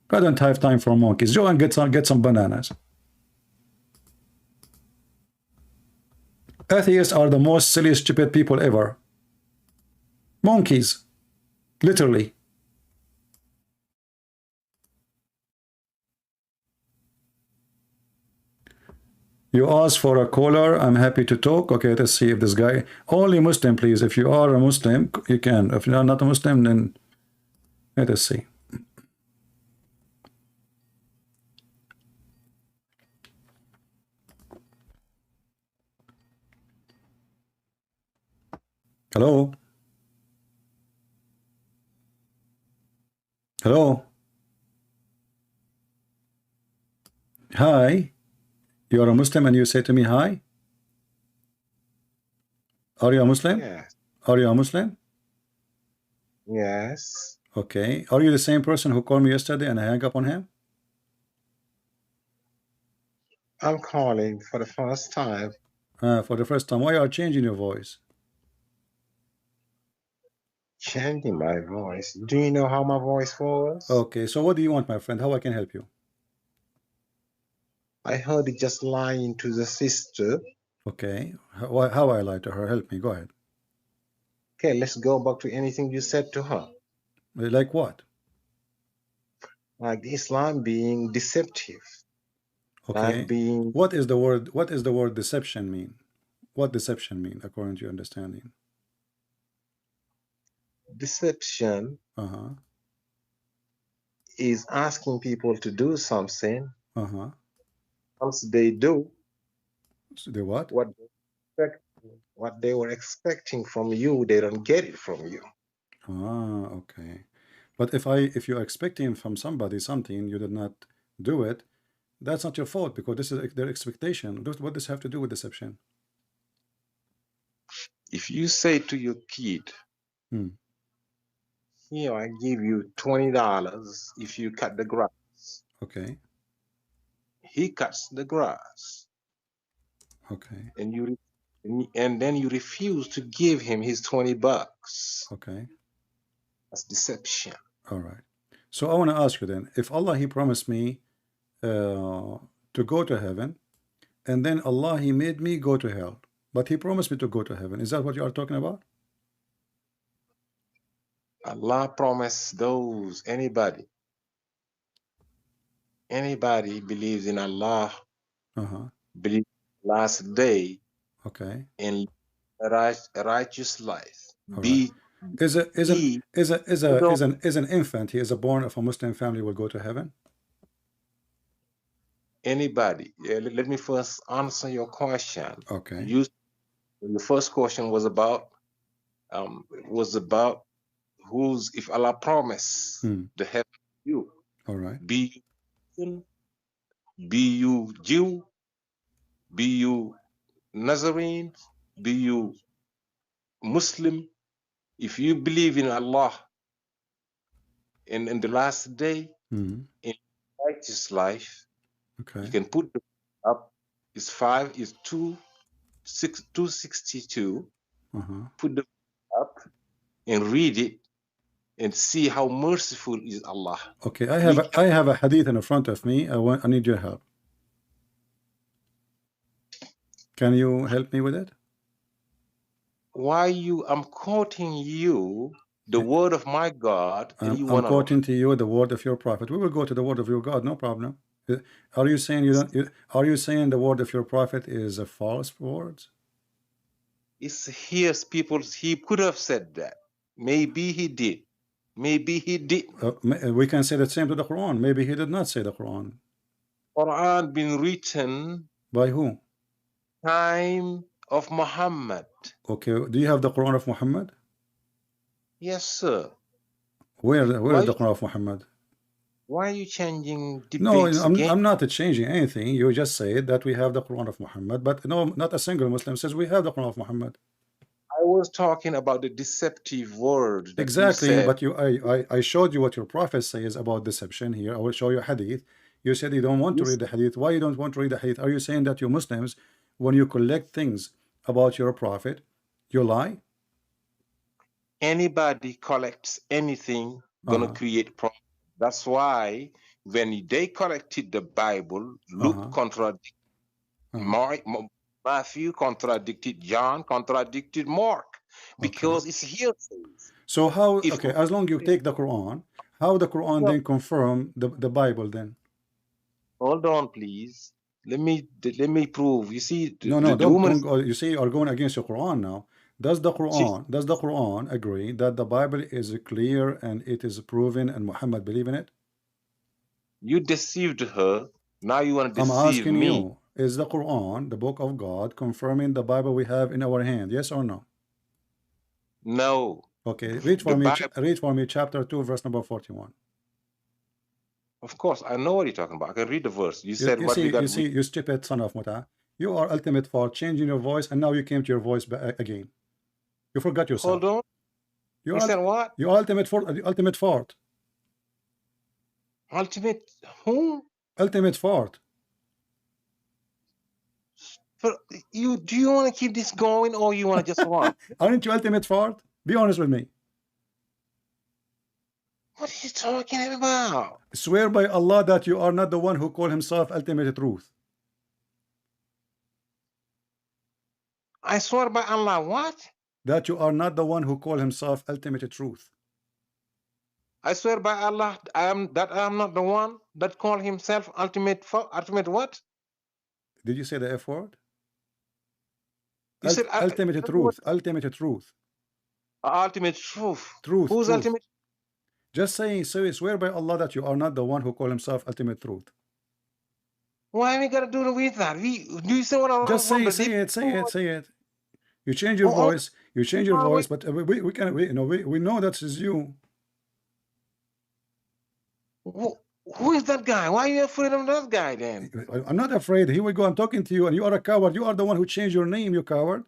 Speaker 1: I don't have time for monkeys. Go and get some bananas. Atheists are the most silly, stupid people ever. Monkeys, literally. You ask for a caller, I'm happy to talk. Okay, let's see if this guy, only Muslim, please. If you are a Muslim, you can. If you're not a Muslim, then let us see. Hello? Hello? Hi? You are a Muslim and you say to me, hi? Are you a Muslim?
Speaker 3: Yes.
Speaker 1: Are you a Muslim?
Speaker 3: Yes.
Speaker 1: Okay. Are you the same person who called me yesterday and I hung up on him?
Speaker 3: I'm calling for the first time.
Speaker 1: For the first time. Why are you changing your voice?
Speaker 3: Changing my voice. Do you know how my voice was?
Speaker 1: Okay, so what do you want, my friend? How I can help you?
Speaker 3: I heard it just lying to the sister.
Speaker 1: Okay. How I lied to her? Help me. Go ahead.
Speaker 3: Okay, let's go back to anything you said to her.
Speaker 1: Like what?
Speaker 3: Like Islam being deceptive.
Speaker 1: Okay.
Speaker 3: Like being
Speaker 1: What is the word deception mean? What deception mean according to your understanding?
Speaker 3: deception
Speaker 1: Uh-huh.
Speaker 3: is asking people to do something.
Speaker 1: Uh-huh.
Speaker 3: Once they do
Speaker 1: So the what?
Speaker 3: what they were expecting from you, they don't get it from you.
Speaker 1: Ah, okay. But if you're expecting from somebody something, you did not do it, that's not your fault because this is their expectation. What does have to do with deception?
Speaker 3: If you say to your kid, here, I give you $20 if you cut the grass.
Speaker 1: Okay.
Speaker 3: He cuts the grass.
Speaker 1: Okay.
Speaker 3: And then you refuse to give him his $20.
Speaker 1: Okay.
Speaker 3: That's deception.
Speaker 1: All right. So I want to ask you then, if Allah, He promised me to go to heaven, and then Allah, He made me go to hell, but He promised me to go to heaven. Is that what you are talking about?
Speaker 3: Allah promised those, anybody believes in Allah, believes in last day,
Speaker 1: okay,
Speaker 3: in a righteous life.
Speaker 1: Right. Is an infant, he is born of a Muslim family, will go to heaven?
Speaker 3: Anybody. Let me first answer your question.
Speaker 1: Okay.
Speaker 3: The first question was about who's, if Allah promise the heaven to you,
Speaker 1: All right.
Speaker 3: be you Christian, be you Jew, be you Nazarene, be you Muslim, if you believe in Allah in the last day, in righteous life,
Speaker 1: Okay.
Speaker 3: you can put the up. It's 262. Put the up and read it and see how merciful is Allah.
Speaker 1: Okay, I have a hadith in front of me. I need your help. Can you help me with it?
Speaker 3: I'm quoting you the word of my God, and you want
Speaker 1: I'm quoting to you the word of your prophet. We will go to the word of your God, no problem. Are you saying are you saying the word of your prophet is a false word?
Speaker 3: It's here, people. He could have said that. Maybe he did. Maybe he didn't.
Speaker 1: We can say the same to the Quran. Maybe he did not say the Quran.
Speaker 3: Quran been written
Speaker 1: by who?
Speaker 3: Time of Muhammad.
Speaker 1: Okay. Do you have the Quran of Muhammad?
Speaker 3: Yes, sir.
Speaker 1: Where is the Quran of Muhammad?
Speaker 3: Why are you changing debates?
Speaker 1: No, I'm not changing anything. You just said that we have the Quran of Muhammad, but no, not a single Muslim says we have the Quran of Muhammad.
Speaker 3: I was talking about the deceptive word.
Speaker 1: Exactly, but I showed you what your prophet says about deception here. I will show you hadith. You said you don't want to read the hadith. Why you don't want to read the hadith? Are you saying that you Muslims, when you collect things about your prophet, you lie?
Speaker 3: Anybody collects anything, gonna create problems. That's why when they collected the Bible, Luke contradicted Matthew, contradicted John, contradicted Mark, because it's hearsay.
Speaker 1: So how? Okay, as long as you take the Quran, how the Quran then confirm the Bible then?
Speaker 3: Hold on, please. Let me prove. You see,
Speaker 1: don't go. You see, you are going against your Quran now. Does the Quran agree that the Bible is clear and it is proven and Muhammad believe in it?
Speaker 3: You deceived her. Now you want to deceive me.
Speaker 1: I'm asking you, is the Quran, the book of God, confirming the Bible we have in our hand? Yes or no?
Speaker 3: No.
Speaker 1: Okay, read for me chapter 2, verse number 41.
Speaker 3: Of course, I know what you're talking about. I can read the verse. You said what you got.
Speaker 1: You see, you stupid son of Muta. You are ultimate for changing your voice, and now you came to your voice again. You forgot yourself.
Speaker 3: Hold on. You said what?
Speaker 1: You ultimate fart. Ultimate
Speaker 3: who?
Speaker 1: Ultimate fart.
Speaker 3: Do you want to keep this going, or you want to just run?
Speaker 1: Aren't you ultimate fart? Be honest with me.
Speaker 3: What are you talking about?
Speaker 1: Swear by Allah that you are not the one who called himself ultimate truth.
Speaker 3: I swear by Allah, what?
Speaker 1: That you are not the one who called himself ultimate truth.
Speaker 3: I swear by Allah, I am not the one that called himself ultimate what?
Speaker 1: Did you say the F word?
Speaker 3: You said
Speaker 1: ultimate truth. Ultimate truth.
Speaker 3: Ultimate truth.
Speaker 1: Truth.
Speaker 3: Who's ultimate?
Speaker 1: Just saying, swear by Allah that you are not the one who called himself ultimate truth.
Speaker 3: Why are we gonna do with that? Do you say what?
Speaker 1: Just say it. You change your voice. You change your voice, but we know that is you.
Speaker 3: Who is that guy? Why are you afraid of that guy then?
Speaker 1: I'm not afraid. Here we go. I'm talking to you, and you are a coward. You are the one who changed your name, you coward.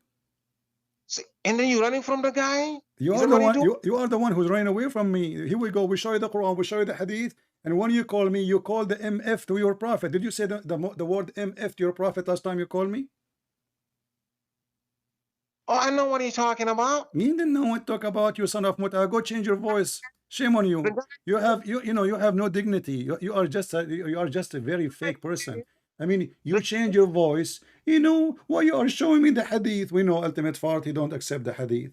Speaker 3: And then you're running from the guy?
Speaker 1: You are the one. You are the one who's running away from me. Here we go. We show you the Quran. We show you the Hadith. And when you call me, you call the MF to your prophet. Did you say the word MF to your prophet last time you called me?
Speaker 3: Oh, I know what you're talking about.
Speaker 1: You didn't know what to talk about, you son of Muta. Go change your voice. Shame on you. You have no dignity. You are just a very fake person. I mean, you change your voice. You know why you are showing me the Hadith? We know ultimate fart. You don't accept the Hadith.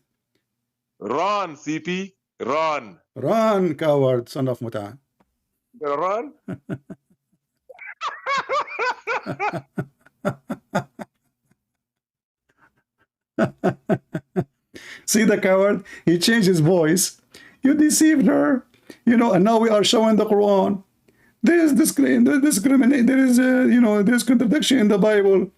Speaker 3: Run, CP. Run.
Speaker 1: Run, coward, son of Muta.
Speaker 3: Run.
Speaker 1: See the coward? He changed his voice. You deceived her. And now we are showing the Quran. There is discrimination. There is there's contradiction in the Bible.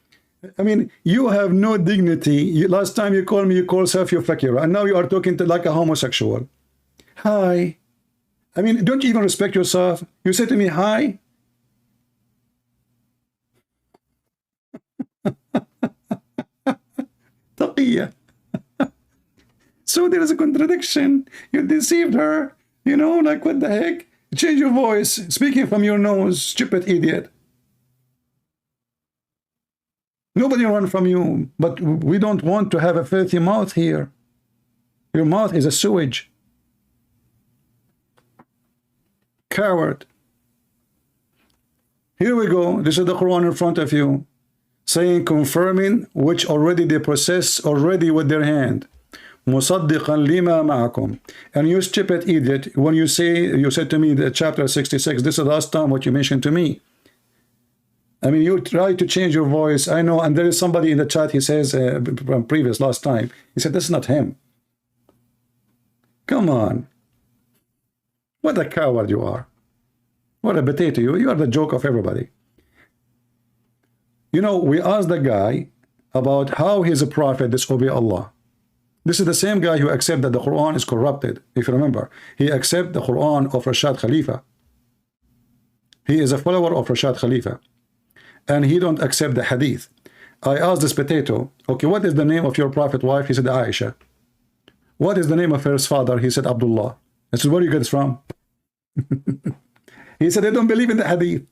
Speaker 1: I mean, you have no dignity. Last time you called me, you called yourself your fakir, and now you are talking to like a homosexual. Hi. I mean, don't you even respect yourself? You say to me, hi. Taqiyya. So there is a contradiction. You deceived her. You know, like what the heck? Change your voice. Speaking from your nose, stupid idiot. Nobody run from you, but we don't want to have a filthy mouth here. Your mouth is a sewage. Coward. Here we go. This is the Quran in front of you, saying, confirming which already they possess already with their hand. مُصَدِّقًا لِمَا مَعَكُمْ. And you stupid idiot, when you said to me that chapter 66, this is the last time what you mentioned to me. I mean, you try to change your voice. I know, and there is somebody in the chat, he says, from previous last time, he said, this is not him. Come on. What a coward you are. What a potato. You are the joke of everybody. You know, we asked the guy about how he's a prophet, disobey Allah. This is the same guy who accepts that the Quran is corrupted. If you remember, he accepts the Quran of Rashad Khalifa. He is a follower of Rashad Khalifa. And he don't accept the hadith. I asked this potato, okay, what is the name of your prophet wife? He said Aisha. What is the name of her father? He said Abdullah. I said, where do you get this from? He said, I don't believe in the hadith.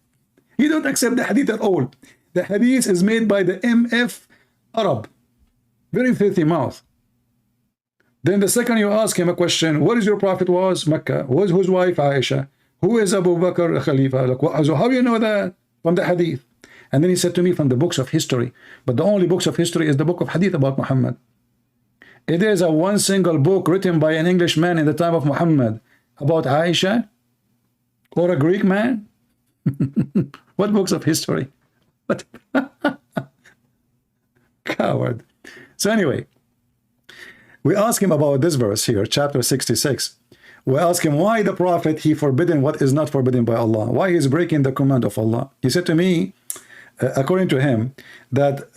Speaker 1: He don't accept the hadith at all. The hadith is made by the MF Arab. Very filthy mouth. Then the second you ask him a question, what is your prophet was? Mecca. Who's his wife? Aisha. Who is Abu Bakr Khalifa? Like, so how do you know that? From the hadith. And then he said to me, from the books of history. But the only books of history is the book of hadith about Muhammad. It is a one single book written by an Englishman in the time of Muhammad about Aisha or a Greek man. What books of history? What? Coward. So anyway, we ask him about this verse here, chapter 66. We ask him why the prophet, he forbidden what is not forbidden by Allah. Why he's breaking the command of Allah. He said to me, according to him, that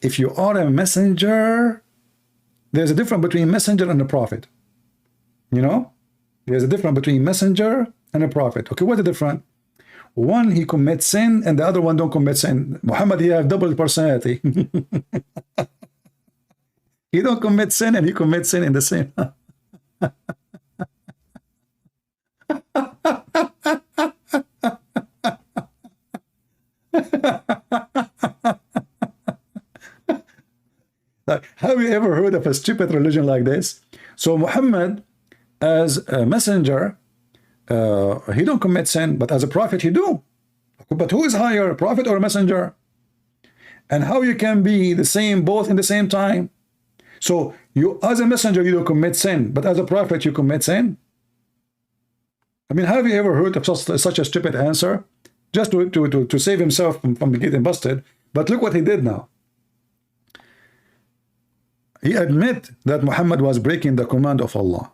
Speaker 1: if you are a messenger, there's a difference between messenger and a prophet. You know? There's a difference between messenger and a prophet. Okay, what's the difference? One, he commits sin, and the other one don't commit sin. Muhammad, he have double personality. He don't commit sin, and he commits sin in the same. Have you ever heard of a stupid religion like this? So Muhammad, as a messenger, he don't commit sin, but as a prophet he do. But who is higher, a prophet or a messenger? And how you can be the same both in the same time? So you, as a messenger, you don't commit sin, but as a prophet you commit sin. I mean, have you ever heard of such a stupid answer? Just to save himself from getting busted. But look what he did now. He admit that Muhammad was breaking the command of Allah.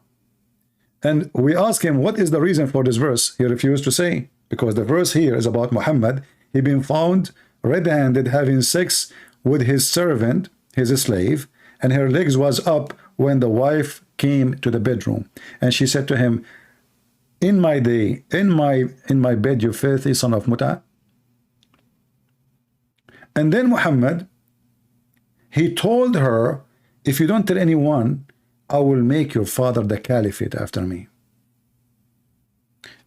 Speaker 1: And we ask him, what is the reason for this verse? He refused to say, because the verse here is about Muhammad. He been found red-handed having sex with his servant, his slave, and her legs was up when the wife came to the bedroom. And she said to him, in my day, in my bed, you filthy son of Muta. And then Muhammad, he told her, if you don't tell anyone, I will make your father the caliphate after me.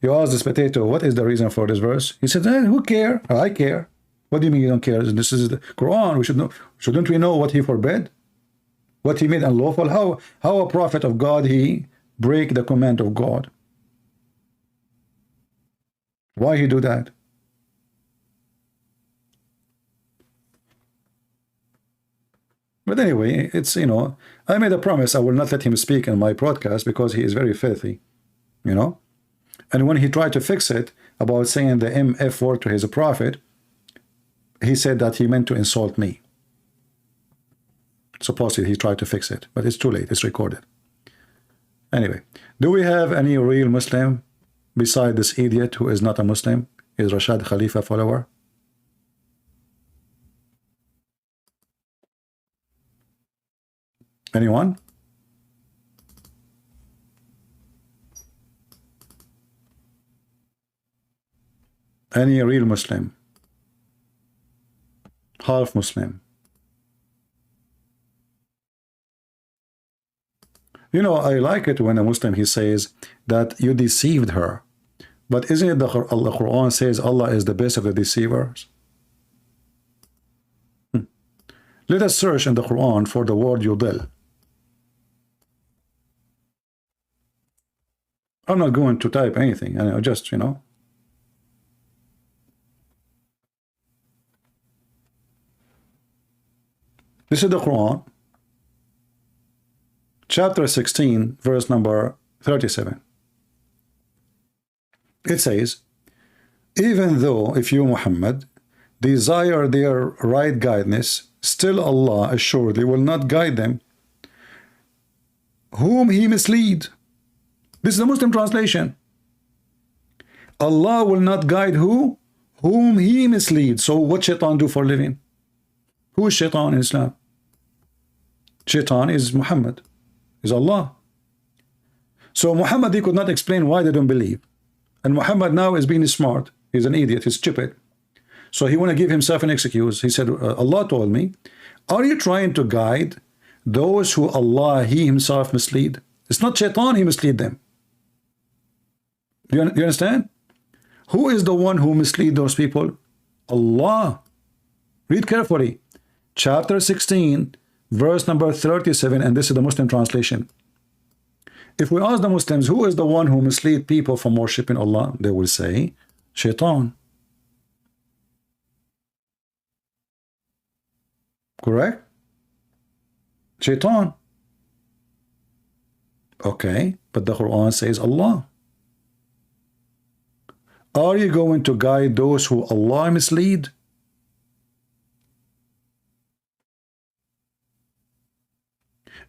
Speaker 1: You ask this potato, what is the reason for this verse? He said, who care? I care. What do you mean you don't care? This is the Quran. We should know. Shouldn't we know what he forbade? What he made unlawful? How a prophet of God, he break the command of God? Why he do that? But anyway, it's, you know, I made a promise I will not let him speak in my broadcast because he is very filthy, you know. And when he tried to fix it about saying the MF word to his prophet, he said that he meant to insult me. Supposedly he tried to fix it, but it's too late. It's recorded. Anyway, do we have any real Muslim beside this idiot who is not a Muslim? Is Rashad Khalifa follower? Anyone? Any real Muslim, half Muslim. You know, I like it when a Muslim, he says that you deceived her. But isn't it the Quran says Allah is the best of the deceivers? Let us search in the Quran for the word yudil. I'm not going to type anything, I just, you know. This is the Quran, chapter 16, verse number 37. It says, even though if you, Muhammad, desire their right guidance, still Allah assuredly will not guide them whom he mislead. This is the Muslim translation. Allah will not guide who? Whom he misleads. So what shaitan do for a living? Who is shaitan in Islam? Shaitan is Muhammad, is Allah. So Muhammad, he could not explain why they don't believe. And Muhammad now is being smart. He's an idiot, he's stupid. So he want to give himself an excuse. He said, Allah told me, are you trying to guide those who Allah, he himself mislead? It's not shaitan, he mislead them. You understand? Who is the one who mislead those people? Allah. Read carefully. Chapter 16, verse number 37, and this is the Muslim translation. If we ask the Muslims, who is the one who mislead people from worshiping Allah? They will say, shaitan. Correct? Shaitan. Okay, but the Quran says Allah. Are you going to guide those who Allah mislead?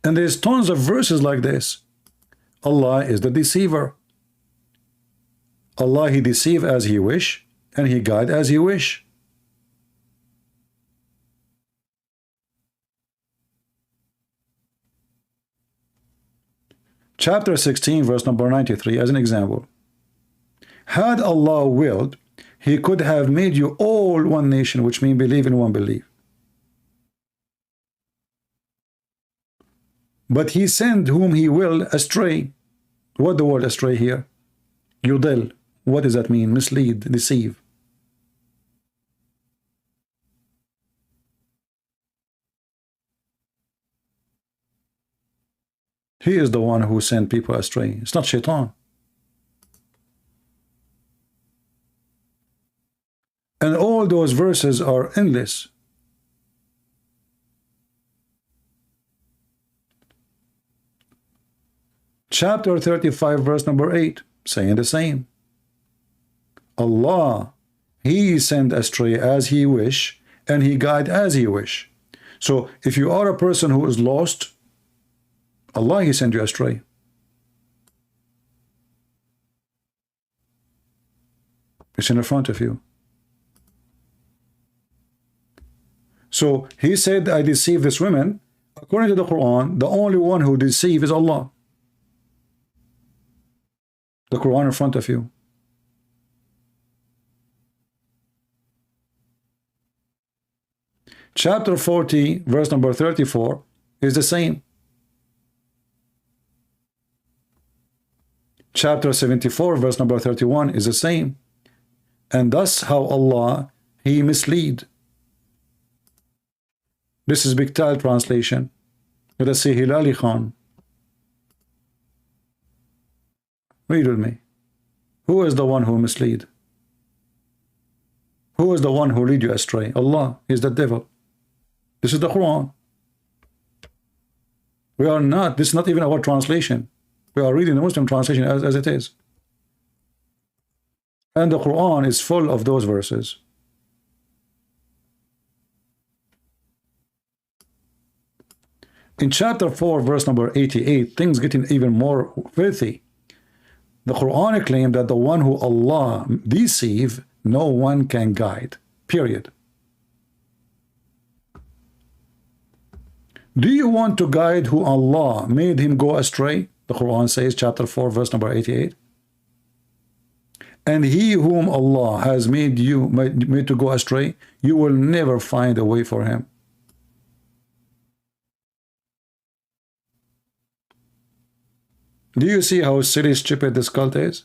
Speaker 1: And there's tons of verses like this. Allah is the deceiver. Allah, he deceive as he wish, and he guide as he wish. Chapter 16, verse number 93, as an example. Had Allah willed, he could have made you all one nation, which means believe in one belief. But he sent whom he will astray. What the word astray here? Yudil. What does that mean? Mislead, deceive. He is the one who sent people astray. It's not shaitan. And all those verses are endless. Chapter 35, verse number 8, saying the same. Allah, he sent astray as he wish, and he guide as he wish. So if you are a person who is lost, Allah, he sent you astray. It's in front of you. So he said, I deceive this woman. According to the Quran, the only one who deceives is Allah. The Quran in front of you. Chapter 40, verse number 34 is the same. Chapter 74, verse number 31 is the same. And thus how Allah, he mislead. This is Biktal translation. Let us see Hilali Khan. Read with me. Who is the one who mislead? Who is the one who lead you astray? Allah is the devil. This is the Quran. We are not, this is not even our translation. We are reading the Muslim translation as it is. And the Quran is full of those verses. In chapter 4, verse number 88, things getting even more filthy. The Quran claims that the one who Allah deceive, no one can guide. Period. Do you want to guide who Allah made him go astray? The Quran says, chapter 4, verse number 88. And he whom Allah has made to go astray, you will never find a way for him. Do you see how silly, stupid this cult is?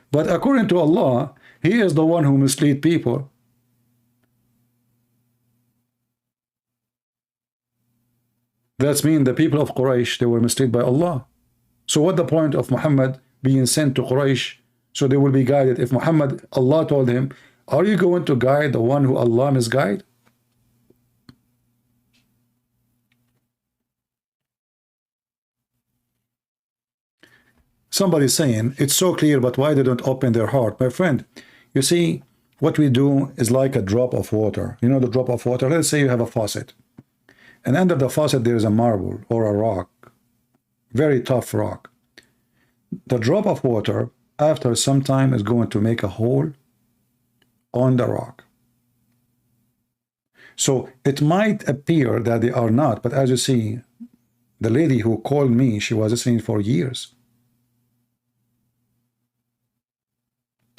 Speaker 1: But according to Allah, he is the one who mislead people. That's mean the people of Quraysh, they were misled by Allah. So what the point of Muhammad being sent to Quraysh so they will be guided? If Muhammad, Allah told him, are you going to guide the one who Allah misguide? Somebody's saying, it's so clear, but why they don't open their heart? My friend, you see, what we do is like a drop of water. You know the drop of water? Let's say you have a faucet. And under the faucet there is a marble or a rock. Very tough rock. The drop of water, after some time, is going to make a hole on the rock. So it might appear that they are not, but as you see, the lady who called me, she was listening for years.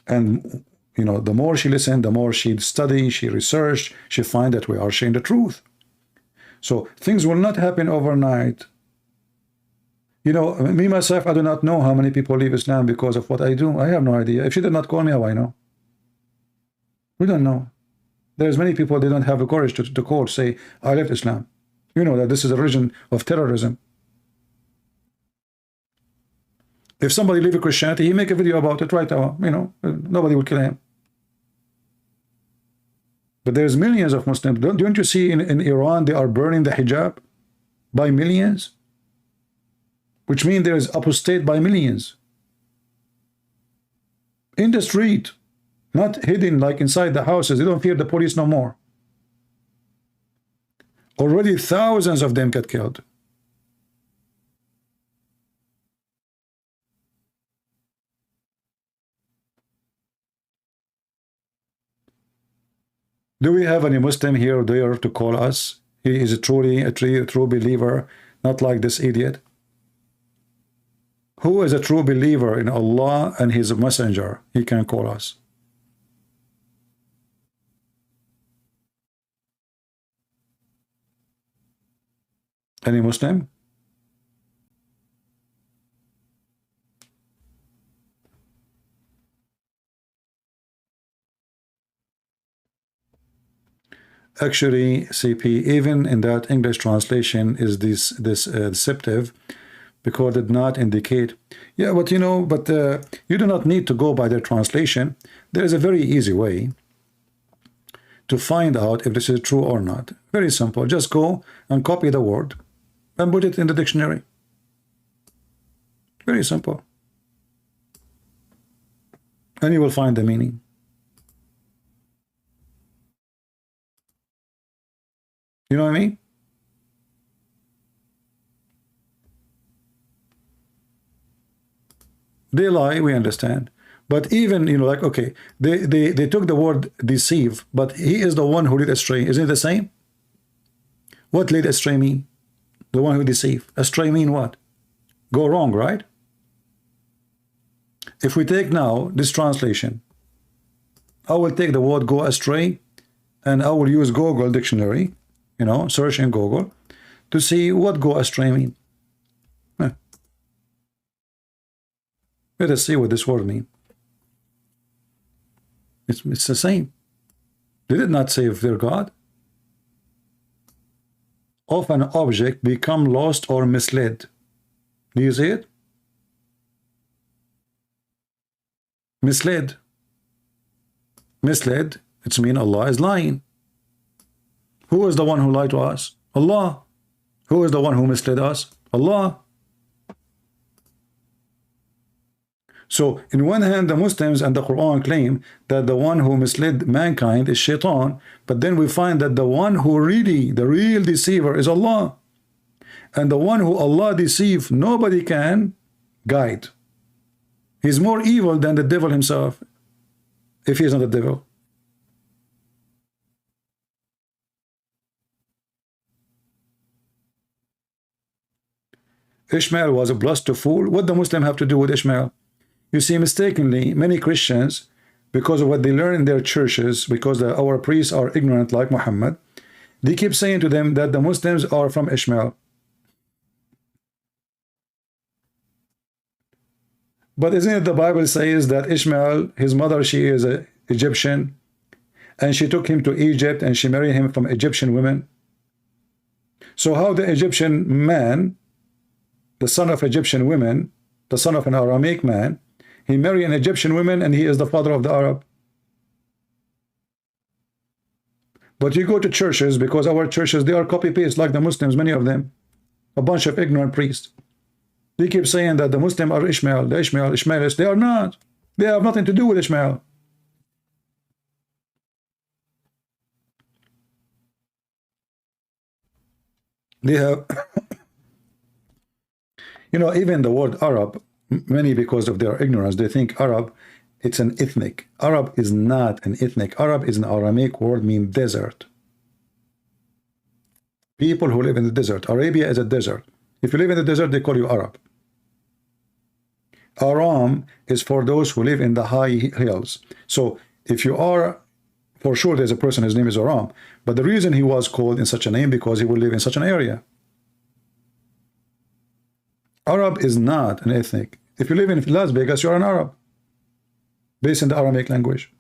Speaker 1: And, you know, the more she listened, the more she studied, she researched, she find that we are sharing the truth. So things will not happen overnight. You know, me, myself, I do not know how many people leave Islam because of what I do. I have no idea. If she did not call me, how I know? We don't know. There's many people, they don't have the courage to call, say, I left Islam. You know that this is a religion of terrorism. If somebody leave Christianity, he make a video about it right now. You know, nobody will kill him. But there's millions of Muslims. Don't you see in Iran, they are burning the hijab by millions? Which means there is apostate by millions. In the street, not hidden like inside the houses. They don't fear the police no more. Already thousands of them get killed. Do we have any Muslim here or there to call us? He is truly a true believer, not like this idiot. Who is a true believer in Allah and His Messenger? He can call us. Any Muslim? Actually, CP, even in that English translation is this deceptive, because it did not indicate. Yeah, but you know, you do not need to go by their translation. There is a very easy way to find out if this is true or not. Very simple. Just go and copy the word and put it in the dictionary. Very simple. And you will find the meaning. You know what I mean? They lie, we understand. But even, you know, like, okay, they took the word deceive, but he is the one who led astray. Isn't it the same? What led astray mean? The one who deceive. Astray mean what? Go wrong, right? If we take now this translation, I will take the word go astray and I will use Google dictionary, you know, search in Google to see what go astray mean. Let us see what this word means. It's the same. They did not save their God. Of an object become lost or misled. Do you see it? Misled. Misled, it's mean Allah is lying. Who is the one who lied to us? Allah. Who is the one who misled us? Allah. So, in one hand, the Muslims and the Quran claim that the one who misled mankind is Shaitan, but then we find that the one who really, the real deceiver is Allah. And the one who Allah deceives, nobody can guide. He's more evil than the devil himself, if he is not the devil. Ishmael was a blessed to fool. What the Muslim have to do with Ishmael? You see, mistakenly, many Christians, because of what they learn in their churches, because our priests are ignorant like Muhammad, they keep saying to them that the Muslims are from Ishmael. But isn't it the Bible says that Ishmael, his mother, she is an Egyptian, and she took him to Egypt and she married him from Egyptian women? So how the Egyptian man, the son of Egyptian women, the son of an Aramaic man, he married an Egyptian woman and he is the father of the Arab? But you go to churches, because our churches, they are copy-paste like the Muslims, many of them, a bunch of ignorant priests. They keep saying that the Muslims are Ishmael, the Ishmaelists. They are not. They have nothing to do with Ishmael. They have, you know, even the word Arab, many, because of their ignorance, they think Arab, it's an ethnic. Arab is not an ethnic. Arab is an Aramaic word, mean desert. People who live in the desert. Arabia is a desert. If you live in the desert, they call you Arab. Aram is for those who live in the high hills. So if you are, for sure there's a person, his name is Aram. But the reason he was called in such a name, because he will live in such an area. Arab is not an ethnic. If you live in Las Vegas, you're an Arab, based in the Aramaic language.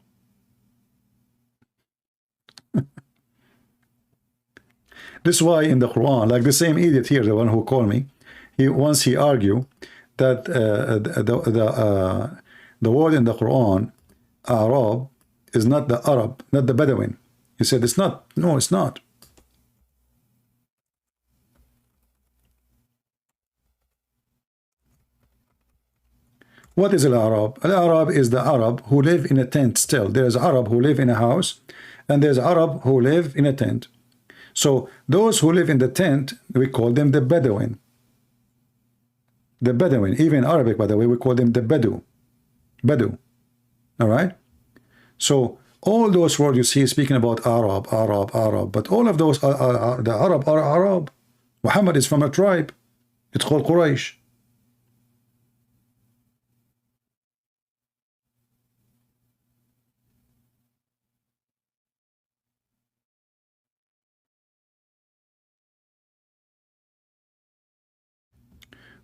Speaker 1: This is why in the Quran, like the same idiot here, the one who called me, he argued that the word in the Quran, Arab, is not the Arab, not the Bedouin. He said it's not. No, it's not. What is Al-Arab? Al-Arab is the Arab who live in a tent still. There's Arab who live in a house, and there's Arab who live in a tent. So those who live in the tent, we call them the Bedouin. The Bedouin, even in Arabic, by the way, we call them the Bedu. Bedu. All right? So all those words you see speaking about Arab, but all of those, the Arab are Arab. Muhammad is from a tribe. It's called Quraysh.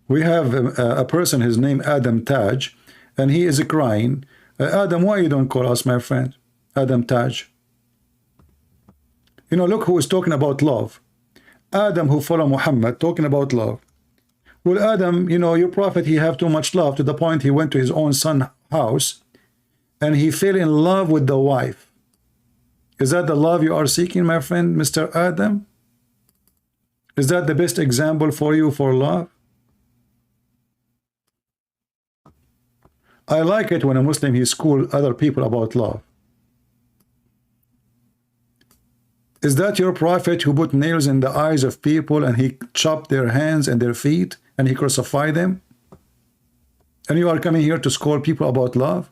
Speaker 1: We have a person, his name Adam Taj, and he is crying. Adam, why you don't call us, my friend? Adam Taj. You know, look who is talking about love. Adam, who follow Muhammad, talking about love. Well, Adam, you know, your prophet, he have too much love to the point he went to his own son's house and he fell in love with the wife. Is that the love you are seeking, my friend, Mr. Adam? Is that the best example for you for love? I like it when a Muslim, he school other people about love. Is that your prophet who put nails in the eyes of people and he chopped their hands and their feet and he crucified them? And you are coming here to school people about love?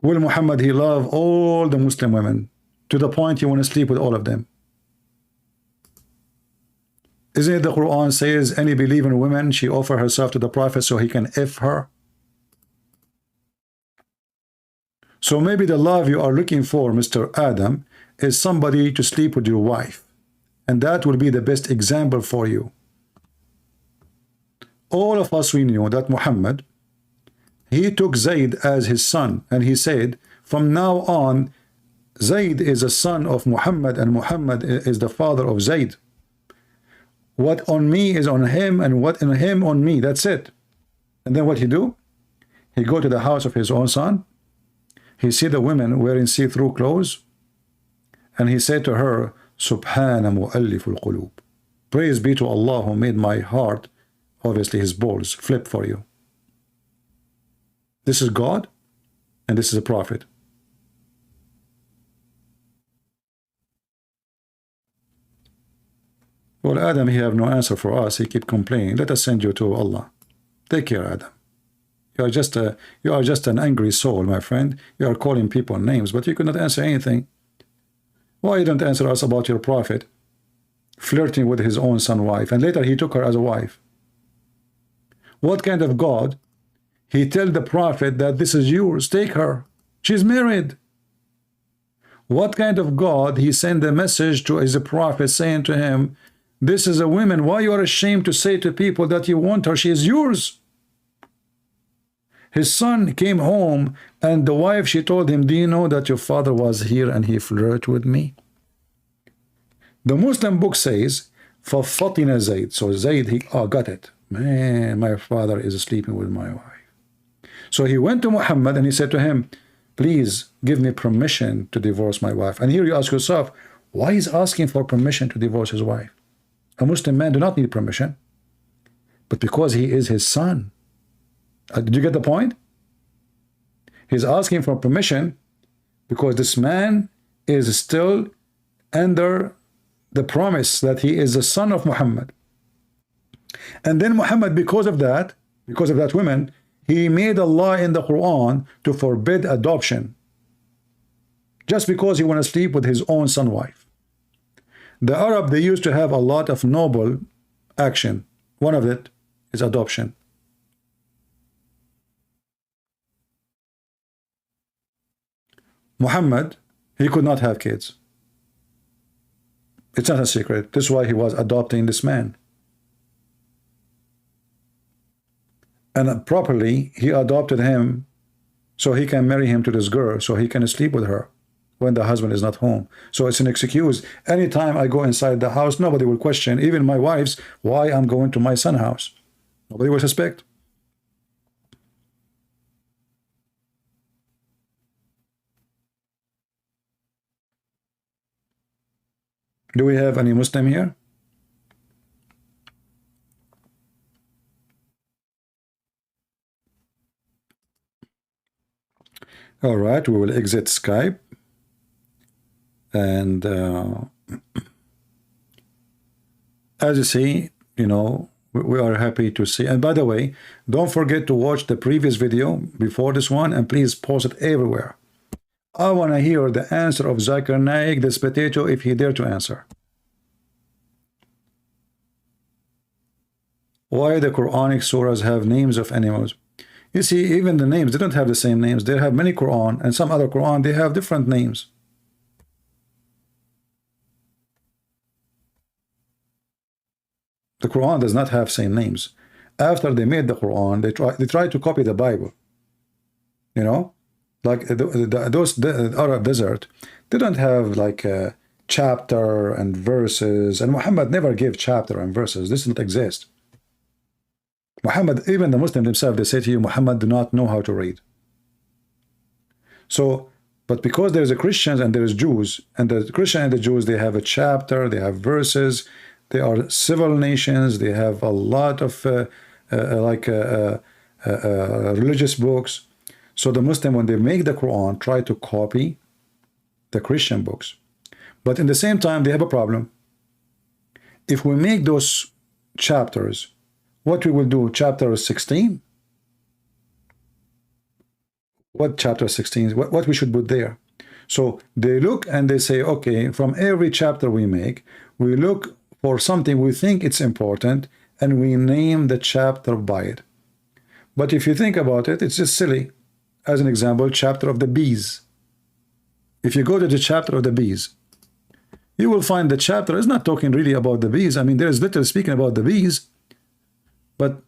Speaker 1: Will Muhammad, he loved all the Muslim women to the point you want to sleep with all of them? Isn't it the Quran says any believing woman, she offer herself to the Prophet so he can F her? So maybe the love you are looking for, Mr. Adam, is somebody to sleep with your wife. And that will be the best example for you. All of us, we knew that Muhammad, he took Zayd as his son. And he said, from now on, Zayd is a son of Muhammad and Muhammad is the father of Zayd. What on me is on him and what in him on me. That's it. And then what he do? He go to the house of his own son. He see the women wearing see-through clothes. And he said to her, Subhana mu'alliful qulub. Praise be to Allah who made my heart, obviously his balls, flip for you. This is God and this is a prophet. Well, Adam, he have no answer for us. He keep complaining. Let us send you to Allah. Take care, Adam. You are just an angry soul, my friend. You are calling people names, but you cannot answer anything. Why you don't answer us about your prophet flirting with his own son's wife, and later he took her as a wife? What kind of God? He tell the prophet that this is yours, take her, she's married. What kind of God he sent a message to his prophet saying to him, this is a woman, why you are ashamed to say to people that you want her, she is yours? His son came home and the wife, she told him, do you know that your father was here and he flirted with me? The Muslim book says, فَفَطِنَ Zayd. So Zayd, he got it. Man, my father is sleeping with my wife. So he went to Muhammad and he said to him, please give me permission to divorce my wife. And here you ask yourself, why is asking for permission to divorce his wife? A Muslim man do not need permission, but because he is his son. Did you get the point? He's asking for permission because this man is still under the promise that he is the son of Muhammad. And then Muhammad, because of that woman, he made a law in the Quran to forbid adoption just because he want to sleep with his own son wife. The Arab, they used to have a lot of noble action. One of it is adoption. Muhammad, he could not have kids. It's not a secret. This is why he was adopting this man. And properly, he adopted him so he can marry him to this girl, so he can sleep with her when the husband is not home. So it's an excuse. Anytime I go inside the house, nobody will question, even my wives, why I'm going to my son's house. Nobody will suspect. Do we have any Muslim here? All right, we will exit Skype. And as you see, you know, we are happy to see. And by the way, don't forget to watch the previous video before this one, and please post it everywhere. I want to hear the answer of Zakir Naik, this potato, if he dare to answer. Why the Quranic surahs have names of animals? You see, even the names, they don't have the same names. They have many Quran, and some other Quran, they have different names. The Quran does not have same names. After they made the Quran, they tried to copy the Bible. You know, like the Arab desert, they don't have like a chapter and verses, and Muhammad never gave chapter and verses. This doesn't exist. Muhammad, even the Muslims themselves, they say to you, Muhammad do not know how to read. So, but because there is a Christians and there is Jews, and the Christian and the Jews, they have a chapter, they have verses, they are civil nations, they have a lot of religious books. So the Muslim, when they make the Quran, try to copy the Christian books. But in the same time, they have a problem. If we make those chapters, what we will do, chapter 16? What chapter 16? What we should put there? So they look and they say, okay, from every chapter we make, we look for something we think it's important, and we name the chapter by it. But if you think about it, it's just silly. As an example, chapter of the bees. If you go to the chapter of the bees, you will find the chapter is not talking really about the bees. I mean, there is little speaking about the bees, but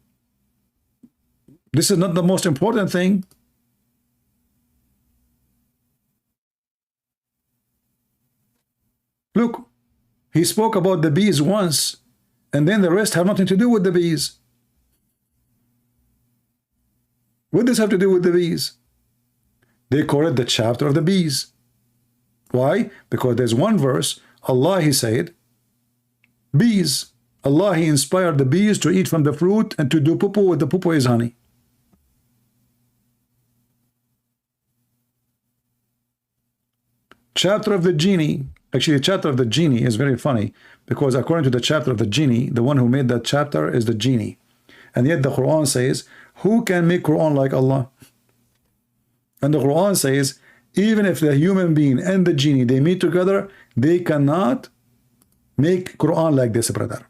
Speaker 1: this is not the most important thing. Look, he spoke about the bees once, and then the rest have nothing to do with the bees. What does this have to do with the bees? They call it the chapter of the bees. Why? Because there's one verse, Allah, he said, bees. Allah, he inspired the bees to eat from the fruit and to do poo-poo with the poo-poo is honey. Chapter of the genie. Actually, the chapter of the genie is very funny, because according to the chapter of the genie, the one who made that chapter is the genie. And yet the Quran says, who can make Quran like Allah? And the Quran says, even if the human being and the genie, they meet together, They cannot make Quran like this, brother.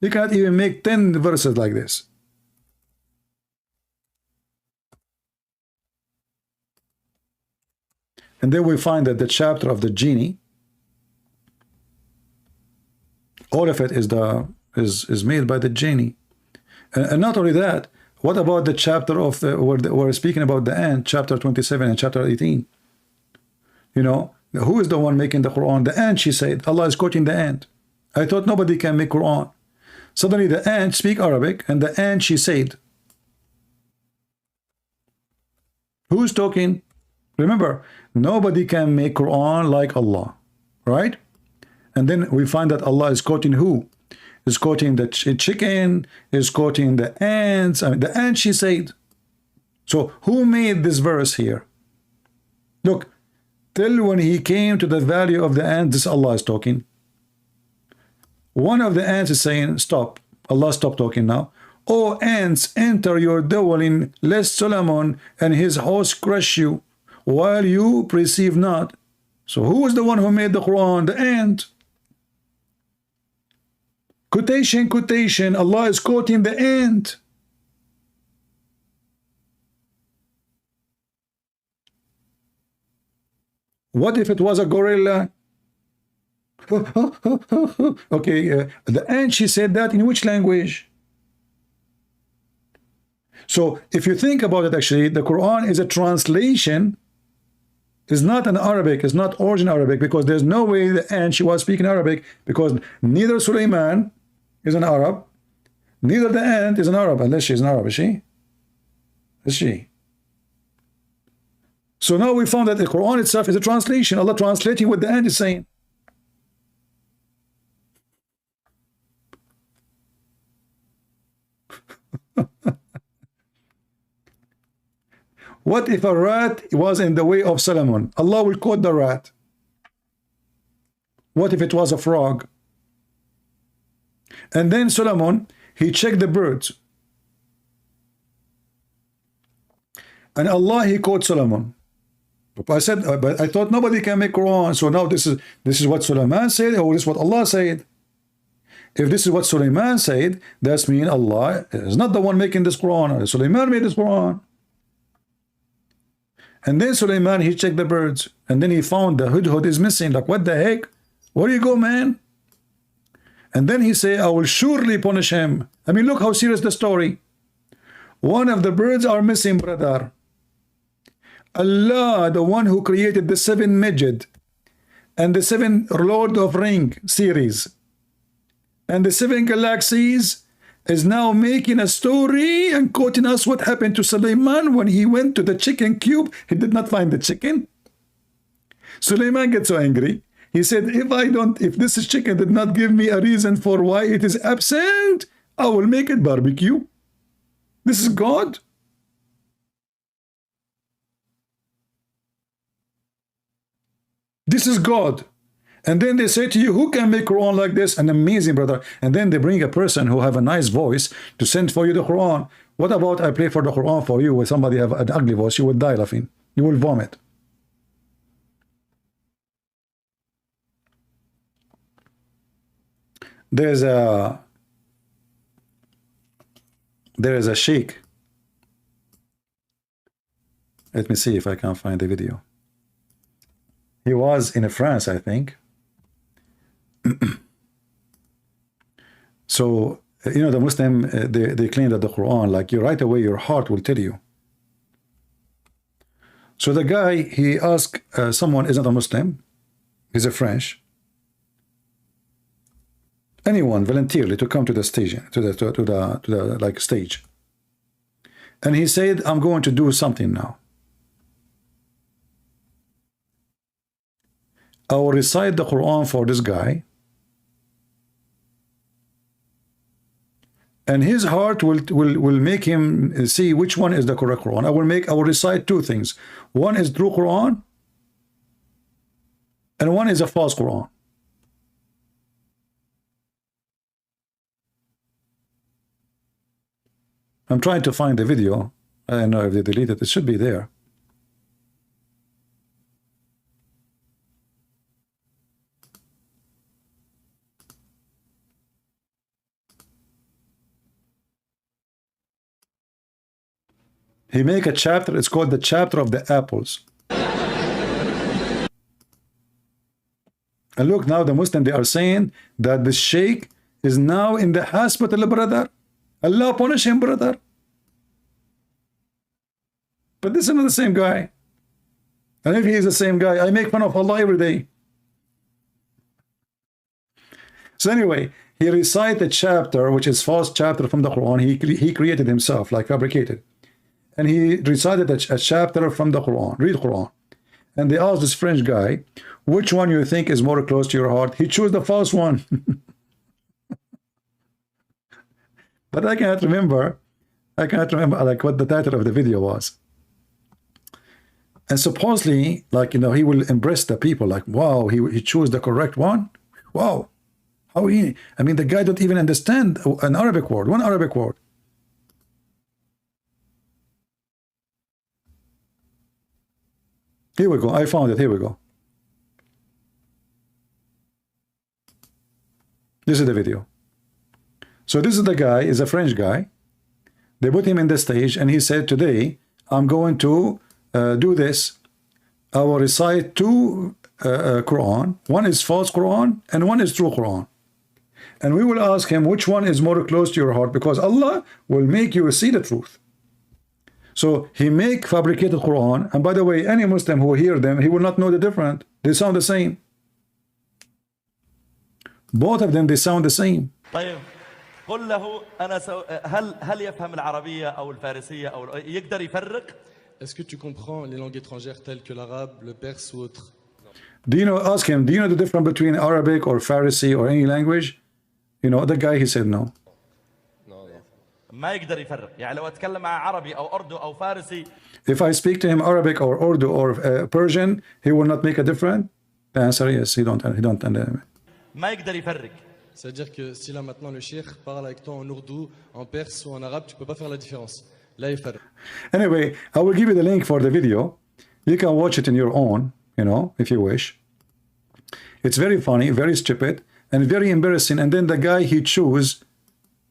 Speaker 1: They cannot even make 10 verses like this. And then we find that the chapter of the genie, all of it is made by the genie. And not only that, what about the chapter of where we're speaking about the ant, chapter 27 and chapter 18? You know, who is the one making the Quran? The ant, she said. Allah is quoting the ant. I thought nobody can make Quran. Suddenly the ant speak Arabic, and the ant, she said. Who's talking? Remember, nobody can make Quran like Allah, right? And then we find that Allah is quoting who? Is quoting the chicken, is quoting the ants. I mean, the ant, she said. So who made this verse here? Look, till when he came to the value of the ant, this Allah is talking. One of the ants is saying, stop. Allah, stop talking now. Oh, ants, enter your dwelling, lest Solomon and his host crush you, while you perceive not. So who is the one who made the Quran? The ant. Quotation, quotation. Allah is quoting the ant. What if it was a gorilla? Okay, the ant, she said that in which language? So if you think about it, actually, the Quran is a translation. It's not an Arabic, it's not original Arabic, because there's no way the ant, she was speaking Arabic, because neither Sulaiman is an Arab, neither the ant is an Arab, unless she's an Arab, is she? Is she? So now we found that the Quran itself is a translation. Allah translating what the ant is saying. What if a rat was in the way of Solomon? Allah will quote the rat. What if it was a frog? And then Solomon, he checked the birds. And Allah, he quote Solomon. I said, but I thought nobody can make Quran. So now this is what Solomon said, or this is what Allah said. If this is what Sulaiman said, that means Allah is not the one making this Quran. Sulaiman made this Quran. And then Sulaiman, he checked the birds, and then he found the hudhud is missing. Like, what the heck? Where do you go, man? And then he said, I will surely punish him. I mean, look how serious the story. One of the birds are missing, brother. Allah, the one who created the 7 Majid and the 7 Lord of Ring series and the 7 galaxies, is now making a story and quoting us what happened to Sulaiman when he went to the chicken cube. He did not find the chicken. Sulaiman gets so angry. He said, if this chicken did not give me a reason for why it is absent, I will make it barbecue. This is God. This is God. And then they say to you, who can make Quran like this? An amazing brother. And then they bring a person who have a nice voice to send for you the Quran. What about I play for the Quran for you, where somebody have an ugly voice? You will die laughing. You will vomit. There is a sheikh. Let me see if I can find the video. He was in France, I think. So, you know, the Muslim, they claim that the Quran, like, you right away, your heart will tell you. So the guy, he asked someone, is not a Muslim, he's a French, anyone voluntarily to come to the stage, to the like stage, and he said, I'm going to do something now. I will recite the Quran for this guy, and his heart will make him see which one is the correct Quran. I will recite 2 things. One is true Quran, and one is a false Quran. I'm trying to find the video. I don't know if they deleted it. It should be there. He make a chapter, it's called the chapter of the apples. And look, now the Muslim, they are saying that the Sheikh is now in the hospital, brother. Allah punish him, brother. But this is not the same guy. And if he is the same guy, I make fun of Allah every day. So anyway, he recited a chapter, which is false chapter from the Quran. He created himself, like fabricated. And he recited a chapter from the Quran. Read Quran. And they asked this French guy, which one you think is more close to your heart? He chose the false one. But I cannot remember like what the title of the video was. And supposedly, like, you know, he will impress the people, like, wow, he chose the correct one. Wow. How he, I mean, the guy don't even understand an Arabic word, one Arabic word. Here we go. I found it. Here we go. This is the video. So this is the guy, is a French guy. They put him in the stage and he said, today, I'm going to do this. I will recite two Quran. One is false Quran and one is true Quran. And we will ask him which one is more close to your heart, because Allah will make you see the truth. So he make fabricated Quran, and by the way, any Muslim who hear them, he will not know the difference. They sound the same. Both of them, they sound the same.
Speaker 4: طيب قل له أنا هل يفهم العربية أو الفارسية أو يقدر يفرق؟
Speaker 5: Est-ce que tu comprends les langues étrangères telles que l'arabe, le perse ou autre?
Speaker 1: Do you know, ask him, do you know the difference between Arabic or Farsi or any language? You know, the guy, he said no.
Speaker 4: ما يقدر يفرق. يعني لو أتكلم مع عربي أو أردو أو فارسي.
Speaker 1: If I speak to him Arabic or Urdu or Persian, he will not make a difference? The answer is, he don't.
Speaker 4: ما يقدر يفرق.
Speaker 5: C'est-à-dire que si là maintenant le cheikh parle avec toi en ourdou, en perse ou en arabe, tu peux pas faire la différence. Là, il fait.
Speaker 1: Anyway, I will give you the link for the video. You can watch it in your own, you know, if you wish. It's very funny, very stupid, and very embarrassing. And then the guy, he chose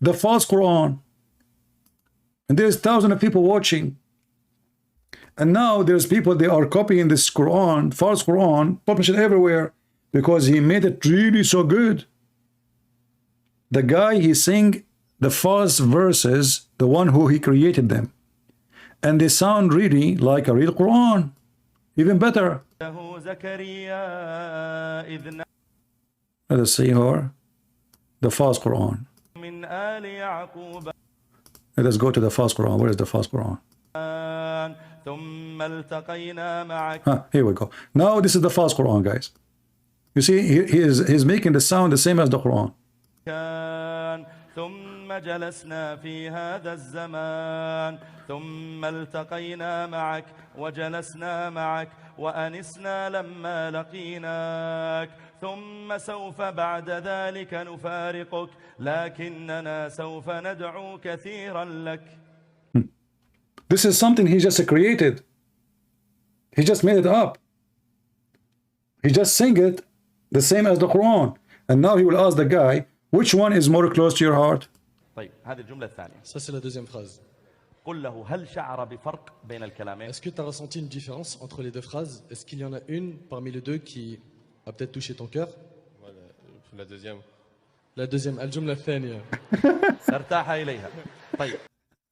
Speaker 1: the false Quran. And there's thousands of people watching. And now there's people, they are copying this Quran, false Quran, publish it everywhere, because he made it really so good. The guy, he sing the false verses, the one who he created them. And they sound really like a real Quran. Even better. Let us see here. The false Quran. Let us go to the false Quran. Where is the false Quran? Here we go. Now this is the false Quran, guys. You see, he's making the sound the same as the Quran.
Speaker 4: ثم جلسنا في هذا الزمان ثم التقينا معك وجلسنا معك وأنسنا لما لقيناك ثم سوف بعد ذلك نفارقك لكننا سوف ندعو كثيرا لك.
Speaker 1: This is something he just created. He just made it up. He just sang it the same as the Quran. And now he will ask the guy, which one is more close to your heart?
Speaker 4: طيب هذه الجملة الثانية.
Speaker 5: Ça c'est la deuxième phrase.
Speaker 4: قل له هل شعر بفرق بين الكلامين؟
Speaker 5: Est-ce que tu as ressenti une différence entre les deux phrases? Est-ce qu'il y en a une parmi les deux qui a peut-être touché ton cœur?
Speaker 6: Voilà, la deuxième.
Speaker 5: La deuxième, الجملة الثانية.
Speaker 4: سارتاح إليها. طيب.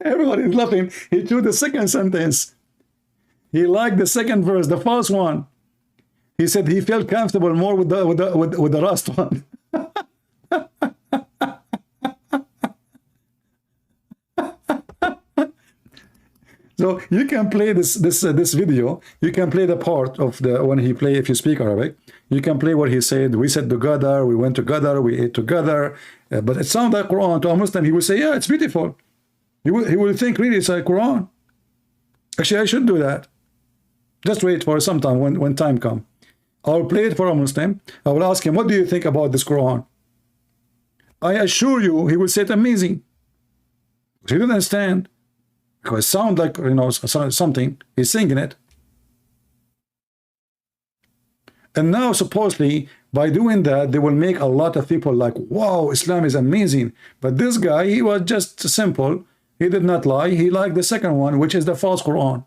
Speaker 1: Everybody is laughing. He chose the second sentence. He liked the second verse, the first one. He said he felt comfortable more with the last one. So you can play this video. You can play the part of the when he play. If you speak Arabic, you can play what he said. We sat together. We went together. We ate together. But it sounds like Quran to a Muslim. He will say, "Yeah, it's beautiful." He will think really it's like Quran. Actually, I should do that. Just wait for some time when time comes. I'll play it for a Muslim. I will ask him, "What do you think about this Quran?" I assure you, he will say it's amazing. He didn't understand. Because it sounds like, you know, something. He's singing it. And now, supposedly, by doing that, they will make a lot of people like, wow, Islam is amazing. But this guy, he was just simple. He did not lie. He liked the second one, which is the false Quran.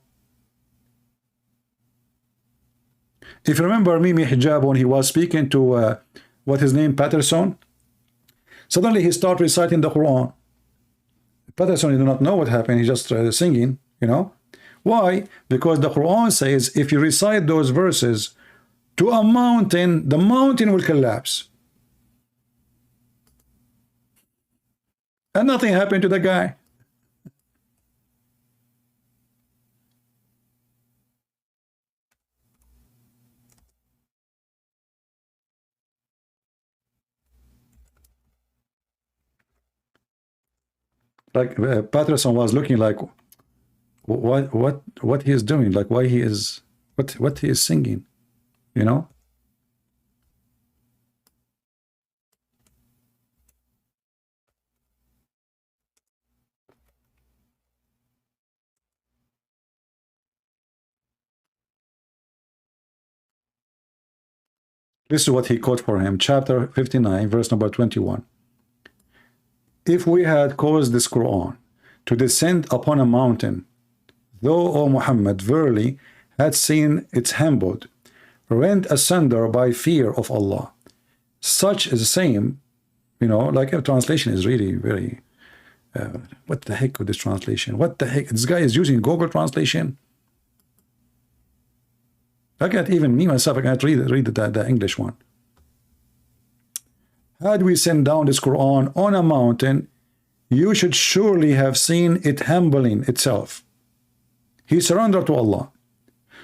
Speaker 1: If you remember Mimi Hijab, when he was speaking to what his name, Patterson, suddenly he started reciting the Quran. Patterson did not know what happened. He just singing, you know. Why? Because the Quran says if you recite those verses to a mountain, the mountain will collapse. And nothing happened to the guy. Like Patterson was looking like what he is doing, like why he is what he is singing, you know. This is what he quote for him, chapter 59, verse number 21. If we had caused this Quran to descend upon a mountain, though, O Muhammad, verily had seen it humbled, rent asunder by fear of Allah. Such is the same, you know, like a translation is really very, what the heck with this translation? What the heck? This guy is using Google Translation. I can't even, me myself, I can't read the English one. Had we sent down this Quran on a mountain, you should surely have seen it humbling itself. He surrendered to Allah.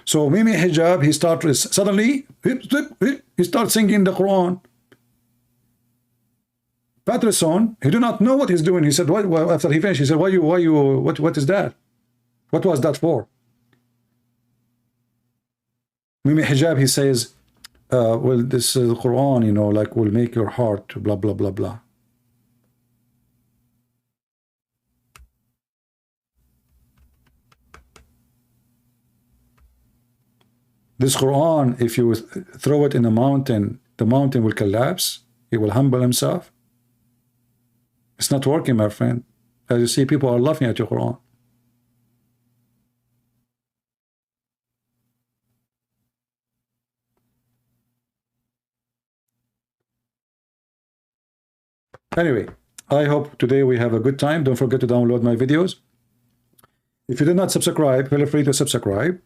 Speaker 1: So Mimi Hijab, he started suddenly, he starts singing the Quran. Patterson, he did not know what he's doing. He said, what, after he finished, he said, what is that? What was that for? Mimi Hijab, he says, well, this Quran, you know, like will make your heart blah, blah, blah, blah. This Quran, if you throw it in a mountain, the mountain will collapse. He will humble himself. It's not working, my friend. As you see, people are laughing at your Quran. Anyway, I hope today we have a good time. Don't forget to download my videos. If you did not subscribe, feel free to subscribe.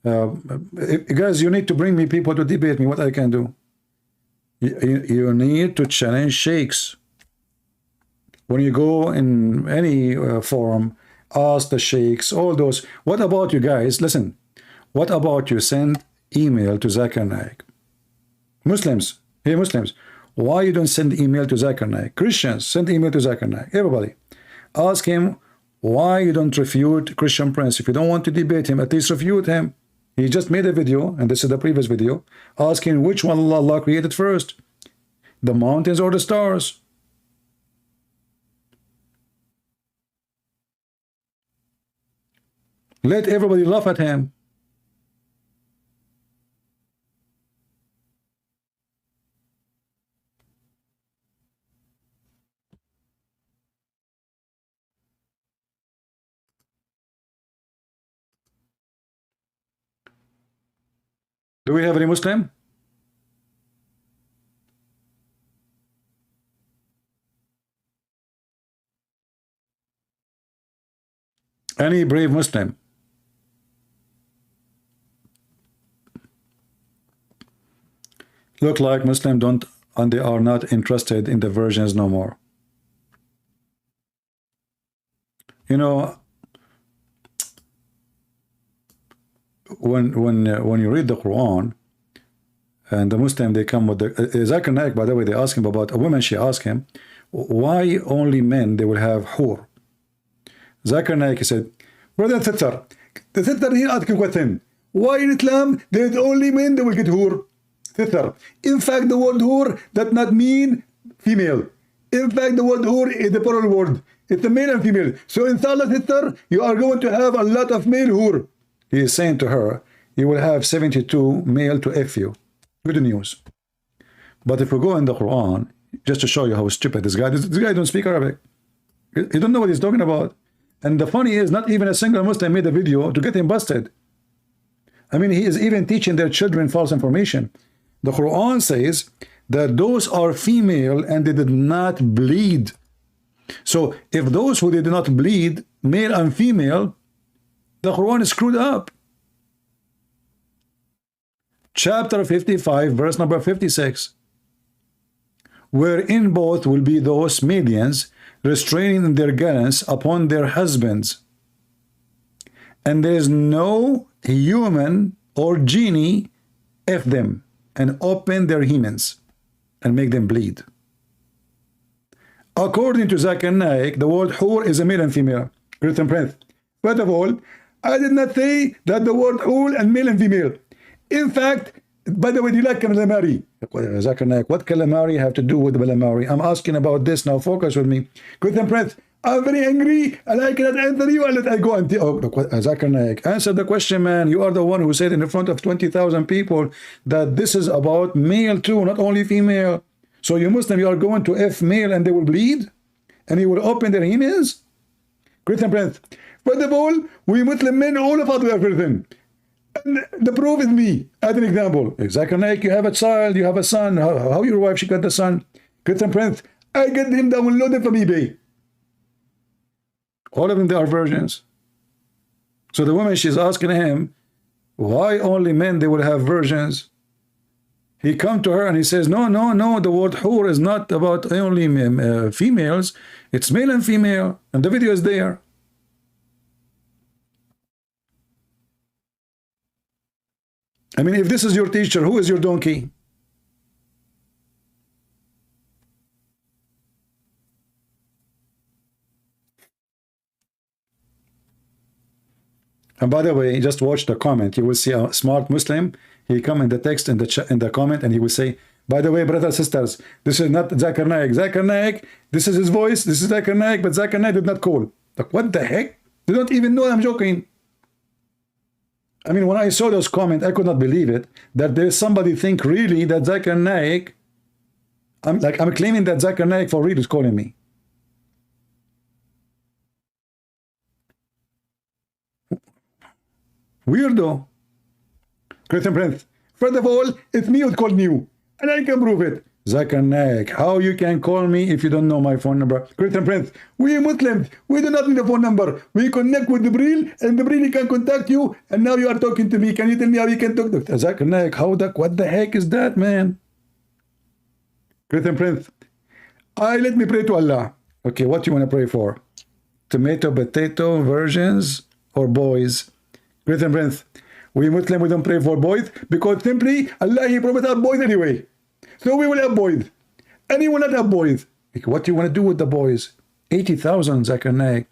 Speaker 1: Guys, you need to bring me people to debate me what I can do. You need to challenge sheikhs. When you go in any forum, ask the sheikhs, all those. What about you guys? Listen, what about you send email to Zakir Naik? Muslims, hey Muslims, why you don't send email to Zakir Naik? Christians, send email to Zakir Naik. Everybody, ask him why you don't refute Christian Prince. If you don't want to debate him, at least refute him. He just made a video, and this is the previous video, asking which one Allah created first, the mountains or the stars. Let everybody laugh at him. Do we have any Muslim? Any brave Muslim? Look like Muslim don't, and they are not interested in the versions no more. You know, when you read the Quran, and the Muslim, they come with the Zakir Naik, by the way, they ask him about a woman. She asked him, why only men they will have hur? Zakir Naik, he said, brother Thittar, the Thittar here asking question, why in Islam there is only men they will get hur? Thittar, in fact the word hur does not mean female. In fact the word hur is the plural word. It's a male and female. So in Salah Thittar, you are going to have a lot of male hur. He is saying to her, you will have 72 male to F you. Good news. But if we go in the Quran, just to show you how stupid this guy don't speak Arabic. He don't know what he's talking about. And the funny is, not even a single Muslim made a video to get him busted. I mean, he is even teaching their children false information. The Quran says that those are female and they did not bleed. So if those who did not bleed, male and female, the Quran is screwed up. Chapter 55, verse number 56. Wherein both will be those medians restraining their gallants upon their husbands. And there is no human or genie F them and open their hymens and make them bleed. According to Zakir Naik, the word hur is a male and female. Written print. First of all, I did not say that the word hur and male and female. In fact, by the way, do you like calamari? Zakir Naik, what calamari have to do with calamari? I'm asking about this now. Focus with me. Written print. I'm very angry and I cannot answer you and let I go and Zakir Naik, answer the question, man. You are the one who said in front of 20,000 people that this is about male too, not only female. So you Muslim, you are going to F male and they will bleed and he will open their hymens? Great and Prince. First of all, we Muslim men, all of us we are Christian. And the proof is me. As an example, Zakir Naik, you have a child, you have a son. How your wife, she got the son? Great and Prince. I get him downloaded from eBay. All of them, they are virgins. So the woman, she's asking him, why only men, they will have virgins? He come to her and he says, no, no, no, the word hur is not about only females. It's male and female. And the video is there. I mean, if this is your teacher, who is your donkey? And by the way, just watch the comment. You will see a smart Muslim. He come in the text in the comment and he will say, by the way, brothers and sisters, this is not Zakir Naik. Zakir Naik, this is his voice. This is Zakir Naik, but Zakir Naik did not call. Like, what the heck? They don't even know I'm joking. I mean, when I saw those comments, I could not believe it. That there's somebody think really that Zakir Naik, I'm claiming that Zakir Naik for real is calling me. Weirdo. Christian Prince. First of all, it's me who called you. And I can prove it. Zakir Naik, how you can call me if you don't know my phone number? Christian Prince, we Muslims, we do not need a phone number. We connect with Jibreel, and Jibreel can contact you, and now you are talking to me. Can you tell me how you can talk to Zakir Naik? What the heck is that, man? Christian Prince, let me pray to Allah. Okay, what you want to pray for? Tomato, potato, virgins, or boys? Christian Prince, we Muslim, we don't pray for boys because simply Allah, He promised us boys anyway. So we will have boys. And He will not have boys. What do you want to do with the boys? 80,000, Zakir Naik.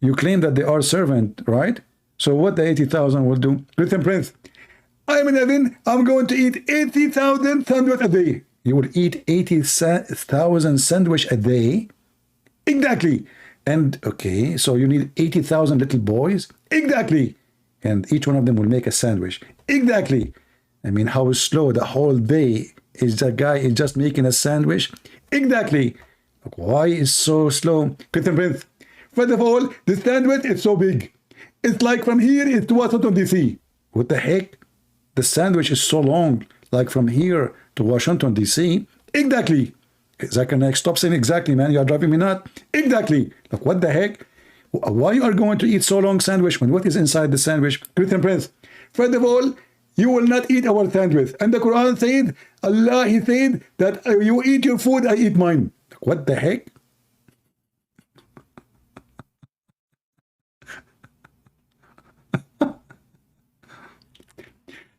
Speaker 1: You claim that they are servant, right? So what the 80,000 will do? Christian Prince, I'm in heaven. I'm going to eat 80,000 sandwich a day. You will eat 80,000 sandwich a day? Exactly. And okay, so you need 80,000 little boys? Exactly. And each one of them will make a sandwich. Exactly. I mean, how slow the whole day is that guy is just making a sandwich? Exactly. Why is so slow? Christian Prince, first of all, the sandwich is so big. It's like from here it's to Washington, D.C. What the heck? The sandwich is so long, like from here to Washington, D.C. Exactly. Zakir Naik, stop saying exactly, man. You are driving me nuts. Exactly. Like, what the heck? Why you are going to eat so long sandwich when what is inside the sandwich? Christian Prince, first of all, you will not eat our sandwich. And the Quran said, Allah, He said that you eat your food, I eat mine. What the heck?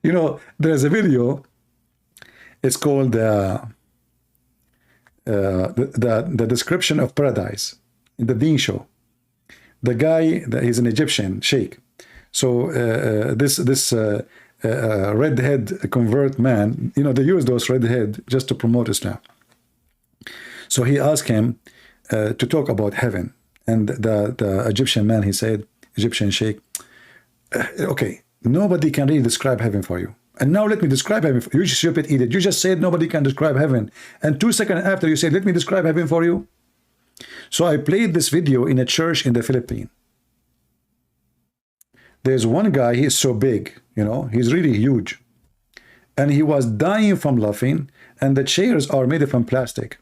Speaker 1: You know, there's a video. It's called the description of paradise in the Deen show. The guy, he's an Egyptian sheikh. So this redhead convert man, you know, they use those redhead just to promote Islam. So he asked him to talk about heaven. And the Egyptian man, he said, Egyptian sheikh, okay, nobody can really describe heaven for you. And now let me describe heaven for you. You stupid idiot. You just said nobody can describe heaven. And 2 seconds after you said, let me describe heaven for you. So I played this video in a church in the Philippines. There's one guy, he's so big, you know, he's really huge. And he was dying from laughing, and the chairs are made from plastic.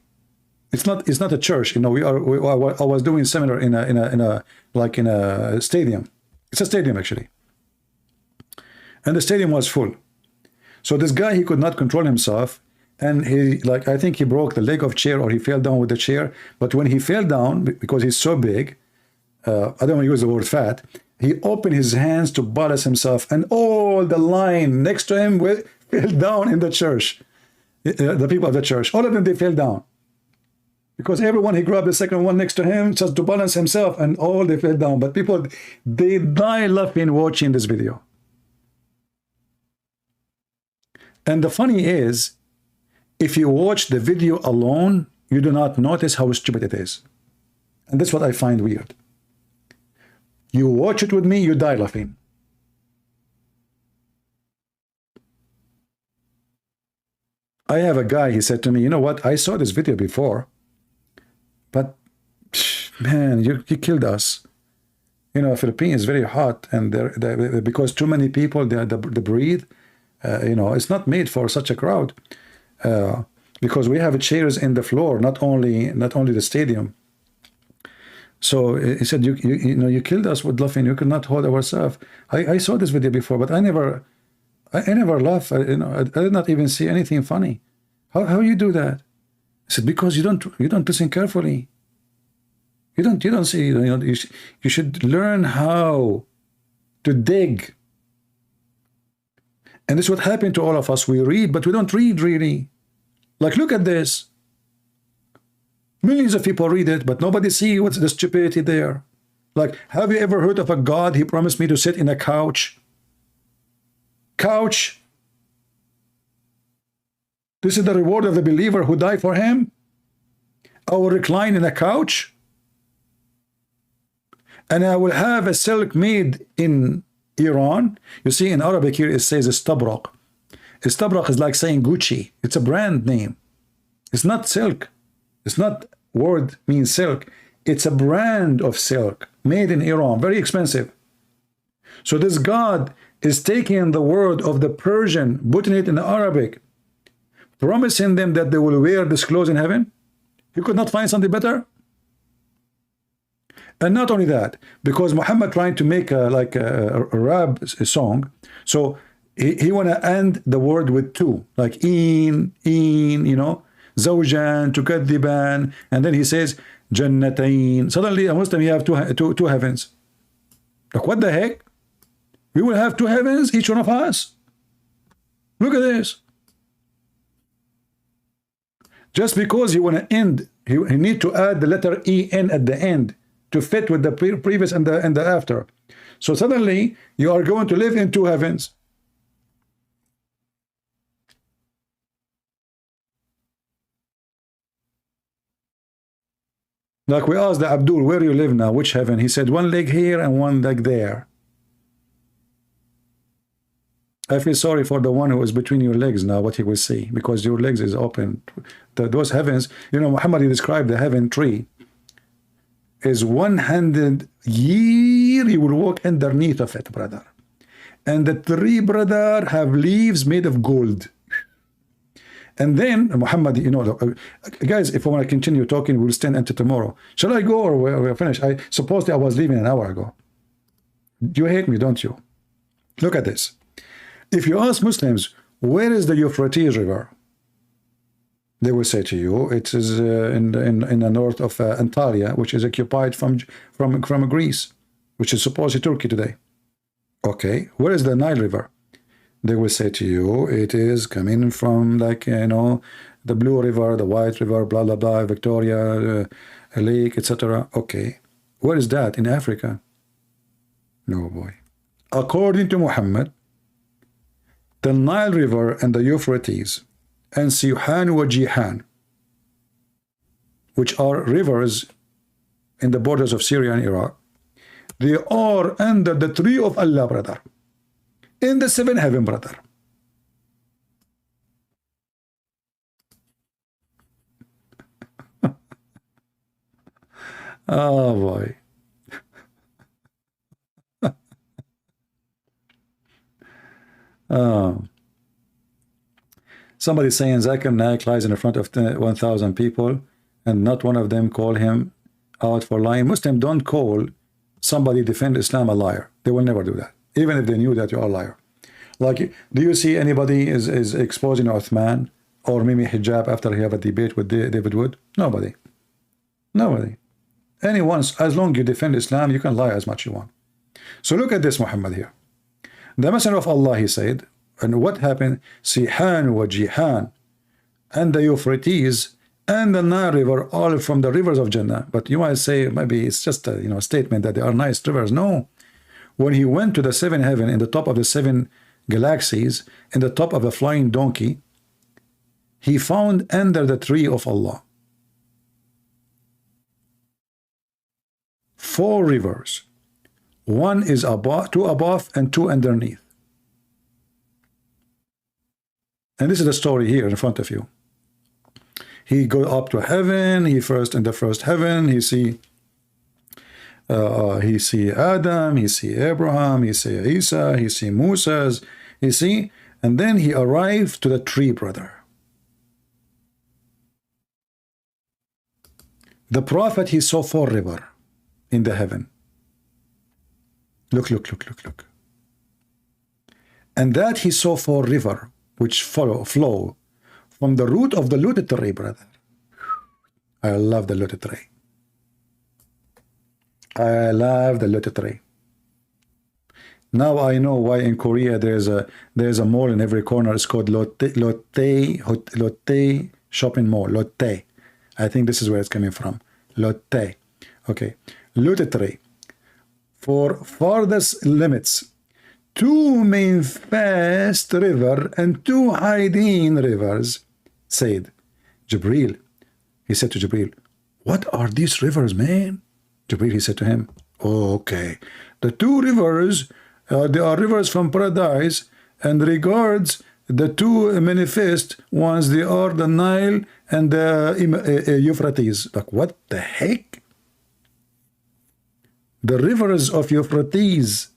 Speaker 1: It's not a church, you know. I was doing seminar in a stadium. It's a stadium actually. And the stadium was full. So this guy, he could not control himself, and he, like, I think he broke the leg of chair, or he fell down with the chair. But when he fell down, because he's so big, I don't want to use the word fat, he opened his hands to balance himself, and all the line next to him fell down in the church. The people of the church, all of them, they fell down. Because everyone, he grabbed the second one next to him just to balance himself, and all they fell down. But people, they die laughing watching this video. And the funny is, if you watch the video alone, you do not notice how stupid it is. And that's what I find weird. You watch it with me, you die laughing. I have a guy, he said to me, you know what, I saw this video before, but man, you killed us. You know, Philippines is very hot, and because too many people, the breathe, you know, it's not made for such a crowd. Because we have chairs in the floor, not only the stadium. So he said, you know, you killed us with laughing. You could not hold ourselves. I saw this video before, but I never laugh. You know, I did not even see anything funny. How you do that? I said, because you don't listen carefully. You don't see. You know, you should learn how to dig. And this is what happened to all of us. We read, but we don't read really. Like, look at this. Millions of people read it, but nobody see what's the stupidity there. Like, have you ever heard of a God? He promised me to sit in a couch. Couch. This is the reward of the believer who died for him. I will recline in a couch, and I will have a silk made in Iran. You see, in Arabic here it says istabraq. Istabraq is like saying Gucci. It's a brand name. It's not silk. It's not word means silk. It's a brand of silk made in Iran, very expensive. So this God is taking the word of the Persian, putting it in Arabic, promising them that they will wear this clothes in heaven. You could not find something better. And not only that, because Muhammad trying to make a rap song, so he want to end the word with two, like in, you know, zawjan, tukadiban, and then he says jannatain. Suddenly a Muslim, you have two heavens. Like, what the heck? We will have two heavens, each one of us. Look at this. Just because you want to end, you need to add the letter en at the end to fit with the previous and the after. So suddenly you are going to live in two heavens. Like we asked the Abdul, where you live now, which heaven? He said one leg here and one leg there. I feel sorry for the one who is between your legs now, what he will see, because your legs is open. Those heavens, you know, Muhammad described the heaven tree is 100 years you will walk underneath of it, brother. And the tree, brother, have leaves made of gold. And then Muhammad, you know, guys, if I want to continue talking, we'll stand until tomorrow. Shall I go, or we're finished? I supposedly I was leaving an hour ago. You hate me, don't you? Look at this. If you ask Muslims, where is the Euphrates River? They will say to you, it is in the north of Antalya, which is occupied from Greece, which is supposedly Turkey today. Okay, where is the Nile River? They will say to you, it is coming from, like, you know, the Blue River, the White River, blah, blah, blah, Victoria, Lake, etc. Okay, where is that? In Africa? No, boy. According to Muhammad, the Nile River and the Euphrates and Siyuhan wa Jihan, which are rivers in the borders of Syria and Iraq, they are under the tree of Allah, brother, in the seventh heaven, brother. Oh boy. Oh. Somebody saying Zakir Naik lies in front of 1,000 people and not one of them call him out for lying. Muslims don't call somebody defend Islam a liar. They will never do that, even if they knew that you are a liar. Like, do you see anybody is exposing Uthman or Mimi Hijab after he have a debate with David Wood? Nobody. Nobody. Anyone, as long as you defend Islam, you can lie as much you want. So look at this, Muhammad here. The Messenger of Allah, he said, and what happened? Sihan wa Jihan and the Euphrates and the Nile River, all from the rivers of Jannah. But you might say maybe it's just a statement that they are nice rivers. No. When he went to the seven heaven, in the top of the seven galaxies, in the top of a flying donkey, he found under the tree of Allah 4 rivers. One is above, 2 above, and 2 underneath. And this is the story here in front of you. He go up to heaven. He first in the first heaven. He see Adam. He see Abraham. He see Isa. He see Moses. You see, and then he arrived to the tree, brother. The prophet, he saw 4 rivers in the heaven. Look, look, look, look, look. And that he saw 4 rivers which flow from the root of the lotus tree, brother. I love the lotus tree. I love the lotus tree. Now I know why in Korea there's a mall in every corner. It's called Lotte shopping mall. Lotte. I think this is where it's coming from. Lotte. Okay. Lotte tree. For farthest limits, 2 main fast river and 2 hiding rivers, said Jibril. He said to Jibril, what are these rivers, man? Jibril, he said to him, oh, okay. The 2 rivers, they are rivers from paradise, and regards the 2 manifest ones, they are the Nile and the Euphrates. Like, what the heck? The rivers of Euphrates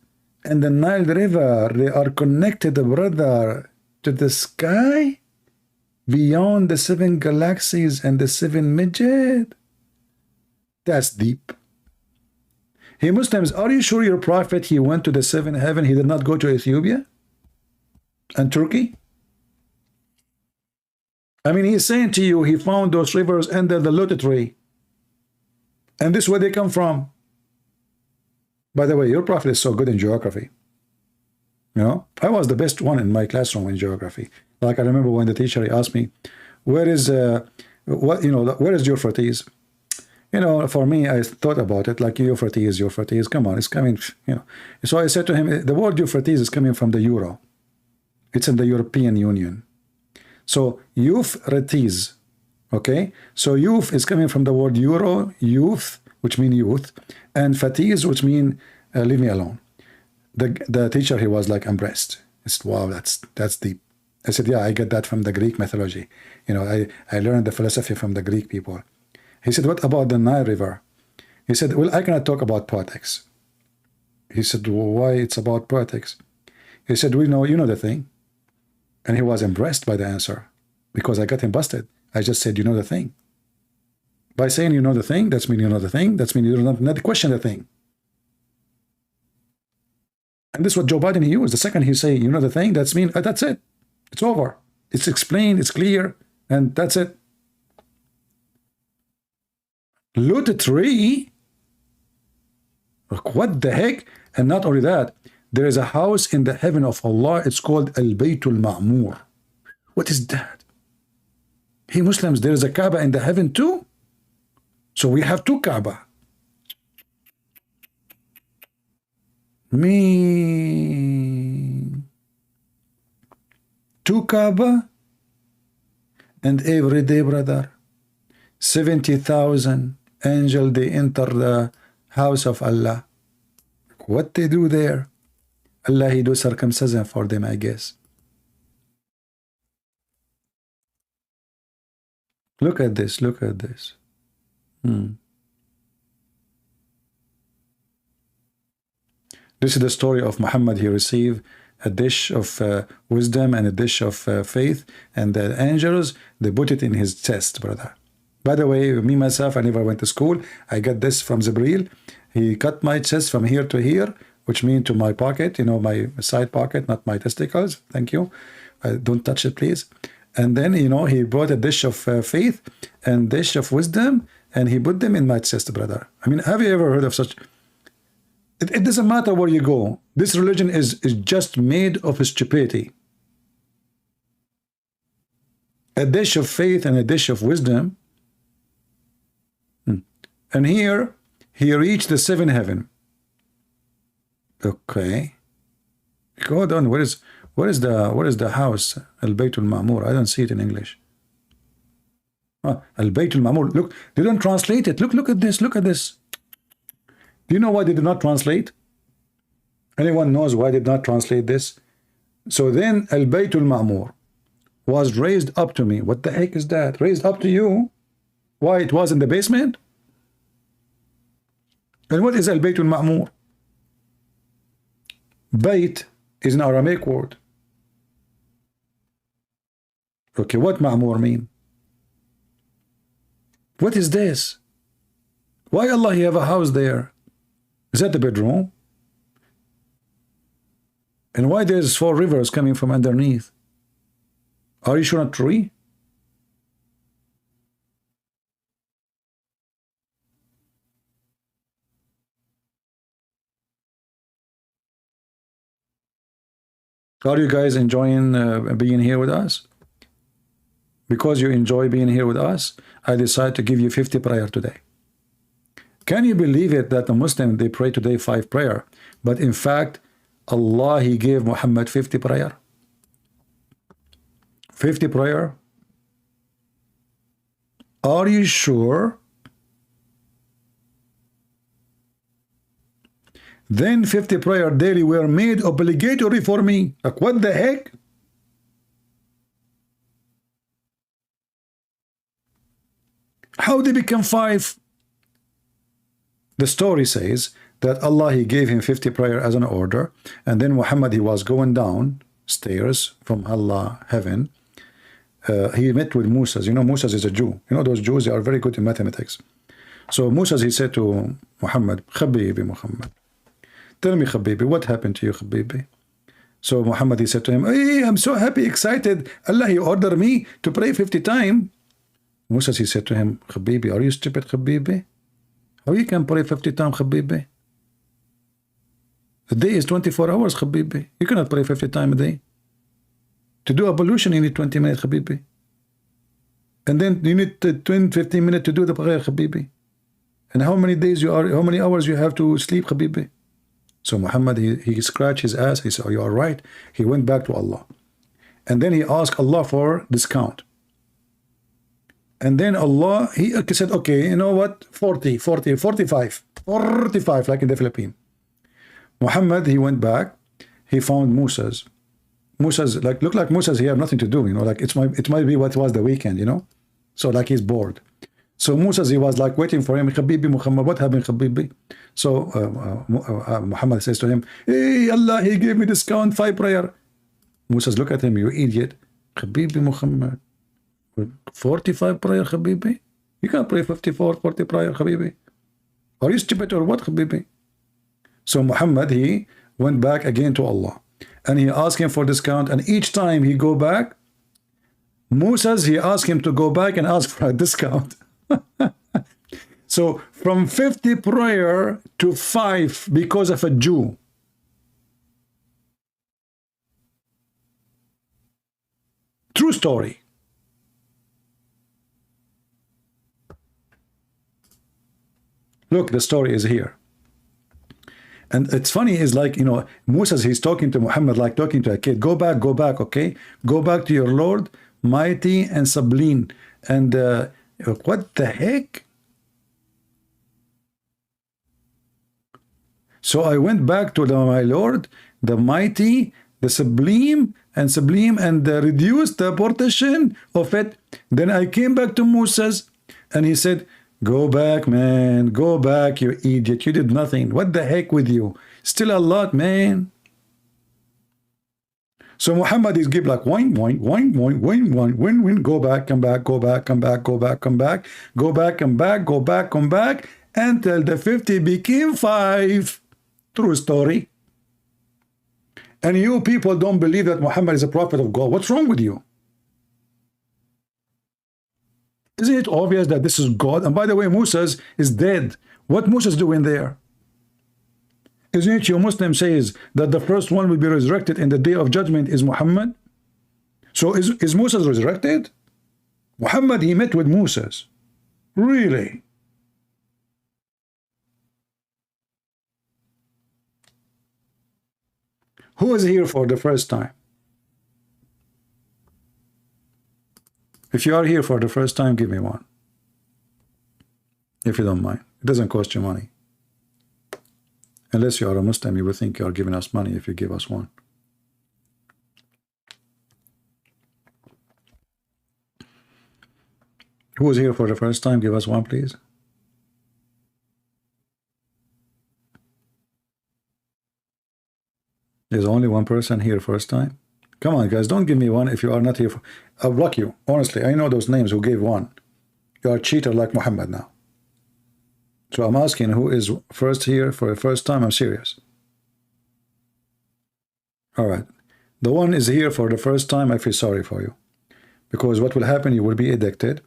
Speaker 1: and the Nile River, they are connected, brother, to the sky beyond the 7 galaxies and the 7 midget. That's deep. Hey, Muslims, are you sure your prophet, he went to the 7th heaven, he did not go to Ethiopia and Turkey? I mean, he's saying to you, he found those rivers under the lotus tree. And this is where they come from. By the way, your prophet is so good in geography. You know, I was the best one in my classroom in geography. Like, I remember when the teacher asked me, where is where is Euphrates? You know, for me, I thought about it like Euphrates, come on, it's coming, you know. So I said to him, the word Euphrates is coming from the euro. It's in the European Union. So Euphrates, okay? So youth is coming from the word euro, youth, which mean youth, and fatis, which mean leave me alone. The teacher, he was like impressed. He said, wow, that's deep. I said, yeah, I get that from the Greek mythology. You know, I learned the philosophy from the Greek people. He said, what about the Nile River? He said, well, I cannot talk about poetics. He said, well, why it's about poetics? He said, you know the thing. And he was impressed by the answer because I got him busted. I just said, you know the thing. By saying you know the thing, that's mean you know the thing. That's mean you do not question the thing. And this is what Joe Biden he used. The second he say, you know the thing, that's mean that's it. It's over. It's explained, it's clear, and that's it. Loot tree? Like, what the heck? And not only that, there is a house in the heaven of Allah. It's called Al-Baytul Ma'mur. What is that? Hey, Muslims, there is a Kaaba in the heaven too? So we have 2 Kaaba. Me. 2 Kaaba. And every day, brother, 70,000 angels, they enter the house of Allah. What they do there? Allah, he do circumcision for them, I guess. Look at this, look at this. This is the story of Muhammad. He received a dish of wisdom and a dish of faith, and the angels, they put it in his chest, brother. By the way, me myself, I never went to school. I got this from Jibreel. He cut my chest from here to here, which means to my pocket, you know, my side pocket, not my testicles. Thank you. Don't touch it, please. And then, you know, he brought a dish of faith and dish of wisdom, and he put them in my chest, brother. I mean, have you ever heard of such? It doesn't matter where you go. This religion is just made of stupidity. A dish of faith and a dish of wisdom. And here, he reached the seventh heaven. Okay. Hold on. What is the house? Al Baytul Ma'mur. I don't see it in English. Al Baytul Ma'mur. Look, they don't translate it. Look at this. Look at this. Do you know why they did not translate? Anyone knows why they did not translate this? So then Al Baytul Ma'mur was raised up to me. What the heck is that? Raised up to you? Why, it was in the basement? And what is Al Baytul Ma'mur? Bayt is an Aramaic word. Okay, what Ma'mur mean? What is this? Why Allah you have a house there? Is that the bedroom? And why there's 4 rivers coming from underneath? Are you sure not tree? Are you guys enjoying being here with us? Because you enjoy being here with us, I decide to give you 50 prayer today. Can you believe it that the Muslim, they pray today 5 prayer, but in fact, Allah, He gave Muhammad 50 prayer? 50 prayer? Are you sure? Then 50 prayer daily were made obligatory for me. Like, what the heck? How they become 5? The story says that Allah, He gave him 50 prayer as an order, and then Muhammad, he was going down stairs from Allah heaven. He met with Musa. You know, Musa is a Jew. You know, those Jews, they are very good in mathematics. So Musa, he said to Muhammad, Khabibi Muhammad, tell me, Khabibi, what happened to you, Khabibi? So Muhammad, he said to him, hey, I'm so happy, excited. Allah, He ordered me to pray 50 times. Musa, he said to him, Khabibi, are you stupid, Khabibi? How you can pray 50 times, Khabibi? The day is 24 hours, Khabibi. You cannot pray 50 times a day. To do ablution, you need 20 minutes, Khabibi. And then you need 15 minutes to do the prayer, Khabibi. And how many hours you have to sleep, Khabibi? So Muhammad, he scratched his ass. He said, oh, you are right. He went back to Allah. And then he asked Allah for discount. And then Allah, he said, okay, you know what? 45, like in the Philippines. Muhammad, he went back. He found Musa's. Like, look like Musa's, he have nothing to do, you know, like it might be what was the weekend, you know. So like he's bored. So Musa's, he was like waiting for him. Khabibi Muhammad, what happened, Khabibi? So Muhammad says to him, hey, Allah, He gave me discount 5 prayer. Musa's, look at him, you idiot. Khabibi Muhammad, 45 prayer, Khabibi? You can't pray 54, 40 prayer, Khabibi. Are you stupid or what, Khabibi? So Muhammad, he went back again to Allah. And he asked him for discount. And each time he go back, Musa's, he asked him to go back and ask for a discount. So from 50 prayer to 5 because of a Jew. True story. Look, the story is here. And it's funny, is like, you know, Musa, he's talking to Muhammad like talking to a kid. Go back, okay? Go back to your Lord, mighty and sublime. And what the heck? So I went back to my Lord, the mighty, the sublime, and reduced the portion of it. Then I came back to Moses, and he said, go back, man. Go back, you idiot. You did nothing. What the heck with you? Still a lot, man. So Muhammad is give like wine, go back, come back, go back, come back, go back, come back, go back, come back, go back, come back, until the 50 became 5. True story. And you people don't believe that Muhammad is a prophet of God. What's wrong with you? Isn't it obvious that this is God? And by the way, Moses is dead. What Moses doing there? Isn't it your Muslim says that the first one will be resurrected in the day of judgment is Muhammad? So is Moses resurrected? Muhammad, he met with Moses. Really? Who is here for the first time? If you are here for the first time, give me one. If you don't mind. It doesn't cost you money. Unless you are a Muslim, you will think you are giving us money if you give us one. Who is here for the first time? Give us one, please. There's only one person here first time. Come on, guys, don't give me one if you are not here. I'll block you. Honestly, I know those names who gave one. You are a cheater like Muhammad now. So I'm asking who is first here for the first time. I'm serious. All right. The one is here for the first time. I feel sorry for you. Because what will happen, you will be addicted.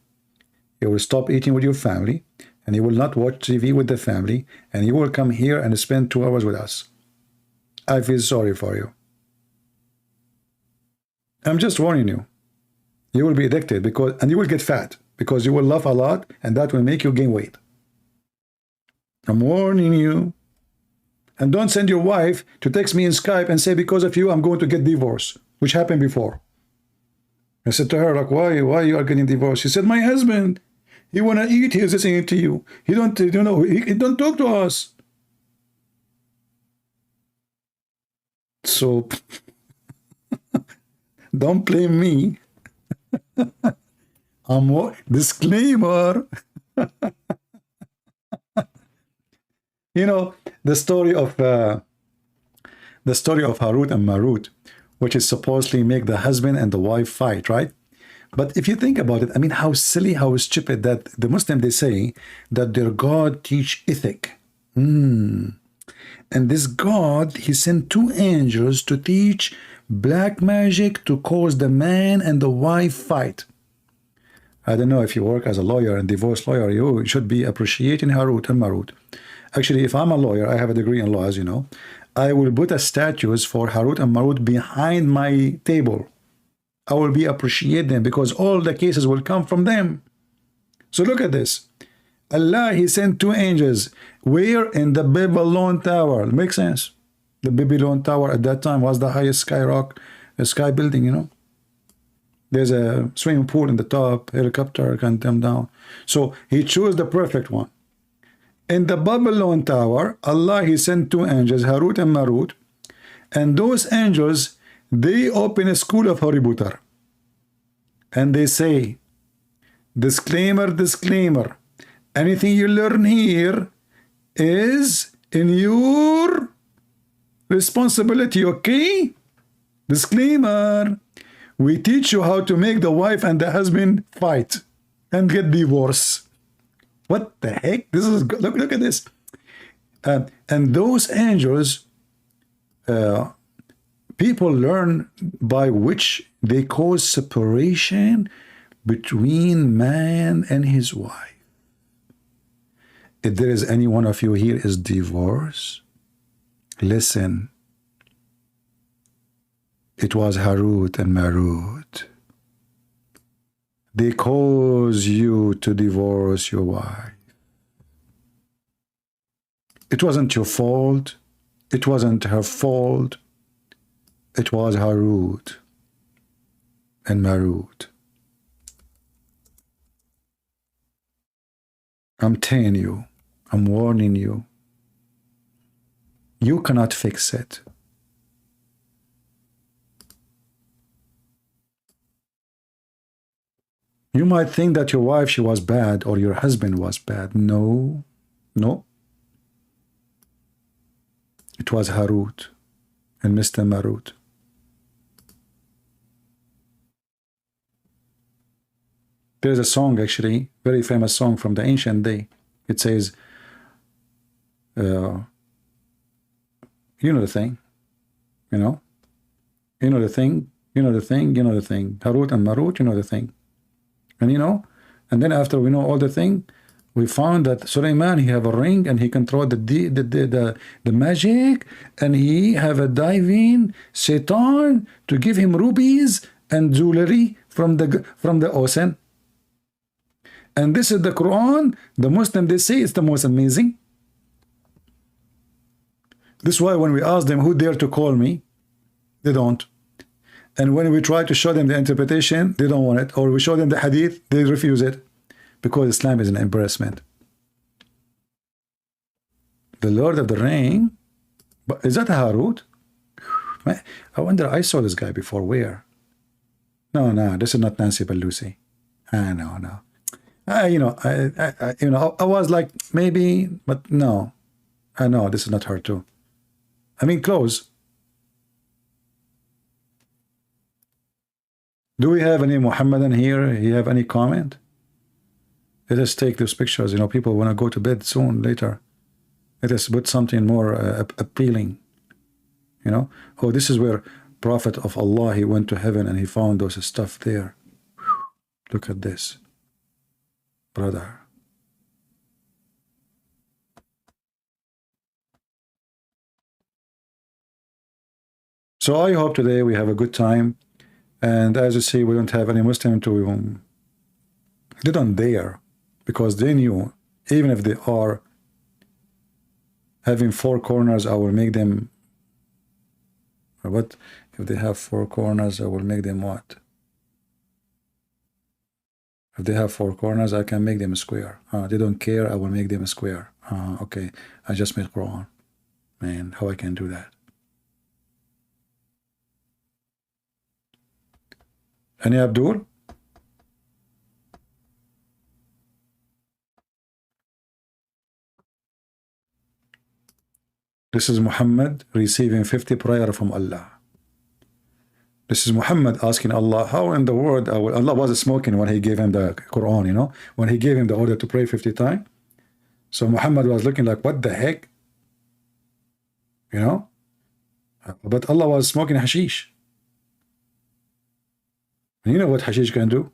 Speaker 1: You will stop eating with your family. And you will not watch TV with the family. And you will come here and spend 2 hours with us. I feel sorry for you. I'm just warning you. You will be addicted and you will get fat because you will laugh a lot and that will make you gain weight. I'm warning you. And don't send your wife to text me in Skype and say, because of you, I'm going to get divorced, which happened before. I said to her, like, why you are getting divorced? She said, my husband, he want to eat, he's listening to you. He don't, he don't talk to us. So, don't blame me. Disclaimer. You know, the story of Harut and Marut, which is supposedly make the husband and the wife fight, right? But if you think about it, I mean, how silly, how stupid that the Muslim, they say that their God teach ethic. And this God, he sent 2 angels to teach black magic to cause the man and the wife fight. I don't know if you work as a lawyer and divorce lawyer, you should be appreciating Harut and Marut. Actually, if I'm a lawyer, I have a degree in law, as you know, I will put a statues for Harut and Marut behind my table. I will be appreciate them because all the cases will come from them. So look at this. Allah, he sent 2 angels. Where? In the Babylon Tower. Makes sense. The Babylon Tower at that time was the highest sky building, you know. There's a swimming pool in the top, helicopter can come down. So he chose the perfect one. In the Babylon Tower, Allah, he sent 2 angels, Harut and Marut. And those angels, they open a school of Haributar. And they say, disclaimer, disclaimer. Anything you learn here is in your responsibility, okay? Disclaimer. We teach you how to make the wife and the husband fight and get divorced. What the heck? This is look at this. And those angels, people learn by which they cause separation between man and his wife. If there is any one of you here is divorced, listen. It was Harut and Marut. They cause you to divorce your wife. It wasn't your fault. It wasn't her fault. It was Harut and Marut. I'm telling you, I'm warning you. You cannot fix it. You might think that your wife, she was bad, or your husband was bad. No, no. It was Harut and Mr. Marut. There's a song, actually, very famous song from the ancient day. It says, you know the thing, you know the thing, you know the thing, you know the thing. Harut and Marut, you know the thing. And you know, and then after we know all the thing, we found that Suleiman, he have a ring and he controlled the magic, and he have a divine Satan to give him rubies and jewelry from the ocean. And this is the Quran. The Muslim, they say it's the most amazing. This is why when we ask them who dare to call me, they don't. And when we try to show them the interpretation, they don't want it. Or we show them the hadith, they refuse it. Because Islam is an embarrassment. The Lord of the Ring, but is that a Harut? I wonder, I saw this guy before. Where? No, this is not Nancy Pelosi. No. I was like, maybe, but no. I know this is not her too. I mean, close. Do we have any Muhammadan here? You have any comment? Let us take those pictures. You know, people want to go to bed soon, later. Let us put something more appealing. You know? Oh, this is where Prophet of Allah, he went to heaven and he found those stuff there. Whew. Look at this. Brother. So I hope today we have a good time. And as you see, we don't have any Muslim to... They don't dare. Because they knew, even if they are having four corners, I will make them... What? If they have four corners, I will make them what? If they have four corners, I can make them a square. They don't care, I will make them a square. Okay, I just made Quran. Man, how I can do that? Any Abdul? This is Muhammad receiving 50 prayer from Allah. This is Muhammad asking Allah, how in the world, Allah was smoking when he gave him the Quran, you know, when he gave him the order to pray 50 times. So Muhammad was looking like, what the heck? You know? But Allah was smoking hashish. And you know what hashish can do?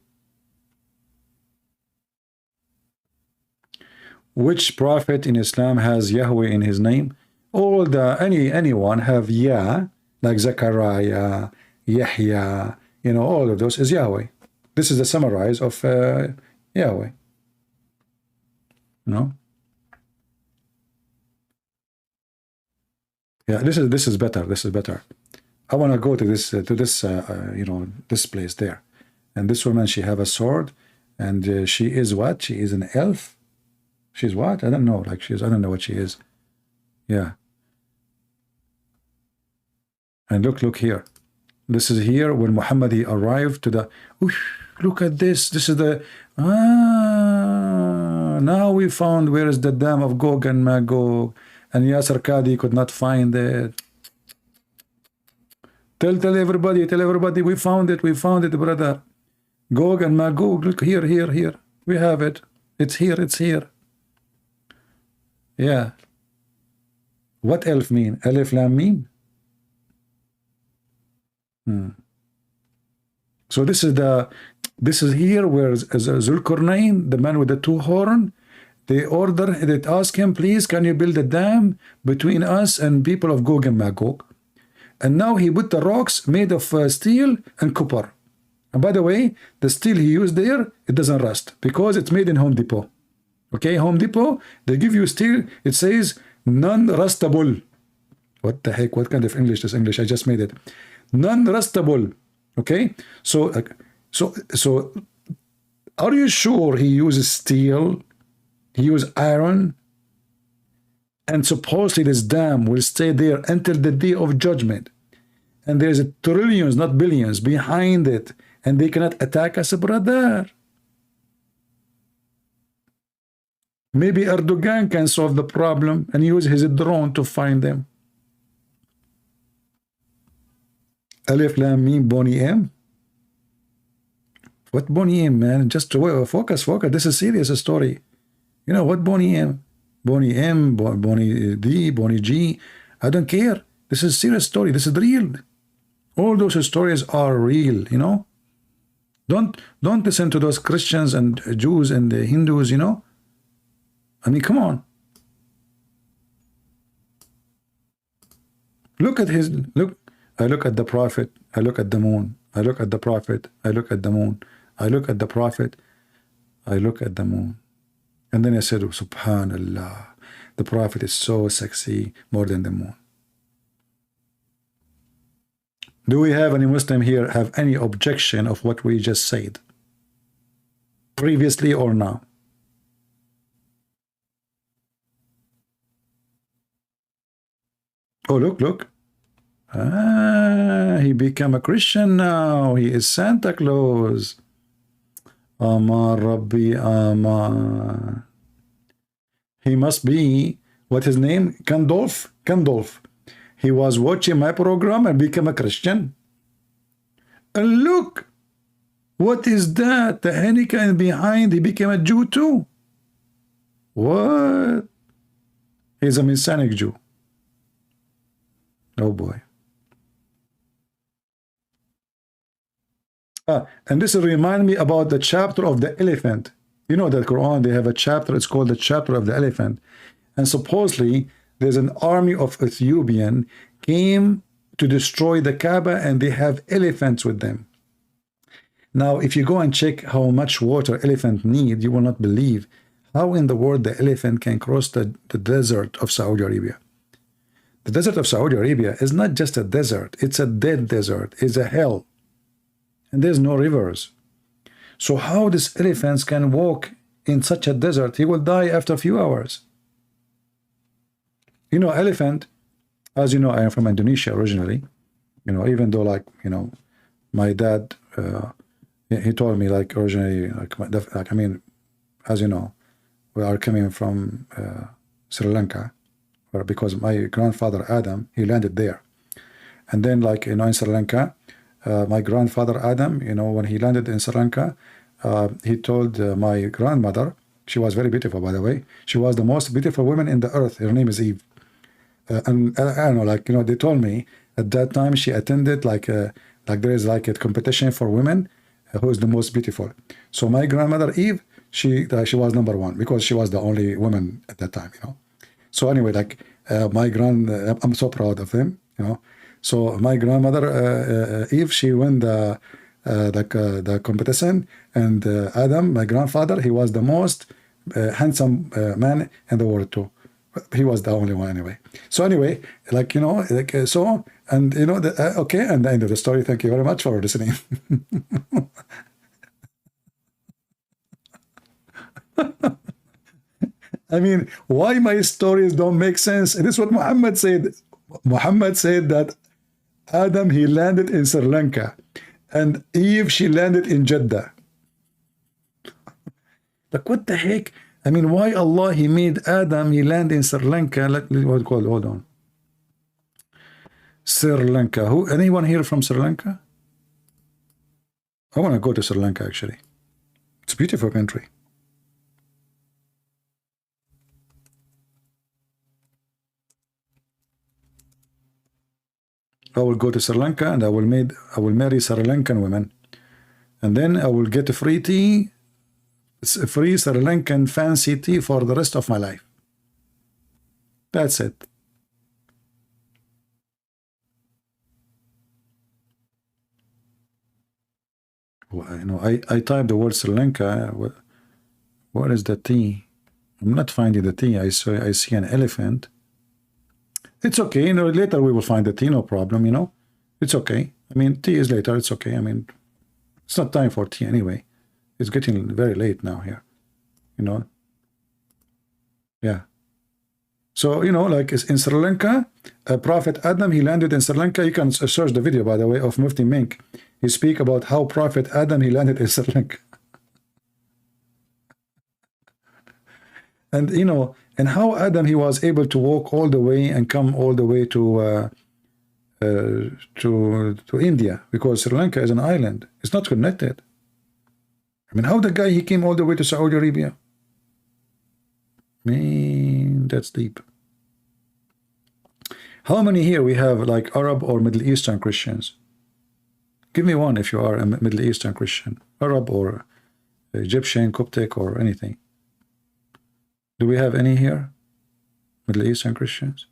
Speaker 1: Which prophet in Islam has Yahweh in his name? All the anyone have Yah, like Zechariah, Yahya, you know, all of those is Yahweh. This is the summarize of Yahweh. No? Yeah, this is better. This is better. I want to go to this you know, this place there. And this woman, she have a sword, and she is what? She is an elf. She's what? I don't know. Like she is. I don't know what she is. Yeah. And look here. This is here when Muhammad he arrived to the. Look at this. This is the. Now we found where is the dam of Gog and Magog, and Yasser Qadi could not find it. Tell everybody. We found it. We found it, brother. Gog and Magog. Look here. We have it. It's here. Yeah. What elf mean? Alif Lam Mim? So this is here where Zulkarnain, the man with the two horn, they ask him, please, can you build a dam between us and people of Gog and Magog? And now he put the rocks made of steel and copper. And by the way, the steel he used there, it doesn't rust because it's made in Home Depot. Okay, Home Depot, they give you steel, it says non-rustable. What the heck? What kind of English is English? I just made it. Non-rustable. Okay, so are you sure he uses steel? He uses iron, and supposedly this dam will stay there until the day of judgment. And there's trillions, not billions, behind it, and they cannot attack us, brother. Maybe Erdogan can solve the problem and use his drone to find them. Alif Lam Mim Boni M. What Boni M, man? Just focus. This is serious story. You know what Boni M? Boni M, Boni D, Boni G. I don't care. This is serious story. This is real. All those stories are real, you know. Don't listen to those Christians and Jews and the Hindus, you know. I mean, come on. Look at his look. I look at the prophet. I look at the moon. I look at the prophet. I look at the moon. I look at the prophet. I look at the moon. And then I said, Subhanallah, the prophet is so sexy, more than the moon. Do we have any Muslim here have any objection of what we just said? Previously or now? Oh, look. Ah, he became a Christian now. He is Santa Claus. Aman Rabbi Aman. He must be, what his name? Gandalf. He was watching my program and became a Christian. And look, what is that? The Hanukkah behind, he became a Jew too. What? He's a Messianic Jew. Oh boy. And this reminds me about the chapter of the elephant. You know that Quran, they have a chapter, it's called the chapter of the elephant. And supposedly there's an army of Ethiopian came to destroy the Kaaba, and they have elephants with them. Now, if you go and check how much water elephant need, you will not believe how in the world the elephant can cross the desert of Saudi Arabia. The desert of Saudi Arabia is not just a desert, it's a dead desert, it's a hell. And there's no rivers. So how these elephants can walk in such a desert? He will die after a few hours. You know, elephant, as you know, I am from Indonesia originally. You know, even though, like, you know, my dad, he told me, like, originally, like I mean, as you know, we are coming from Sri Lanka, because my grandfather Adam, he landed there. And then, like, you know, in Sri Lanka, my grandfather Adam, you know, when he landed in Sri Lanka, he told my grandmother, she was very beautiful, by the way, she was the most beautiful woman in the earth. Her name is Eve. And I don't know, like, you know, they told me at that time she attended like there is like a competition for women who is the most beautiful. So my grandmother Eve, she was number one because she was the only woman at that time, you know. So anyway, like I'm so proud of them, you know. So my grandmother Eve, she won the competition, and Adam, my grandfather, he was the most handsome man in the world too. He was the only one anyway. So anyway, like, you know, like so, and you know, okay, and the end of the story. Thank you very much for listening. I mean, why my stories don't make sense? And this is what Muhammad said. Muhammad said that Adam, he landed in Sri Lanka, and Eve, she landed in Jeddah. Like, what the heck? I mean, why Allah, he made Adam, he land in Sri Lanka? What called? Hold on. Sri Lanka. Anyone here from Sri Lanka? I want to go to Sri Lanka, actually. It's a beautiful country. I will go to Sri Lanka, and I will marry Sri Lankan women, and then I will get a free tea. It's a free Sri Lankan fancy tea for the rest of my life. That's it. Well, you know, I typed the word Sri Lanka. What is the tea? I'm not finding the tea. I see an elephant. It's okay. You know, later we will find the tea. No problem. You know, it's okay. I mean, tea is later. It's okay. I mean, it's not time for tea anyway. It's getting very late now here, you know. Yeah. So, you know, like in Sri Lanka, Prophet Adam, he landed in Sri Lanka. You can search the video, by the way, of Mufti Mink. He speak about how Prophet Adam, he landed in Sri Lanka. And, you know, and how Adam, he was able to walk all the way and come all the way to to India, because Sri Lanka is an island. It's not connected. I mean, how the guy, he came all the way to Saudi Arabia? Man, that's deep. How many here we have like Arab or Middle Eastern Christians? Give me one if you are a Middle Eastern Christian, Arab or Egyptian, Coptic or anything. Do we have any here? Middle Eastern Christians?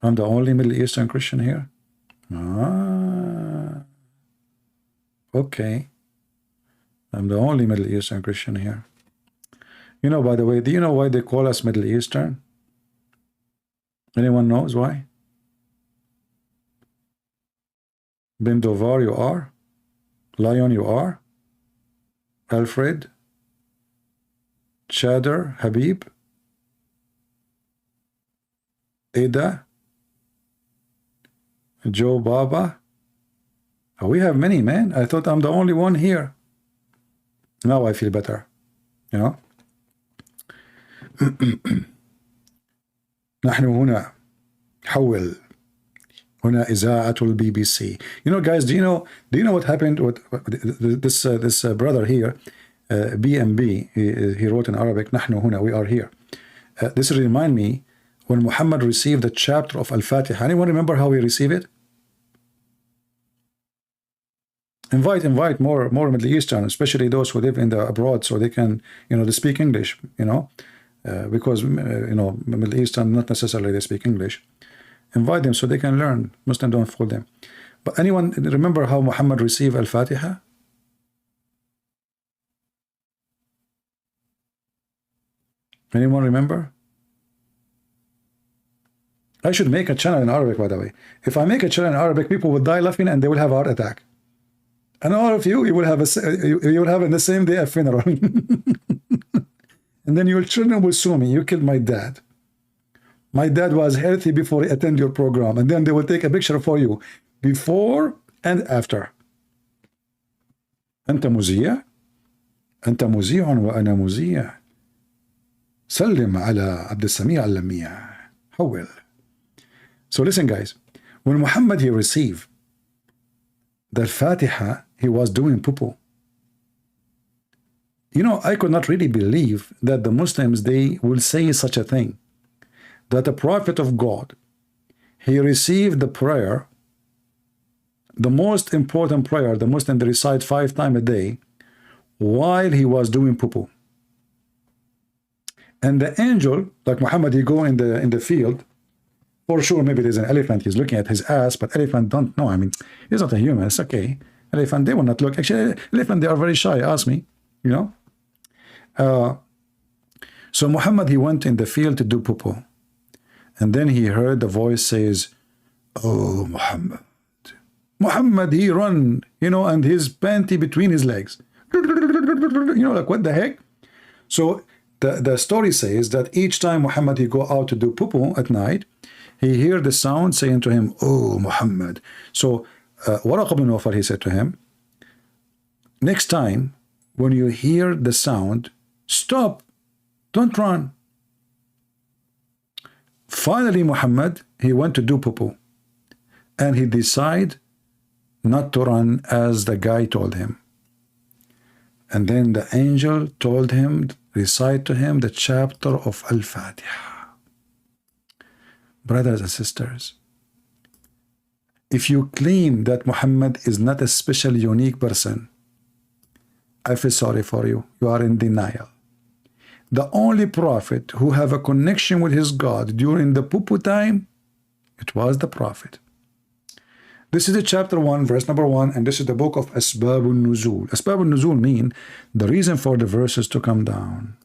Speaker 1: I'm the only Middle Eastern Christian here? Ah, okay. I'm the only Middle Eastern Christian here. You know, by the way, do you know why they call us Middle Eastern? Anyone knows why? Bindovar, you are? Lion, you are? Alfred? Chader, Habib? Ada? Joe Baba? Oh, we have many, man. I thought I'm the only one here. Now I feel better. You know? نحن هنا حول هنا إذاعة الBBC. You know, guys, do you know what happened with this brother here, BMB? He wrote in Arabic, نحن هنا, we are here. This remind me when Muhammad received the chapter of Al-Fatiha. Anyone remember how he received it? Invite more Middle Eastern, especially those who live in the abroad, so they can, you know, they speak English, you know, because you know, Middle Eastern, not necessarily they speak English. Invite them so they can learn. Muslim, don't fool them. But anyone remember how Muhammad received Al-Fatiha? Anyone remember? I should make a channel in Arabic, by the way. If I make a channel in Arabic, people will die laughing and they will have a heart attack. And all of you will have in the same day a funeral. And then your children will sue me. You killed my dad. My dad was healthy before he attended your program. And then they will take a picture for you before and after. أنت مذيع؟ أنت مذيع وأنا مذيع. سلم على عبد السميع اللميع. حول. So listen, guys. When Muhammad, he received the Fatiha, he was doing poo-poo. You know, I could not really believe that the Muslims, they will say such a thing. That the Prophet of God, he received the prayer, the most important prayer the Muslim recite 5 times a day, while he was doing poo-poo. And the angel, like Muhammad, he go in the field. For sure, maybe there's an elephant. He's looking at his ass, but elephant don't know. I mean, he's not a human. It's okay. Elephant, they will not look. Actually, elephant, they are very shy. Ask me, you know. So Muhammad, he went in the field to do poo-poo. And then he heard the voice says, "Oh, Muhammad." Muhammad, he run, you know, and his panty between his legs. You know, like what the heck? So the story says that each time Muhammad, he go out to do poo-poo at night, he hear the sound saying to him, "Oh, Muhammad." So Waraq ibn Nawfal, he said to him, next time when you hear the sound, stop, don't run. Finally, Muhammad, he went to do poo-poo, and he decided not to run as the guy told him. And then the angel told him, recite to him the chapter of Al-Fatiha. Brothers and sisters, if you claim that Muhammad is not a special, unique person, I feel sorry for you. You are in denial. The only prophet who have a connection with his God during the poo-poo time, it was the prophet. This is the chapter 1, verse number 1, and this is the book of Asbab al-Nuzul. Asbab al-Nuzul mean the reason for the verses to come down.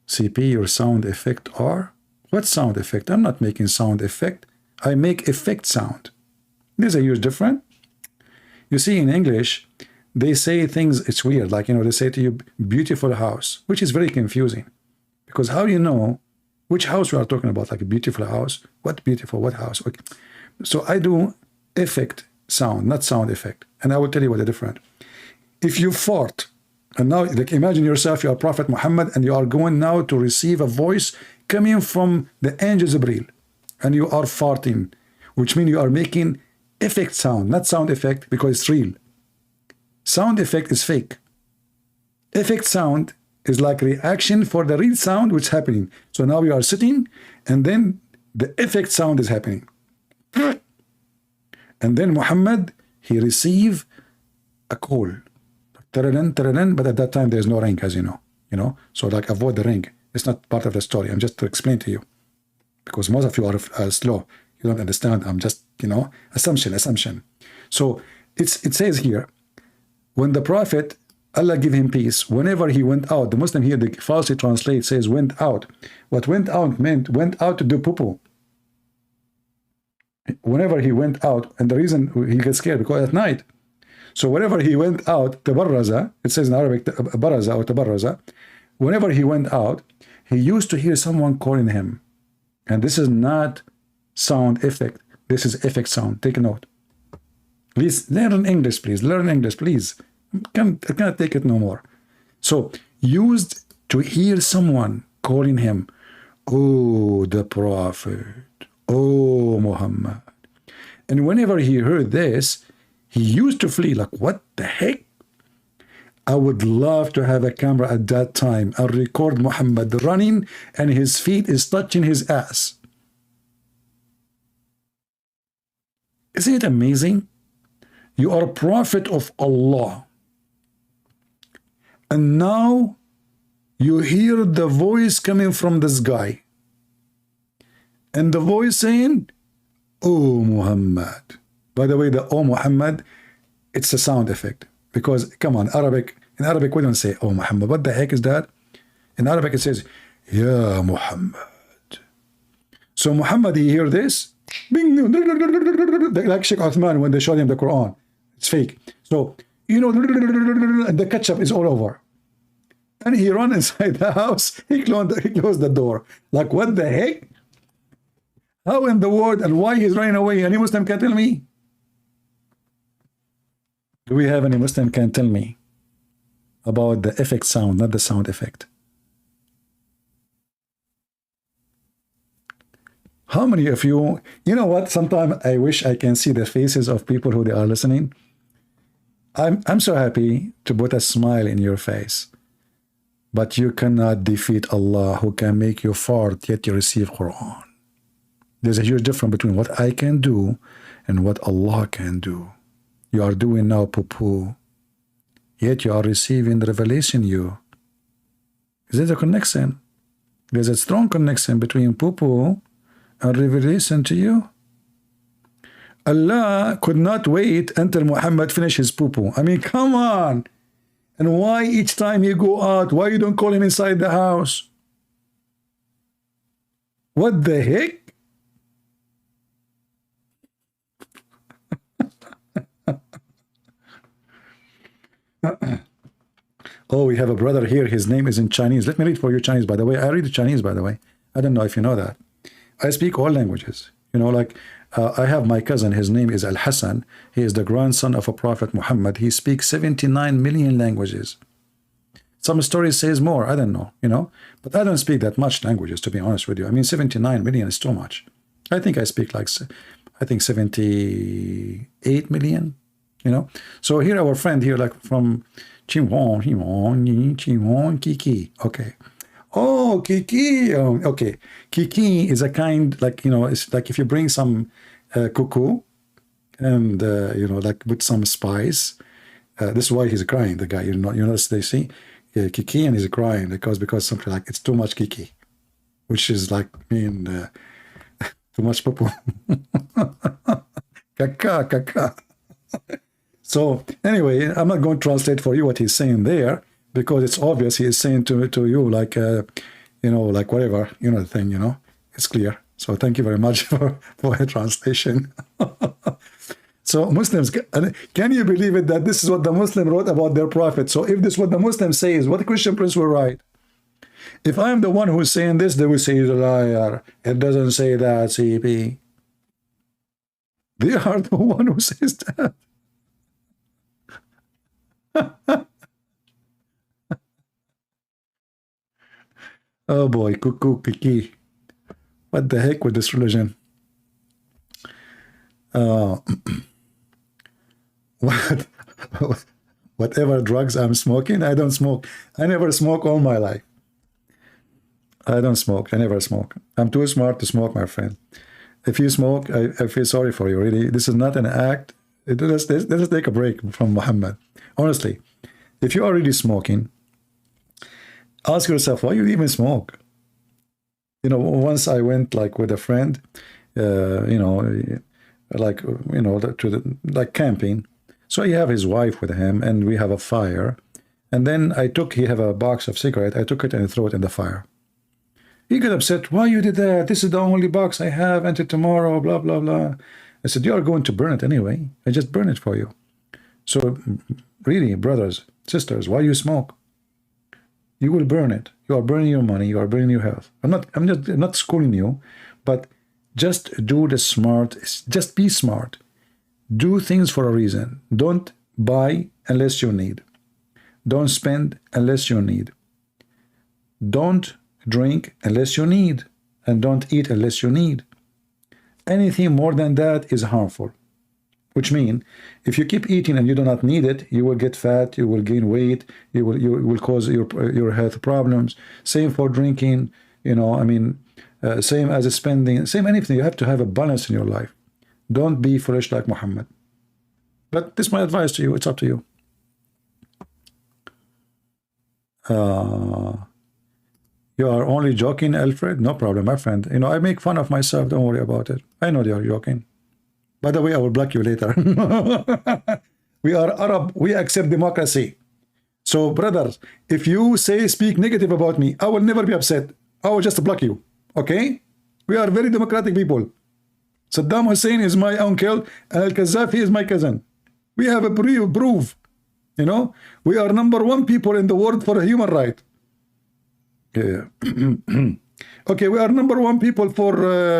Speaker 1: CP, your sound effect are? What sound effect? I'm not making sound effect. I make effect sound. There's a huge difference. You see, in English, they say things, it's weird. Like, you know, they say to you, beautiful house, which is very confusing. Because how do you know which house we are talking about? Like a beautiful house? What beautiful? What house? Okay. So I do effect sound, not sound effect. And I will tell you what the difference. If you fart, And now, like, imagine yourself, you are Prophet Muhammad, and you are going now to receive a voice coming from the angel Jibreel, and you are farting, which means you are making effect sound, not sound effect, because it's real. Sound effect is fake. Effect sound is like reaction for the real sound which is happening. So now you are sitting, and then the effect sound is happening. And then Muhammad, he received a call. But at that time there's no ring, as you know. So like avoid the ring. It's not part of the story. I'm just to explain to you, because most of you are slow. You don't understand. I'm just, assumption. So it says here, when the Prophet, Allah give him peace, whenever he went out, the Muslim here, the falsely translate says went out. What went out meant went out to do poo-poo. Whenever he went out, and the reason he gets scared, because at night. So whenever he went out, tabarraza, it says in Arabic, baraza or tabarraza, whenever he went out, he used to hear someone calling him. And this is not sound effect. This is effect sound. Take a note. Please learn English, please. Learn English, please. I can't take it no more. So used to hear someone calling him, oh, the Prophet, oh, Muhammad. And whenever he heard this, he used to flee, like, what the heck? I would love to have a camera at that time and record Muhammad running and his feet is touching his ass. Isn't it amazing? You are a prophet of Allah. And now you hear the voice coming from the sky. And the voice saying, oh, Muhammad. By the way, the oh, Muhammad, it's a sound effect. Because, come on, in Arabic, we don't say, oh, Muhammad. What the heck is that? In Arabic, it says, Ya Muhammad. So Muhammad, he hear this, like Sheikh Uthman when they showed him the Quran. It's fake. So, the ketchup is all over. And he run inside the house, he closed the door. Like, what the heck? How in the world, and why he's running away? Any Muslim can tell me? Do we have any Muslim can tell me about the effect sound, not the sound effect? How many of you, you know what, sometimes I wish I can see the faces of people who they are listening. I'm so happy to put a smile in your face. But you cannot defeat Allah who can make you fart yet you receive Quran. There's a huge difference between what I can do and what Allah can do. You are doing now poo-poo, yet you are receiving the revelation you. Is there a connection? There's a strong connection between poo-poo and revelation to you. Allah could not wait until Muhammad finished his poo-poo. I mean, come on. And why each time you go out, why you don't call him inside the house? What the heck? Oh, we have a brother here. His name is in Chinese. Let me read for you Chinese, by the way. I read Chinese, by the way. I don't know if you know that. I speak all languages. Like I have my cousin. His name is Al-Hassan. He is the grandson of a Prophet Muhammad. He speaks 79 million languages. Some stories says more. I don't know, But I don't speak that much languages, to be honest with you. I mean, 79 million is too much. I think I speak like, 78 million. So here our friend here, like from Chimon, Kiki. Okay. Oh, Kiki. Okay. Kiki is a kind, like, it's like if you bring some cuckoo and, like put some spice. This is why he's crying, the guy. Notice they see Kiki and he's crying because something like it's too much Kiki, which is like mean too much poo-poo. Kaka. So anyway, I'm not going to translate for you what he's saying there, because it's obvious he is saying to you like, like whatever, the thing, it's clear. So thank you very much for a translation. So Muslims, can you believe it that this is what the Muslim wrote about their prophet? So if this is what the Muslim says, what the Christian Prince will write? If I'm the one who's saying this, they will say he's a liar. It doesn't say that, CP. They are the one who says that. Oh boy, cuckoo, kiki. What the heck with this religion? What, whatever drugs I'm smoking, I don't smoke. I never smoke all my life. I don't smoke. I never smoke. I'm too smart to smoke, my friend. If you smoke, I feel sorry for you, really. This is not an act. Let's take a break from Muhammad. Honestly, if you are really smoking, ask yourself, why you even smoke? You know, once I went like with a friend, you know, like, you know, to the, like camping. So he have his wife with him and we have a fire. And then he have a box of cigarette. I took it and threw it in the fire. He got upset. Why you did that? This is the only box I have until tomorrow, blah, blah, blah. I said, you are going to burn it anyway. I just burn it for you. So really, brothers, sisters, why you smoke? You will burn it. You are burning your money. You are burning your health. I'm not schooling you, but just do the smart. Just be smart. Do things for a reason. Don't buy unless you need. Don't spend unless you need. Don't drink unless you need. And don't eat unless you need. Anything more than that is harmful. Which means, if you keep eating and you do not need it, you will get fat, you will gain weight, you will cause your health problems. Same for drinking, you know, I mean, same as spending, same anything. You have to have a balance in your life. Don't be foolish like Muhammad. But this is my advice to you. It's up to you. You are only joking, Alfred? No problem, my friend. You know, I make fun of myself. Don't worry about it. I know you are joking. By the way, I will block you later. We are Arab. We accept democracy. So, brothers, if you speak negative about me, I will never be upset. I will just block you. Okay? We are very democratic people. Saddam Hussein is my uncle, and Al-Qaddafi is my cousin. We have a proof. You know? We are #1 people in the world for a human right. Yeah. Okay, we are #1 people for,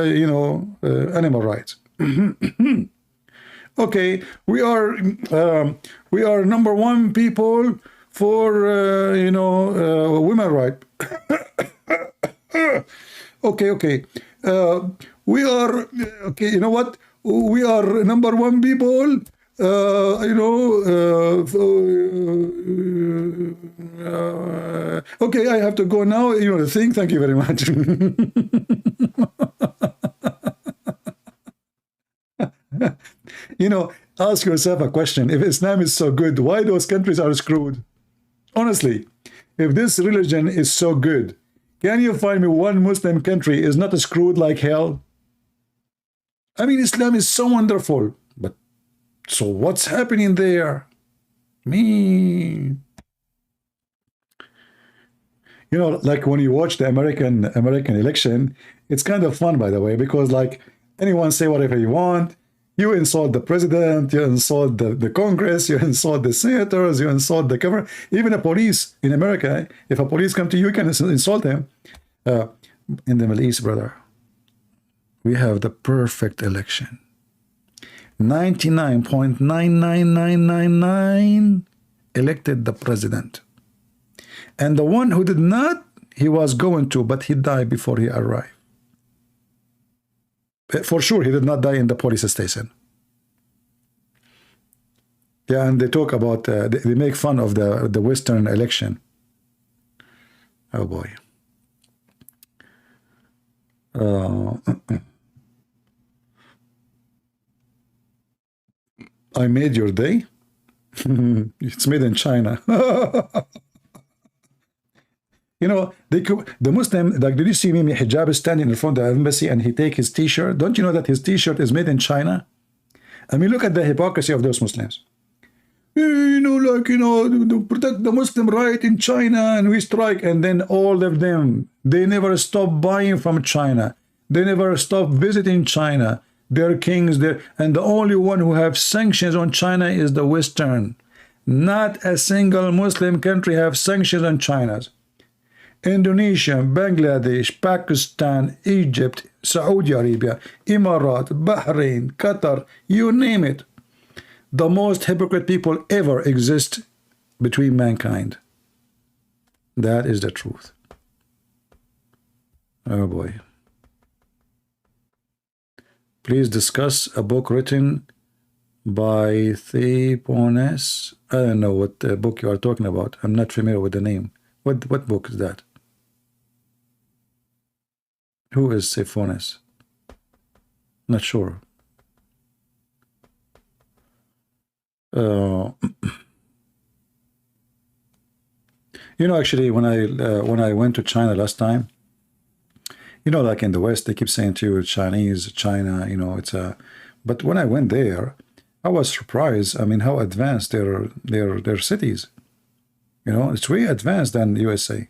Speaker 1: you know, animal rights. Okay, we are #1 people for you know, women right. Okay. We are okay. You know what? We are #1 people. You know. Okay, I have to go now. You know the thing. Thank you very much. You know, ask yourself a question. If Islam is so good, why those countries are screwed? Honestly, if this religion is so good, can you find me one Muslim country is not screwed like hell? I mean, Islam is so wonderful, but so what's happening there? Me. You know, like when you watch the American election, it's kind of fun, by the way, because like anyone say whatever you want. You insult the president, you insult the Congress, you insult the senators, you insult the government. Even a police in America, if a police come to you, you can insult them. In the Middle East, brother, we have the perfect election. 99.99999 elected the president. And the one who did not, he was going to, but he died before he arrived. For sure, he did not die in the police station. Yeah, and they talk about, they make fun of the Western election. Oh boy. I made your day? It's made in China. You know, the Muslim, like, did you see Mimi Hijab standing in front of the embassy and he take his t-shirt? Don't you know that his t-shirt is made in China? I mean, look at the hypocrisy of those Muslims. You know, like, you know, to protect the Muslim right in China and we strike. And then all of them, they never stop buying from China. They never stop visiting China. They're kings there. And the only one who have sanctions on China is the Western. Not a single Muslim country have sanctions on China's. Indonesia, Bangladesh, Pakistan, Egypt, Saudi Arabia, Emirat, Bahrain, Qatar, you name it. The most hypocrite people ever exist between mankind. That is the truth. Oh boy. Please discuss a book written by Theoponis. I don't know what book you are talking about. I'm not familiar with the name. What book is that? Who is Theoponis? Not sure. You know, actually, when I went to China last time, you know, like in the West, they keep saying to you, Chinese, China, you know, it's a. But when I went there, I was surprised. I mean, how advanced their cities. You know, it's way advanced than USA,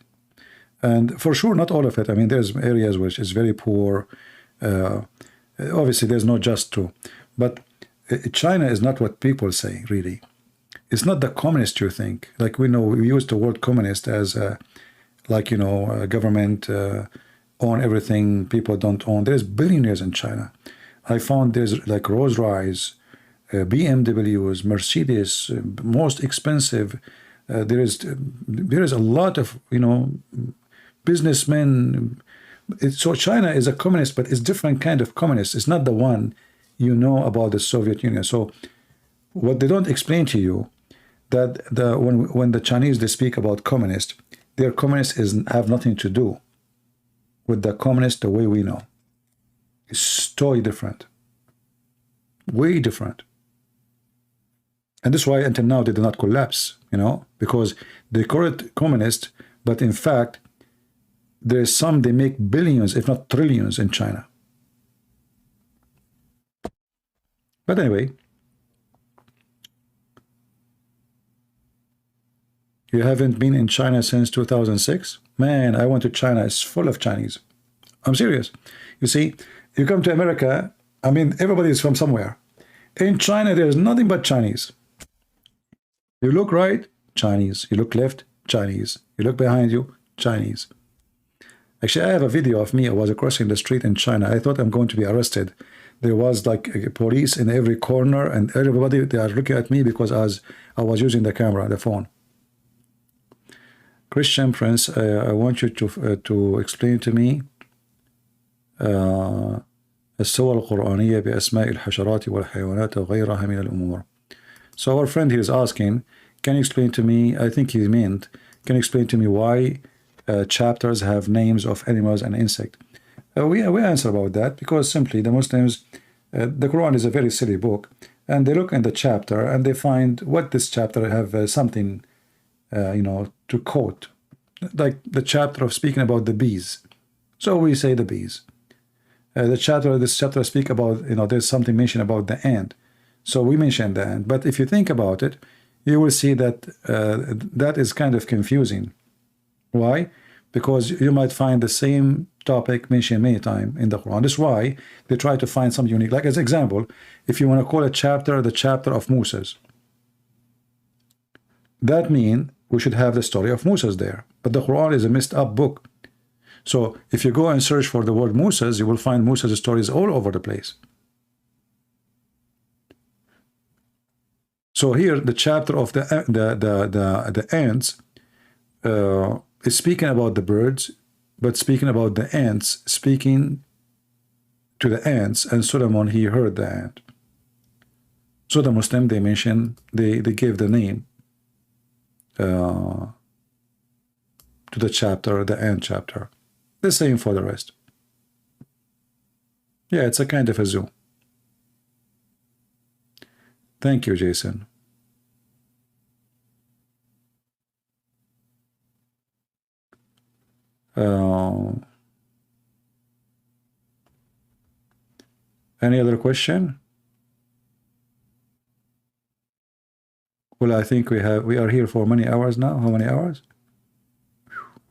Speaker 1: and for sure, not all of it. I mean, there's areas which is very poor. Obviously, there's no just to, but China is not what people say. Really, it's not the communist you think. Like we know, we use the word communist as like, you know, government own everything, people don't own. There's billionaires in China. I found there's like Rolls-Royce, BMWs, Mercedes, most expensive. There is a lot of, you know, businessmen. So China is a communist, but it's different kind of communist. It's not the one you know about the Soviet Union. So what they don't explain to you, that when the Chinese, they speak about communist, their communist have nothing to do with the communist the way we know. It's totally different. Way different. And that's why until now they did not collapse, you know, because they call it communist, but in fact, there's some, they make billions, if not trillions in China. But anyway, you haven't been in China since 2006? Man, I went to China. It's full of Chinese. I'm serious. You see, you come to America, I mean, everybody is from somewhere. In China, there's nothing but Chinese. You look right, Chinese. You look left, Chinese. You look behind you, Chinese. Actually, I have a video of me. I was crossing the street in China. I thought I'm going to be arrested. There was like a police in every corner, and everybody, they are looking at me because I was using the camera, the phone. Christian Prince, I want you to explain to me السور القرآنية بأسماء الحشرات والحيوانات وغيرها من الأمور. So our friend here is asking, can you explain to me, I think he meant, can you explain to me why chapters have names of animals and insects? We answer about that because simply the Muslims, the Quran is a very silly book, and they look in the chapter and they find what this chapter have something, you know, to quote, like the chapter of speaking about the bees. So we say the bees. This chapter speak about, you know, there's something mentioned about the ant. So we mention the ant. But if you think about it, you will see that that is kind of confusing. Why? Because you might find the same topic mentioned many times in the Quran. That's why they try to find something unique. Like as an example, if you want to call a chapter the chapter of Moses, that means we should have the story of Moses there. But the Quran is a messed up book. So if you go and search for the word Moses, you will find Moses' stories all over the place. So here, the chapter of the ants is speaking about the birds, but speaking about the ants, speaking to the ants, and Solomon, he heard the ant. So the Muslim, they mention, they gave the name to the chapter, the ant chapter. The same for the rest. Yeah, it's a kind of a zoo. Thank you, Jason. Any other question? Well, I think we are here for many hours now. How many hours?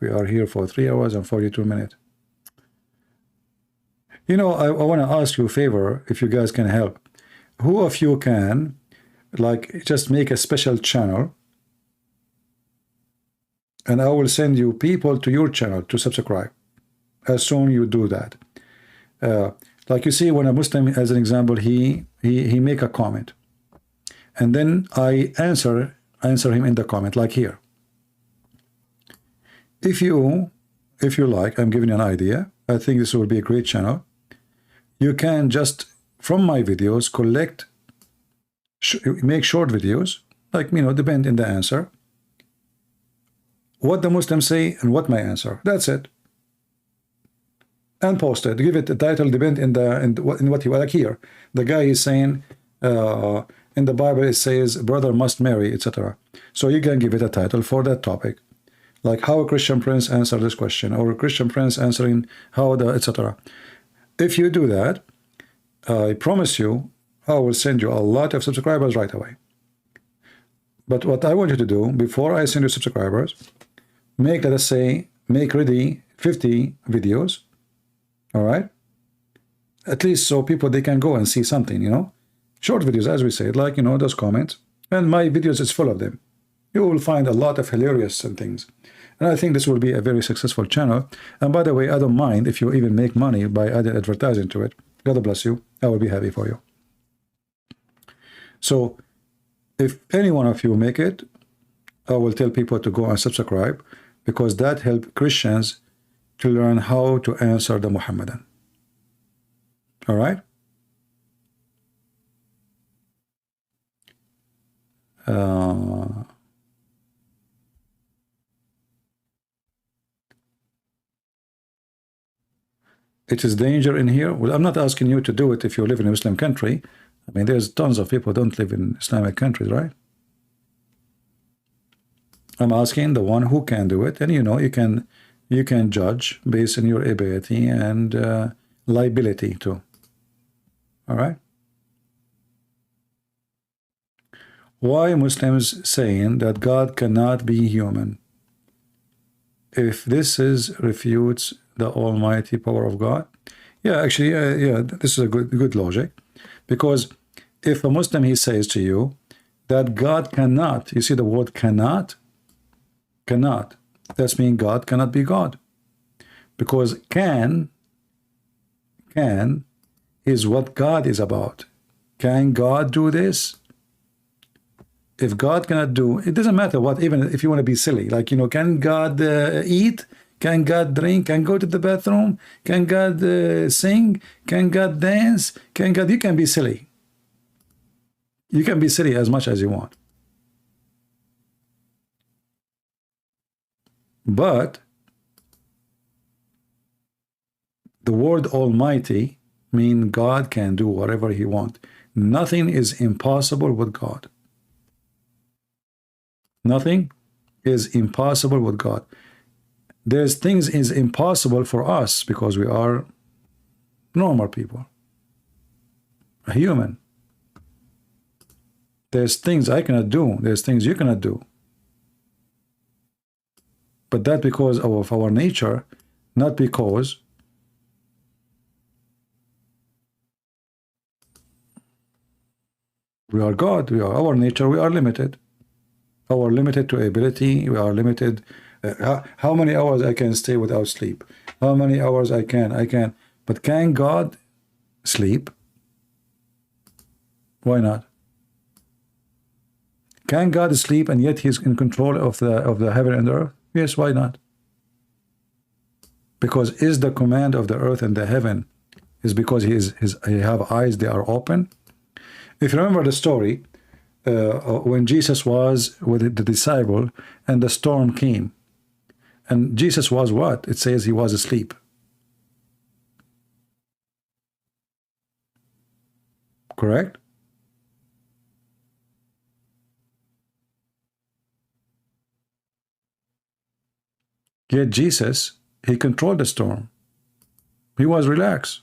Speaker 1: We are here for 3 hours and 42 minutes. You know, I want to ask you a favor, if you guys can help. Who of you can, like, just make a special channel, and I will send you people to your channel to subscribe as soon you do that. Like you see, when a Muslim, as an example, he make a comment, and then I answer him in the comment, like here. If if you like, I'm giving you an idea. I think this will be a great channel. You can just, from my videos, collect, make short videos, like, you know, depend in the answer. What the Muslims say and what my answer. That's it. And post it. Give it a title, depend in what you like here. The guy is saying, in the Bible it says, brother must marry, etc. So you can give it a title for that topic. Like how a Christian prince answered this question, or a Christian prince answering how the, etc. If you do that, I promise you, I will send you a lot of subscribers right away. But what I want you to do, before I send you subscribers, make, let us say, make ready 50 videos, all right? At least so people, they can go and see something, you know? Short videos, as we said, like, you know, those comments. And my videos is full of them. You will find a lot of hilarious and things. And I think this will be a very successful channel. And by the way, I don't mind if you even make money by adding advertising to it. God bless you. I will be happy for you. So if any one of you make it, I will tell people to go and subscribe, because that helps Christians to learn how to answer the Muhammadan. All right? It is danger in here. Well, I'm not asking you to do it if you live in a Muslim country. I mean, there's tons of people who don't live in Islamic countries, right? I'm asking the one who can do it, and you know, you can judge based on your ability and liability too. All right? Why Muslims saying that God cannot be human? If this is refutes the almighty power of God? Yeah, actually, yeah, this is a good logic. Because if a Muslim, he says to you that God cannot, you see the word cannot? Cannot. That's mean God cannot be God. Because can is what God is about. Can God do this? If God cannot do, it doesn't matter what, even if you want to be silly, like, you know, can God eat? Can God drink? Can go to the bathroom? Can God sing? Can God dance? Can God, you can be silly. You can be silly as much as you want. But the word Almighty means God can do whatever he wants. Nothing is impossible with God. Nothing is impossible with God. There's things is impossible for us because we are normal people, a human. There's things I cannot do. There's things you cannot do. But that because of our nature, not because we are God. We are our nature. We are limited. Our limited to ability. We are limited. How many hours I can stay without sleep? How many hours I can. But can God sleep? Why not? Can God sleep and yet he's in control of the heaven and the earth? Yes, why not? Because is the command of the earth and the heaven is because he have eyes, they are open. If you remember the story, when Jesus was with the disciple and the storm came, and Jesus was what? It says he was asleep. Correct? Yet Jesus, he controlled the storm. He was relaxed.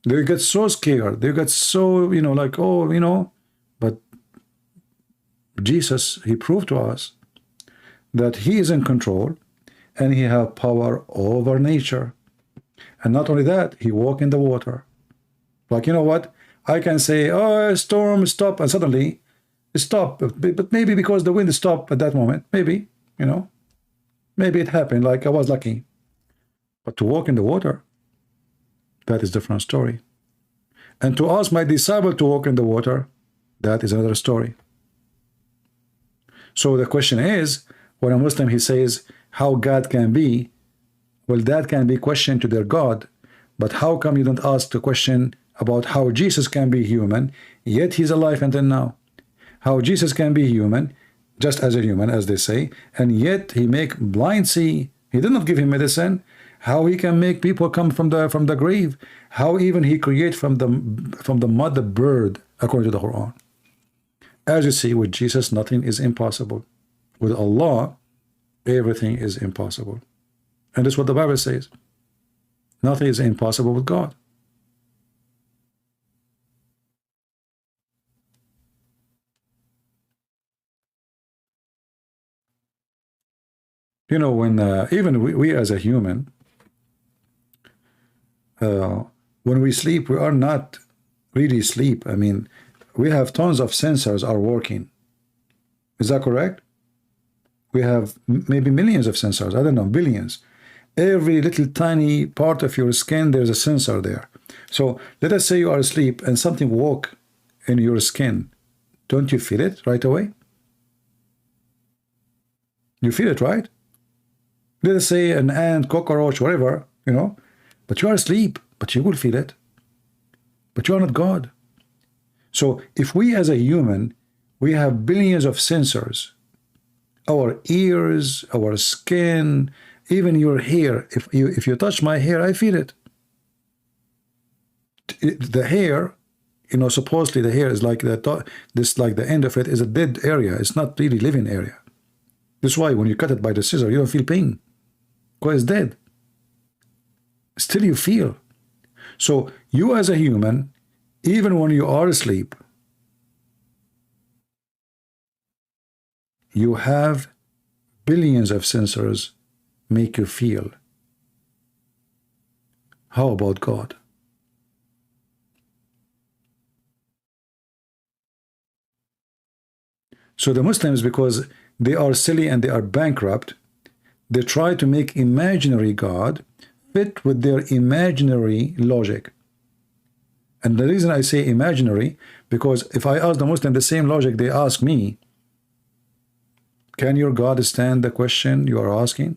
Speaker 1: They got so scared. They got so, you know, like, oh, you know. But Jesus, he proved to us that he is in control and he have power over nature. And not only that, he walk in the water. Like, you know what? I can say, oh, storm, stop, and suddenly stop. But maybe because the wind stopped at that moment. Maybe, you know. Maybe it happened, like I was lucky. But to walk in the water, that is a different story. And to ask my disciple to walk in the water, that is another story. So the question is, when a Muslim, he says, how God can be, well, that can be questioned to their God. But how come you don't ask the question about how Jesus can be human, yet he's alive until now? How Jesus can be human, just as a human, as they say, and yet he make blind see. He did not give him medicine. How he can make people come from the grave? How even he create from the mud the bird, according to the Quran. As you see, with Jesus, nothing is impossible. With Allah, everything is impossible. And that's what the Bible says. Nothing is impossible with God. You know, when even we as a human, when we sleep, we are not really sleep. I mean, we have tons of sensors are working. Is that correct? We have maybe millions of sensors. I don't know, billions. Every little tiny part of your skin, there's a sensor there. So let us say you are asleep and something woke in your skin. Don't you feel it right away? You feel it, right? Let us say an ant, cockroach, whatever, you know, but you are asleep, but you will feel it. But you are not God. So if we as a human, we have billions of sensors, our ears, our skin, even your hair. If you touch my hair, I feel it. The hair, you know, supposedly the hair is like like the end of it is a dead area. It's not really living area. That's why when you cut it by the scissor, you don't feel pain, because it's dead. Still you feel. So you as a human, even when you are asleep, you have billions of sensors make you feel. How about God? So the Muslims, because they are silly and they are bankrupt, they try to make imaginary God fit with their imaginary logic. And the reason I say imaginary, because if I ask the Muslim the same logic they ask me, can your God stand the question you are asking?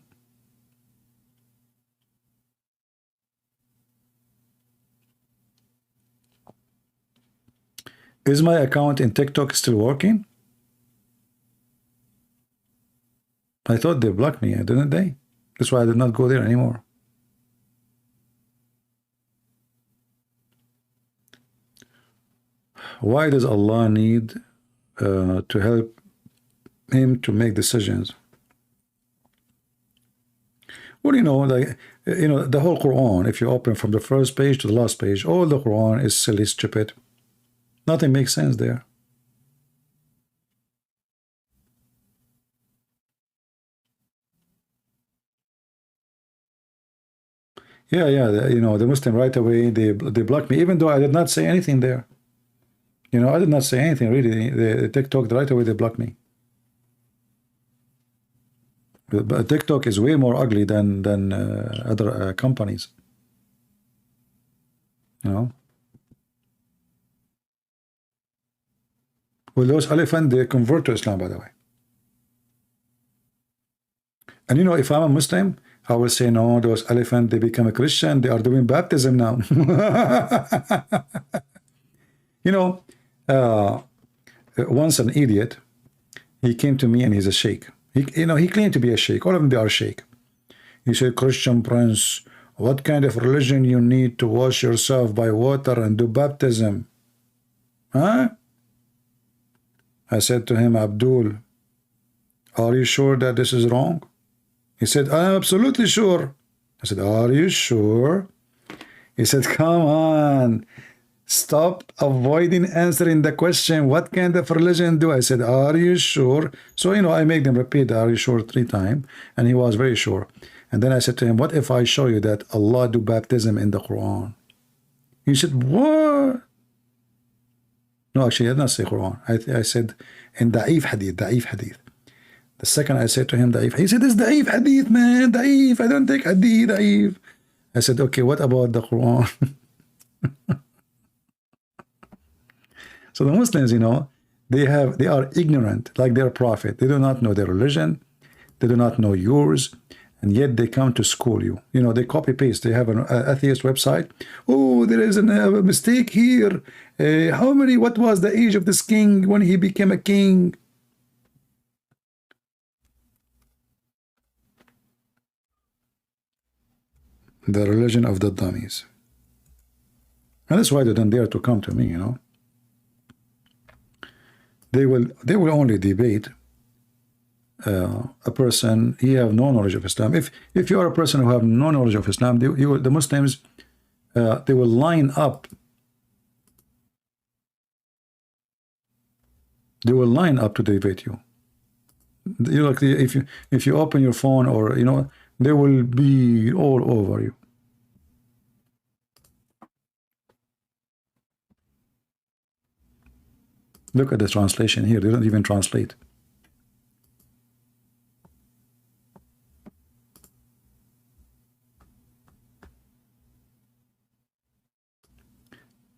Speaker 1: Is my account in TikTok still working? I thought they blocked me, didn't they? That's why I did not go there anymore. Why does Allah need to help him to make decisions? Well, you know, the whole Quran, if you open from the first page to the last page, all the Quran is silly, stupid. Nothing makes sense there. Yeah, you know, the Muslim right away, they blocked me, even though I did not say anything there. You know, I did not say anything really. The TikTok right away they blocked me. But TikTok is way more ugly than other companies. You know. Well, those elephants, they convert to Islam, by the way. And you know, if I'm a Muslim, I will say, no, those elephants, they become a Christian. They are doing baptism now. You know, once an idiot, he came to me and he's a sheikh. He claimed to be a sheikh. All of them, they are sheikh. He said, Christian Prince, what kind of religion you need to wash yourself by water and do baptism? Huh? I said to him, Abdul, are you sure that this is wrong? He said, I'm absolutely sure. I said, are you sure? He said, come on, stop avoiding answering the question. What kind of religion do? I said, are you sure? So, you know, I made him repeat, are you sure 3 times? And he was very sure. And then I said to him, what if I show you that Allah do baptism in the Quran? He said, what? No, actually, I did not say Quran. I said in Da'if Hadith, Da'if Hadith. The second I said to him, Da'if, he said, it's Da'if Hadith, man, Da'if, I don't take Hadith, Da'if. I said, okay, what about the Quran? So the Muslims, you know, they are ignorant, like their prophet. They do not know their religion. They do not know yours, and yet they come to school you. You know, they copy paste. They have an atheist website. Oh, there is a mistake here. What was the age of this king when he became a king? The religion of the dummies. And that's why they don't dare to come to me, you know. They will only debate a person. He have no knowledge of Islam. If you are a person who have no knowledge of Islam, the Muslims they will line up. They will line up to debate you. You like if you open your phone, or you know, they will be all over you. Look at the translation here. They don't even translate.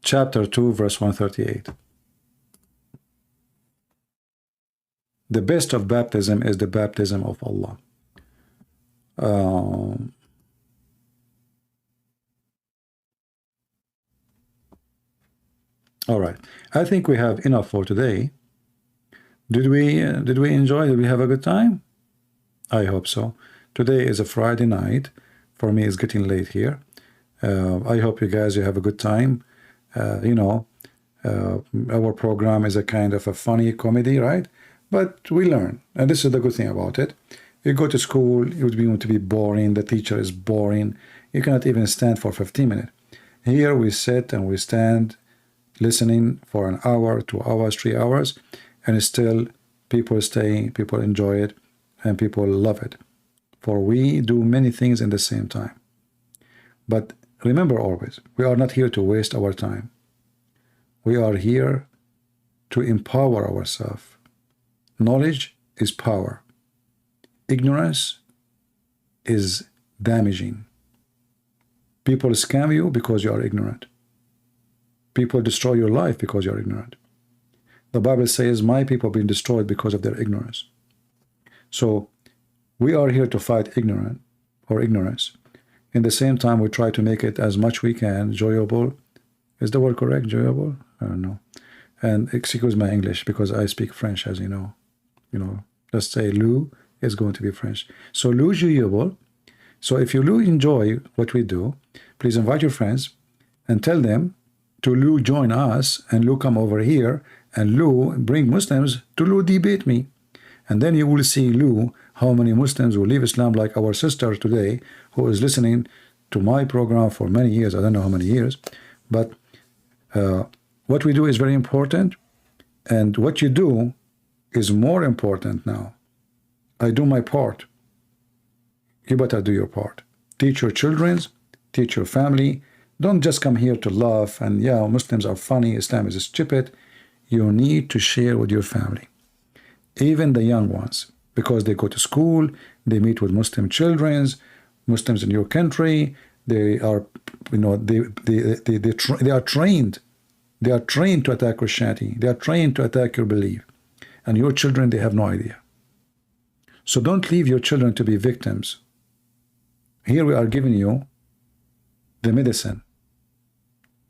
Speaker 1: Chapter 2, verse 138. The best of baptism is the baptism of Allah. All right. I think we have enough for today. Did we enjoy? Did we have a good time? I hope so. Today is a Friday night. For me, it's getting late here. I hope you guys have a good time. You know, our program is a kind of a funny comedy, right? But we learn, and this is the good thing about it. You go to school, it would be going to be boring. The teacher is boring. You cannot even stand for 15 minutes. Here we sit and we stand, listening for an hour, 2 hours, 3 hours, and still people stay, people enjoy it, and people love it. For we do many things in the same time. But remember always, we are not here to waste our time. We are here to empower ourselves. Knowledge is power. Ignorance is damaging. People scam you because you are ignorant. People destroy your life because you are ignorant. The Bible says, my people have been destroyed because of their ignorance. So we are here to fight ignorance. In the same time, we try to make it as much we can enjoyable. Is the word correct? Enjoyable? I don't know. And excuse my English because I speak French, as you know. You know, let's say Lou is going to be French. So Lou enjoyable. So if you enjoy what we do, please invite your friends and tell them to Lou join us, and Lou come over here, and Lou bring Muslims to Lou debate me. And then you will see Lou how many Muslims will leave Islam, like our sister today who is listening to my program for many years. I don't know how many years, but what we do is very important, and what you do is more important now. I do my part. You better do your part. Teach your children, teach your family. Don't just come here to laugh and, yeah, Muslims are funny, Islam is stupid. You need to share with your family, even the young ones, because they go to school, they meet with Muslim children, Muslims in your country. They are, you know, they are trained. They are trained to attack Christianity. They are trained to attack your belief. And your children, they have no idea. So don't leave your children to be victims. Here we are giving you the medicine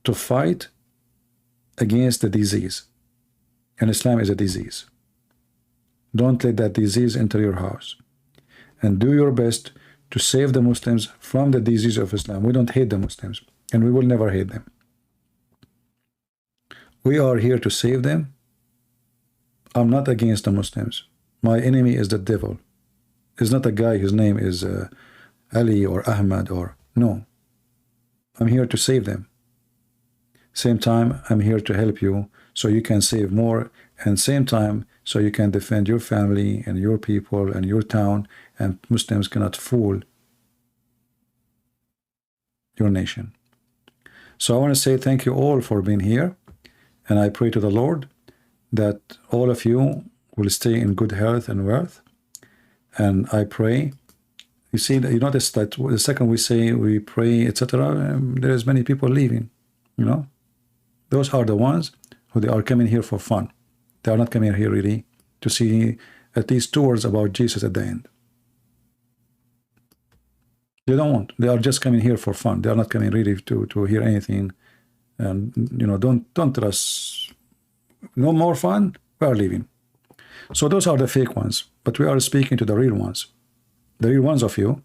Speaker 1: to fight against the disease. And Islam is a disease. Don't let that disease enter your house. And do your best to save the Muslims from the disease of Islam. We don't hate the Muslims, and we will never hate them. We are here to save them. I'm not against the Muslims. My enemy is the devil. It's not a guy whose name is Ali or Ahmad or... No. I'm here to save them. Same time, I'm here to help you so you can save more, and same time so you can defend your family and your people and your town, and Muslims cannot fool your nation. So I want to say thank you all for being here, and I pray to the Lord that all of you will stay in good health and wealth. And I pray, you see, you notice that the second we say we pray, etc., there is many people leaving, you know. Those are the ones who they are coming here for fun. They are not coming here really to see at least 2 words about Jesus at the end. They don't want. They are just coming here for fun. They are not coming really to hear anything. And don't tell us no more fun. We are leaving. So those are the fake ones. But we are speaking to the real ones. The real ones of you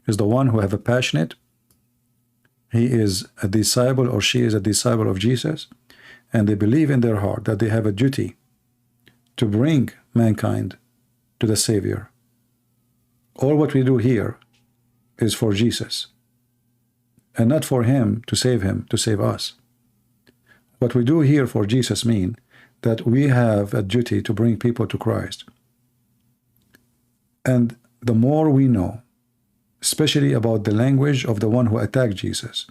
Speaker 1: is the one who have a passionate. He is a disciple or she is a disciple of Jesus, and they believe in their heart that they have a duty to bring mankind to the Savior. All what we do here is for Jesus, and not for him, to save us. What we do here for Jesus means that we have a duty to bring people to Christ. And the more we know, especially about the language of the one who attacked Jesus.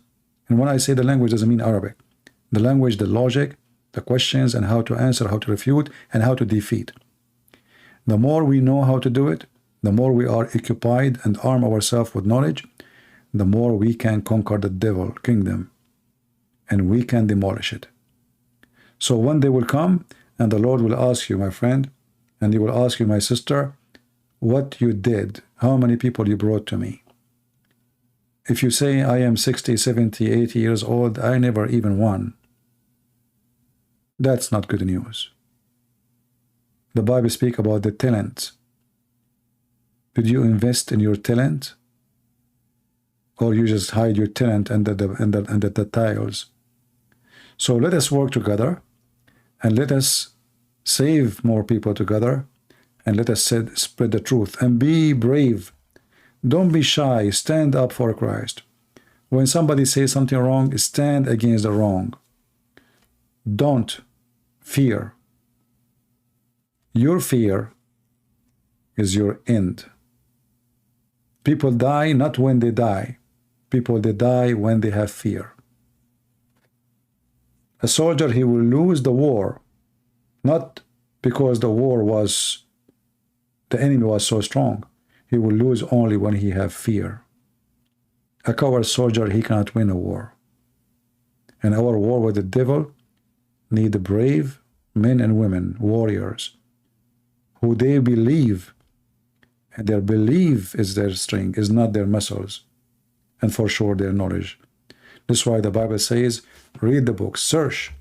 Speaker 1: And when I say the language, doesn't mean Arabic. The language, the logic, the questions, and how to answer, how to refute, and how to defeat. The more we know how to do it, the more we are occupied and arm ourselves with knowledge, the more we can conquer the devil kingdom, and we can demolish it. So one day will come, and the Lord will ask you, my friend, and he will ask you, my sister, what you did, how many people you brought to me. If you say, I am 60, 70, 80 years old, I never even won, that's not good news. The Bible speaks about the talent. Did you invest in your talent? Or you just hide your talent under the tiles? So let us work together, and let us save more people together, and let us spread the truth, and be brave. Don't be shy. Stand up for Christ. When somebody says something wrong, stand against the wrong. Don't fear. Your fear is your end. People die not when they die. People, they die when they have fear. A soldier, he will lose the war, not because the war was, the enemy was so strong. He will lose only when he have fear. A coward soldier, he cannot win a war. And our war with the devil need brave men and women, warriors, who they believe, and their belief is their strength, is not their muscles, and for sure their knowledge. That's why the Bible says, read the book, search,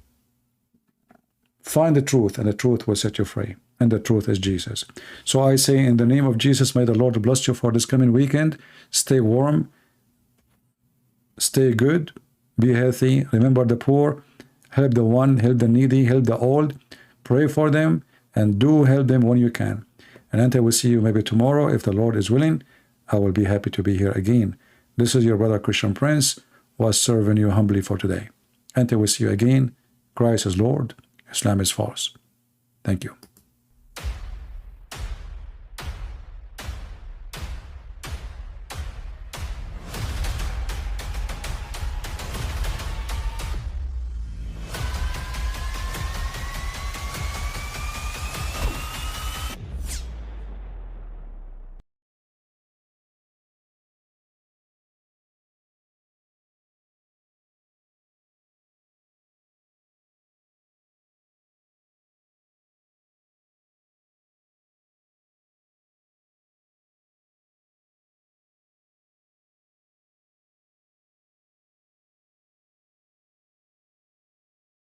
Speaker 1: find the truth, and the truth will set you free. And the truth is Jesus. So I say, in the name of Jesus, may the Lord bless you for this coming weekend. Stay warm, stay good, be healthy, remember the poor, help the one, help the needy, help the old, pray for them, and do help them when you can. And until we see you maybe tomorrow, if the Lord is willing, I will be happy to be here again. This is your brother Christian Prince, was serving you humbly for today. Until we see you again, Christ is Lord, Islam is false. Thank you.